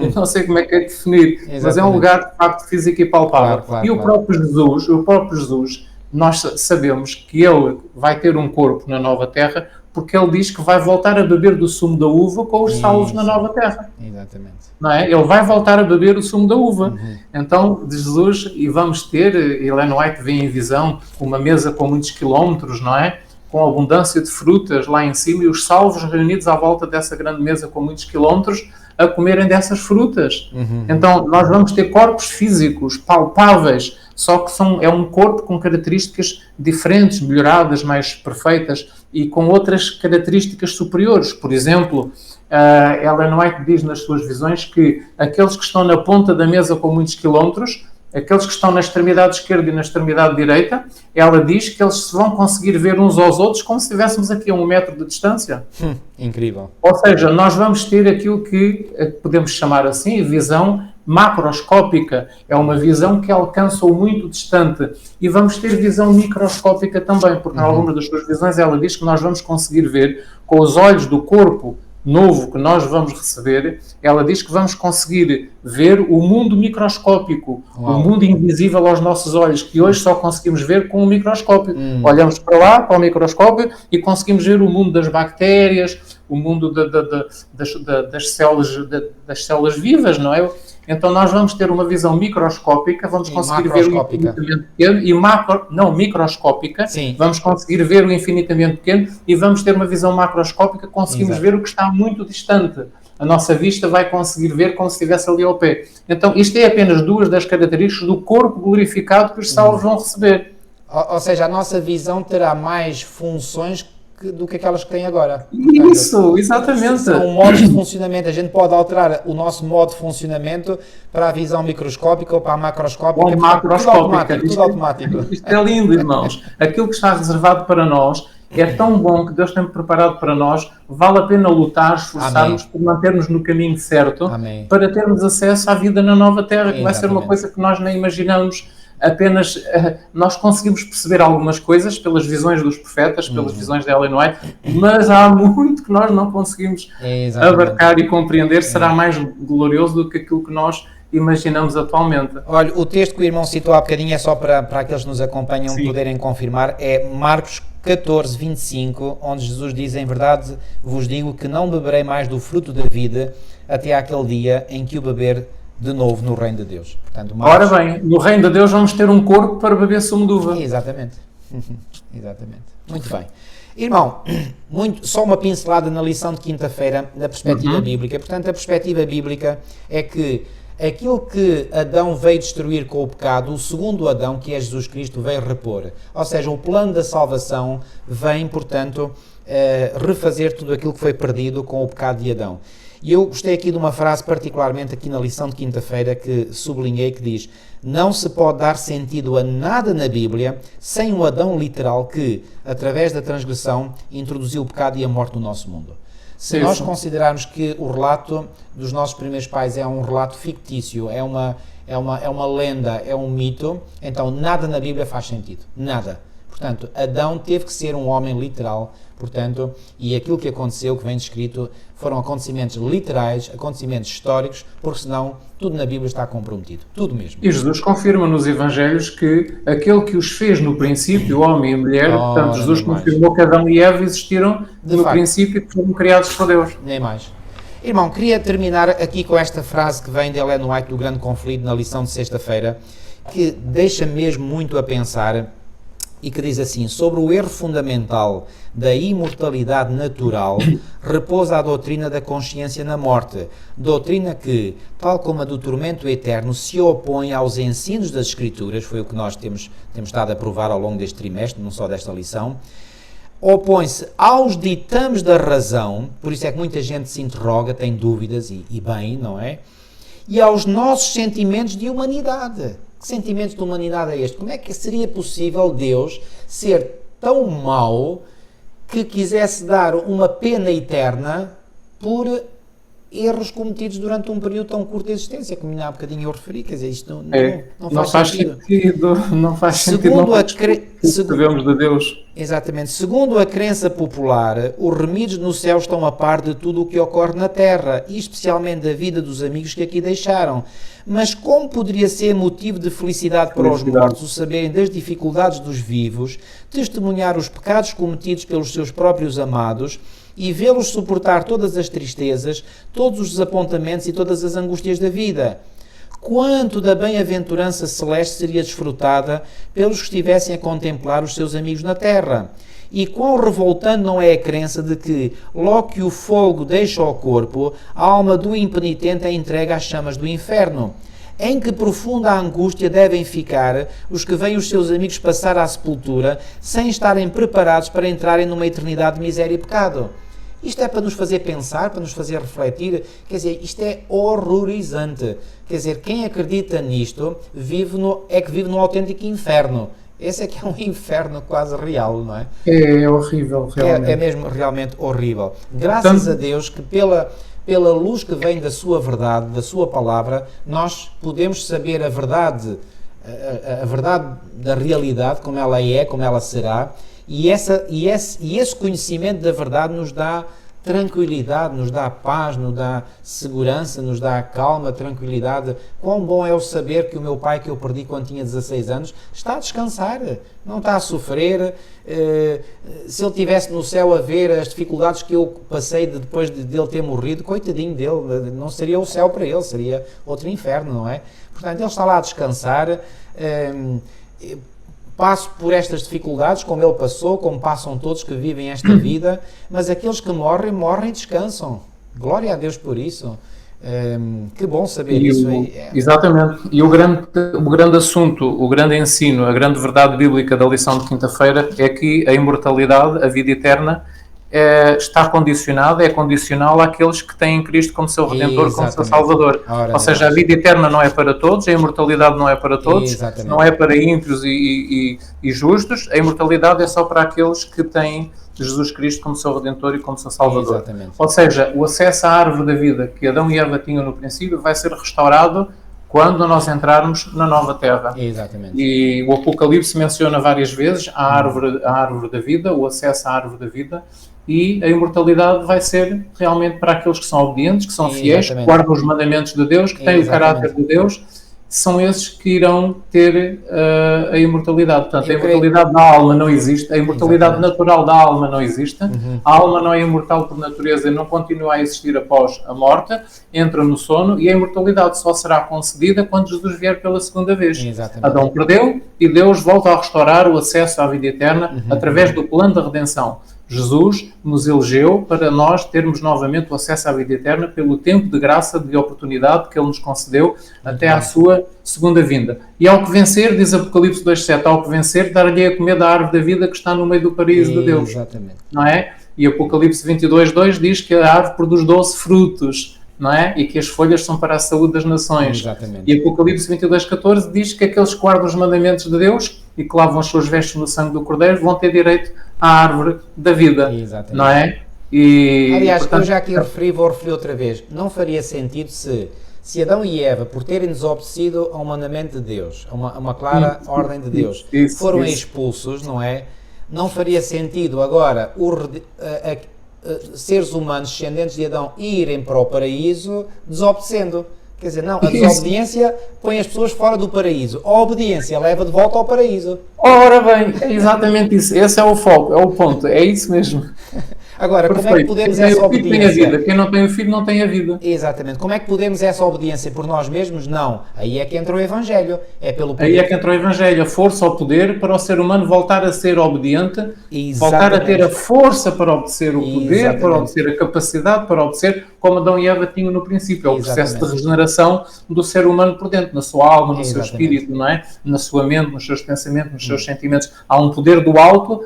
Eu não sei como é que é definir, exatamente, mas é um lugar de facto físico e palpável. Claro, e o próprio Jesus, nós sabemos que ele vai ter um corpo na nova terra, porque ele diz que vai voltar a beber do sumo da uva com os salvos na nova terra. Exatamente. Não é? Ele vai voltar a beber o sumo da uva. Então, de Jesus, e vamos ter, Ellen White vê em visão, uma mesa com muitos quilómetros, não é? Com abundância de frutas lá em cima, e os salvos reunidos à volta dessa grande mesa com muitos quilómetros, a comerem dessas frutas. Então, nós vamos ter corpos físicos, palpáveis, só que é um corpo com características diferentes, melhoradas, mais perfeitas, e com outras características superiores. Por exemplo, Ellen White diz nas suas visões que aqueles que estão na ponta da mesa com muitos quilómetros, aqueles que estão na extremidade esquerda e na extremidade direita, ela diz que eles se vão conseguir ver uns aos outros como se estivéssemos aqui a 1 metro de distância. Incrível. Ou seja, nós vamos ter aquilo que podemos chamar assim, visão macroscópica. É uma visão que alcança o muito distante. E vamos ter visão microscópica também, porque em alguma das suas visões ela diz que nós vamos conseguir ver com os olhos do corpo novo que nós vamos receber. Ela diz que vamos conseguir ver o mundo microscópico, o mundo invisível aos nossos olhos, que hoje só conseguimos ver com o microscópio. Olhamos para lá, para o microscópio, e conseguimos ver o mundo das bactérias, o mundo das células vivas, não é? Então nós vamos ter uma visão microscópica, vamos conseguir ver o infinitamente pequeno, e microscópica, sim, vamos conseguir ver o infinitamente pequeno, e vamos ter uma visão macroscópica, conseguimos ver o que está muito distante. A nossa vista vai conseguir ver como se estivesse ali ao pé. Então isto é apenas 2 das características do corpo glorificado que os salvos vão receber. Ou seja, a nossa visão terá mais funções do que aquelas que tem agora. Isso, portanto, exatamente. São modos de funcionamento. A gente pode alterar o nosso modo de funcionamento para a visão microscópica ou para a macroscópica. Ou macroscópica. Tudo automático. Isto é lindo, irmãos. Aquilo que está reservado para nós é tão bom, que Deus tem preparado para nós. Vale a pena lutar, esforçarmos por mantermos no caminho certo. Amém. Para termos acesso à vida na nova terra, que vai ser uma coisa que nós nem imaginamos. Apenas nós conseguimos perceber algumas coisas pelas visões dos profetas, pelas visões de Ellen White, mas há muito que nós não conseguimos abarcar e compreender. Será mais glorioso do que aquilo que nós imaginamos atualmente. Olha, o texto que o irmão citou há bocadinho, é só para aqueles que nos acompanham poderem confirmar, é Marcos 14, 25, onde Jesus diz: em verdade vos digo que não beberei mais do fruto da vida até àquele dia em que o beber de novo no reino de Deus. Portanto, Ora bem, no reino de Deus vamos ter um corpo para beber sumo de uva. Exatamente. Exatamente. Muito bem. Irmão, só uma pincelada na lição de quinta-feira da perspectiva bíblica. Portanto, a perspectiva bíblica é que aquilo que Adão veio destruir com o pecado, o segundo Adão, que é Jesus Cristo, veio repor. Ou seja, o plano da salvação vem, portanto, refazer tudo aquilo que foi perdido com o pecado de Adão. E eu gostei aqui de uma frase, particularmente aqui na lição de quinta-feira, que sublinhei, que diz: não se pode dar sentido a nada na Bíblia sem um Adão literal que, através da transgressão, introduziu o pecado e a morte no nosso mundo. Se nós considerarmos que o relato dos nossos primeiros pais é um relato fictício, é uma lenda, é um mito, então nada na Bíblia faz sentido. Nada. Portanto, Adão teve que ser um homem literal, portanto, e aquilo que aconteceu, que vem descrito, foram acontecimentos literais, acontecimentos históricos, porque senão tudo na Bíblia está comprometido. Tudo mesmo. E Jesus confirma nos Evangelhos que aquele que os fez no princípio, homem e mulher, portanto, Jesus confirmou que Adão e Eva existiram no princípio e que foram criados por Deus. Nem mais. Irmão, queria terminar aqui com esta frase que vem de Ellen White, do Grande Conflito, na lição de sexta-feira, que deixa mesmo muito a pensar, e que diz assim: sobre o erro fundamental da imortalidade natural repousa a doutrina da consciência na morte, doutrina que, tal como a do tormento eterno, se opõe aos ensinos das Escrituras. Foi o que nós temos estado a provar ao longo deste trimestre, não só desta lição. Opõe-se aos ditames da razão, por isso é que muita gente se interroga, tem dúvidas, e bem, não é? E aos nossos sentimentos de humanidade. Que sentimento de humanidade é este? Como é que seria possível Deus ser tão mau que quisesse dar uma pena eterna por erros cometidos durante um período tão curto de existência, como ainda há bocadinho eu referi, quer dizer, isto não faz sentido. Não faz segundo sentido. Sabemos de Deus. Exatamente. Segundo a crença popular, os remidos no céu estão a par de tudo o que ocorre na terra, e especialmente da vida dos amigos que aqui deixaram. Mas como poderia ser motivo de felicidade para os mortos o saberem das dificuldades dos vivos, testemunhar os pecados cometidos pelos seus próprios amados e vê-los suportar todas as tristezas, todos os desapontamentos e todas as angústias da vida? Quanto da bem-aventurança celeste seria desfrutada pelos que estivessem a contemplar os seus amigos na terra? E quão revoltante não é a crença de que, logo que o fogo deixa o corpo, a alma do impenitente é entregue às chamas do inferno? Em que profunda angústia devem ficar os que veem os seus amigos passar à sepultura sem estarem preparados para entrarem numa eternidade de miséria e pecado? Isto é para nos fazer pensar, para nos fazer refletir, quer dizer, isto é horrorizante. Quer dizer, quem acredita nisto vive no autêntico inferno. Esse é que é um inferno quase real, não é? É horrível, realmente. É mesmo realmente horrível. Graças a Deus que pela luz que vem da sua verdade, da sua palavra, nós podemos saber a verdade da realidade, como ela é, como ela será, e esse conhecimento da verdade nos dá tranquilidade, nos dá paz, nos dá segurança, nos dá calma, tranquilidade. Quão bom é o saber que o meu pai, que eu perdi quando tinha 16 anos, está a descansar, não está a sofrer. Se ele estivesse no céu a ver as dificuldades que eu passei depois dele ter morrido, coitadinho dele, não seria o céu para ele, seria outro inferno, não é? Portanto, ele está lá a descansar. Passo por estas dificuldades, como ele passou, como passam todos que vivem esta vida, mas aqueles que morrem e descansam. Glória a Deus por isso. Que bom saber isso. Exatamente. E o grande assunto, o grande ensino, a grande verdade bíblica da lição de quinta-feira é que a imortalidade, a vida eterna, está condicionada, é condicional àqueles que têm Cristo como seu Redentor, como seu Salvador. Ou seja, a vida eterna não é para todos, a imortalidade não é para todos, não é para ímpios e justos, a imortalidade é só para aqueles que têm Jesus Cristo como seu Redentor e como seu Salvador. Exatamente. Ou seja, o acesso à árvore da vida que Adão e Eva tinham no princípio vai ser restaurado quando nós entrarmos na nova terra. Exatamente. E o Apocalipse menciona várias vezes a árvore da vida, o acesso à árvore da vida, e a imortalidade vai ser realmente para aqueles que são obedientes, que são fiéis, que guardam os mandamentos de Deus, que têm o caráter de Deus, são esses que irão ter a imortalidade. Portanto, a imortalidade da alma não existe, a imortalidade natural da alma não existe, a alma não é imortal por natureza e não continua a existir após a morte, entra no sono, e a imortalidade só será concedida quando Jesus vier pela segunda vez. Adão perdeu e Deus volta a restaurar o acesso à vida eterna através do plano da redenção. Jesus nos elegeu para nós termos novamente o acesso à vida eterna pelo tempo de graça, de oportunidade que Ele nos concedeu até à sua segunda vinda. E ao que vencer, diz Apocalipse 2,7, ao que vencer, dar-lhe a comer da árvore da vida que está no meio do paraíso de Deus. Exatamente. Não é? E Apocalipse 22,2 diz que a árvore produz 12 frutos, não é? E que as folhas são para a saúde das nações. Exatamente. E Apocalipse 22,14 diz que aqueles que guardam os mandamentos de Deus e que lavam as suas vestes no sangue do Cordeiro vão ter direito à árvore da vida. Exatamente. Não é? E, aliás, portanto, eu já aqui vou referir outra vez, não faria sentido se Adão e Eva, por terem desobedecido a um mandamento de Deus, a uma clara ordem de Deus, foram expulsos, não é? Não faria sentido agora seres humanos descendentes de Adão irem para o paraíso desobedecendo. Quer dizer, não, a desobediência põe as pessoas fora do paraíso. A obediência leva de volta ao paraíso. Ora bem, é exatamente isso. Esse é o foco, é o ponto. É isso mesmo. Agora, como é que podemos essa obediência... Tem a vida. Quem não tem o filho não tem a vida. Exatamente. Como é que podemos essa obediência por nós mesmos? Não. Aí é que entra o Evangelho. É pelo poder. Aí é que entra o Evangelho. A força, o poder para o ser humano voltar a ser obediente, voltar a ter a força para obedecer o poder, para obedecer a capacidade, para obedecer como Adão e Eva tinham no princípio. É o processo de regeneração do ser humano por dentro, na sua alma, no seu espírito, não é? Na sua mente, nos seus pensamentos, nos seus sentimentos. Há um poder do alto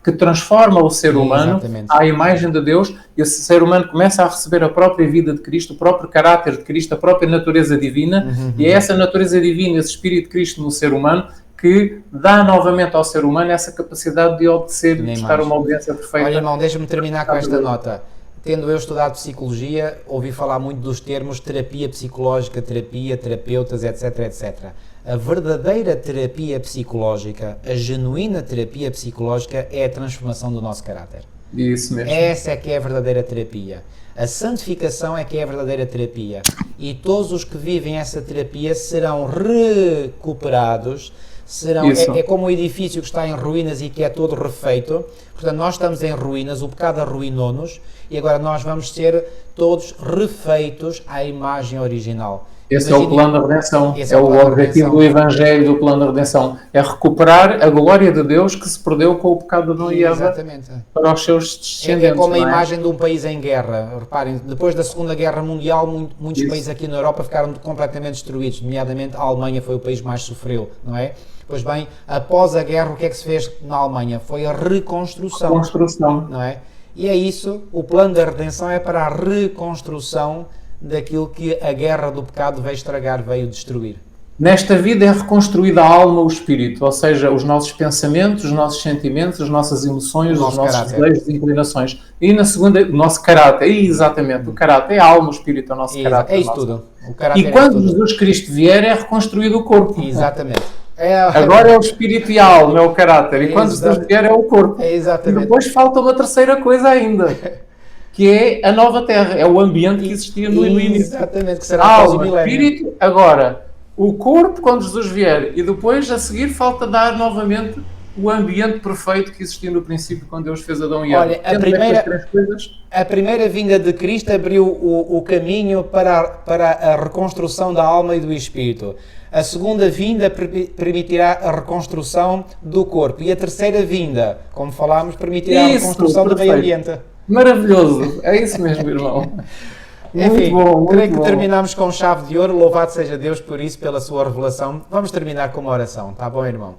que transforma o ser humano à imagem de Deus, e esse ser humano começa a receber a própria vida de Cristo, o próprio caráter de Cristo, a própria natureza divina, e é essa natureza divina, esse Espírito de Cristo no ser humano, que dá novamente ao ser humano essa capacidade de obedecer, de estar uma obediência perfeita. Olha, irmão, deixa-me terminar com esta nota. tendo eu estudado psicologia, ouvi falar muito dos termos terapia psicológica, terapia, terapeutas, etc, etc. A verdadeira terapia psicológica, a genuína terapia psicológica é a transformação do nosso caráter. Isso mesmo. Essa é que é a verdadeira terapia. A santificação é que é a verdadeira terapia. E todos os que vivem essa terapia serão recuperados. É como um edifício que está em ruínas e que é todo refeito. Portanto, nós estamos em ruínas, o pecado arruinou-nos e agora nós vamos ser todos refeitos à imagem original. Esse é o plano da redenção. É o objetivo do Evangelho, do plano da redenção. É recuperar a glória de Deus que se perdeu com o pecado de Adão e Eva para os seus descendentes. É como a imagem de um país em guerra. Reparem, depois da Segunda Guerra Mundial, muitos países aqui na Europa ficaram completamente destruídos. Nomeadamente, a Alemanha foi o país que mais sofreu, não é? Pois bem, após a guerra, o que é que se fez na Alemanha? Foi a reconstrução. Não é? E é isso, o plano da redenção é para a reconstrução daquilo que a guerra do pecado veio estragar, veio destruir. Nesta vida é reconstruída a alma, o espírito, ou seja, os nossos pensamentos, os nossos sentimentos, as nossas emoções, os nossos desejos e inclinações. E na segunda, o nosso caráter. Exatamente, o caráter é a alma, o espírito é o nosso caráter. É isso tudo. O caráter e quando Jesus Cristo vier, é reconstruído o corpo. Exatamente. Agora é o espírito e a alma, é o caráter. E quando Jesus vier, é o corpo. Exatamente. E depois falta uma terceira coisa ainda. Que é a nova terra, é o ambiente que existia no início. Exatamente, que será após o milénio. Espírito, agora, o corpo quando Jesus vier, e depois a seguir falta dar novamente o ambiente perfeito que existia no princípio quando Deus fez Adão e Eva. Olha, a primeira vinda de Cristo abriu o caminho para a reconstrução da alma e do espírito. A segunda vinda permitirá a reconstrução do corpo. E a terceira vinda, como falámos, permitirá a reconstrução do meio ambiente. Maravilhoso, é isso mesmo, irmão. Enfim, creio que terminamos com chave de ouro. Louvado seja Deus por isso, pela sua revelação. Vamos terminar com uma oração, tá bom, irmão?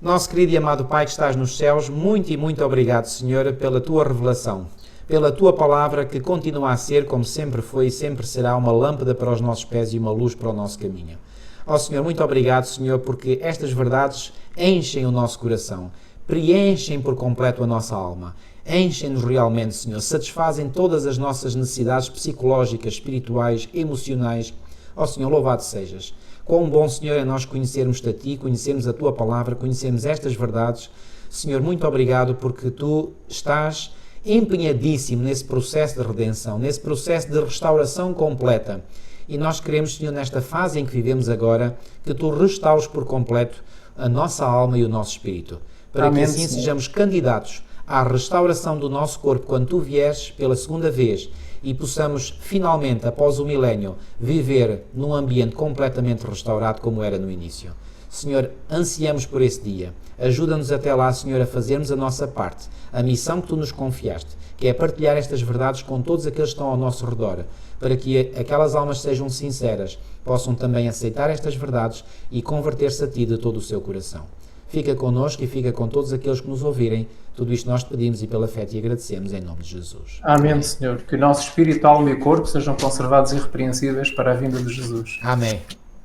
Nosso querido e amado Pai que estás nos céus, muito e muito obrigado, Senhor, pela tua revelação, pela tua palavra que continua a ser, como sempre foi e sempre será, uma lâmpada para os nossos pés e uma luz para o nosso caminho. Ó Senhor, muito obrigado, Senhor, porque estas verdades enchem o nosso coração, preenchem por completo a nossa alma. Enchem-nos realmente, Senhor, satisfazem todas as nossas necessidades psicológicas, espirituais, emocionais. Ó Senhor, louvado sejas. Quão bom, Senhor, é nós conhecermos-te a Ti, conhecermos a Tua Palavra, conhecermos estas verdades. Senhor, muito obrigado porque Tu estás empenhadíssimo nesse processo de redenção, nesse processo de restauração completa. E nós queremos, Senhor, nesta fase em que vivemos agora, que Tu restaures por completo a nossa alma e o nosso espírito, para que assim sejamos candidatos à restauração do nosso corpo quando Tu vieres pela segunda vez e possamos finalmente, após o milénio, viver num ambiente completamente restaurado como era no início. Senhor, ansiamos por esse dia. Ajuda-nos até lá, Senhor, a fazermos a nossa parte, a missão que Tu nos confiaste, que é partilhar estas verdades com todos aqueles que estão ao nosso redor, para que aquelas almas sejam sinceras, possam também aceitar estas verdades e converter-se a Ti de todo o seu coração. Fica connosco e fica com todos aqueles que nos ouvirem. Tudo isto nós te pedimos e pela fé te agradecemos em nome de Jesus. Amém, Senhor. Que o nosso espírito, alma e corpo sejam conservados irrepreensíveis para a vinda de Jesus. Amém.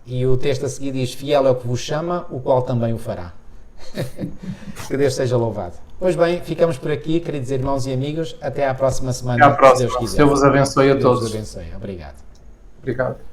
E o texto a seguir diz: fiel é o que vos chama, o qual também o fará. Que Deus seja louvado. Pois bem, ficamos por aqui, queridos irmãos e amigos. Até à próxima semana. Até à próxima. Se Deus quiser. Deus vos abençoe a todos. Deus vos abençoe. Obrigado. Obrigado.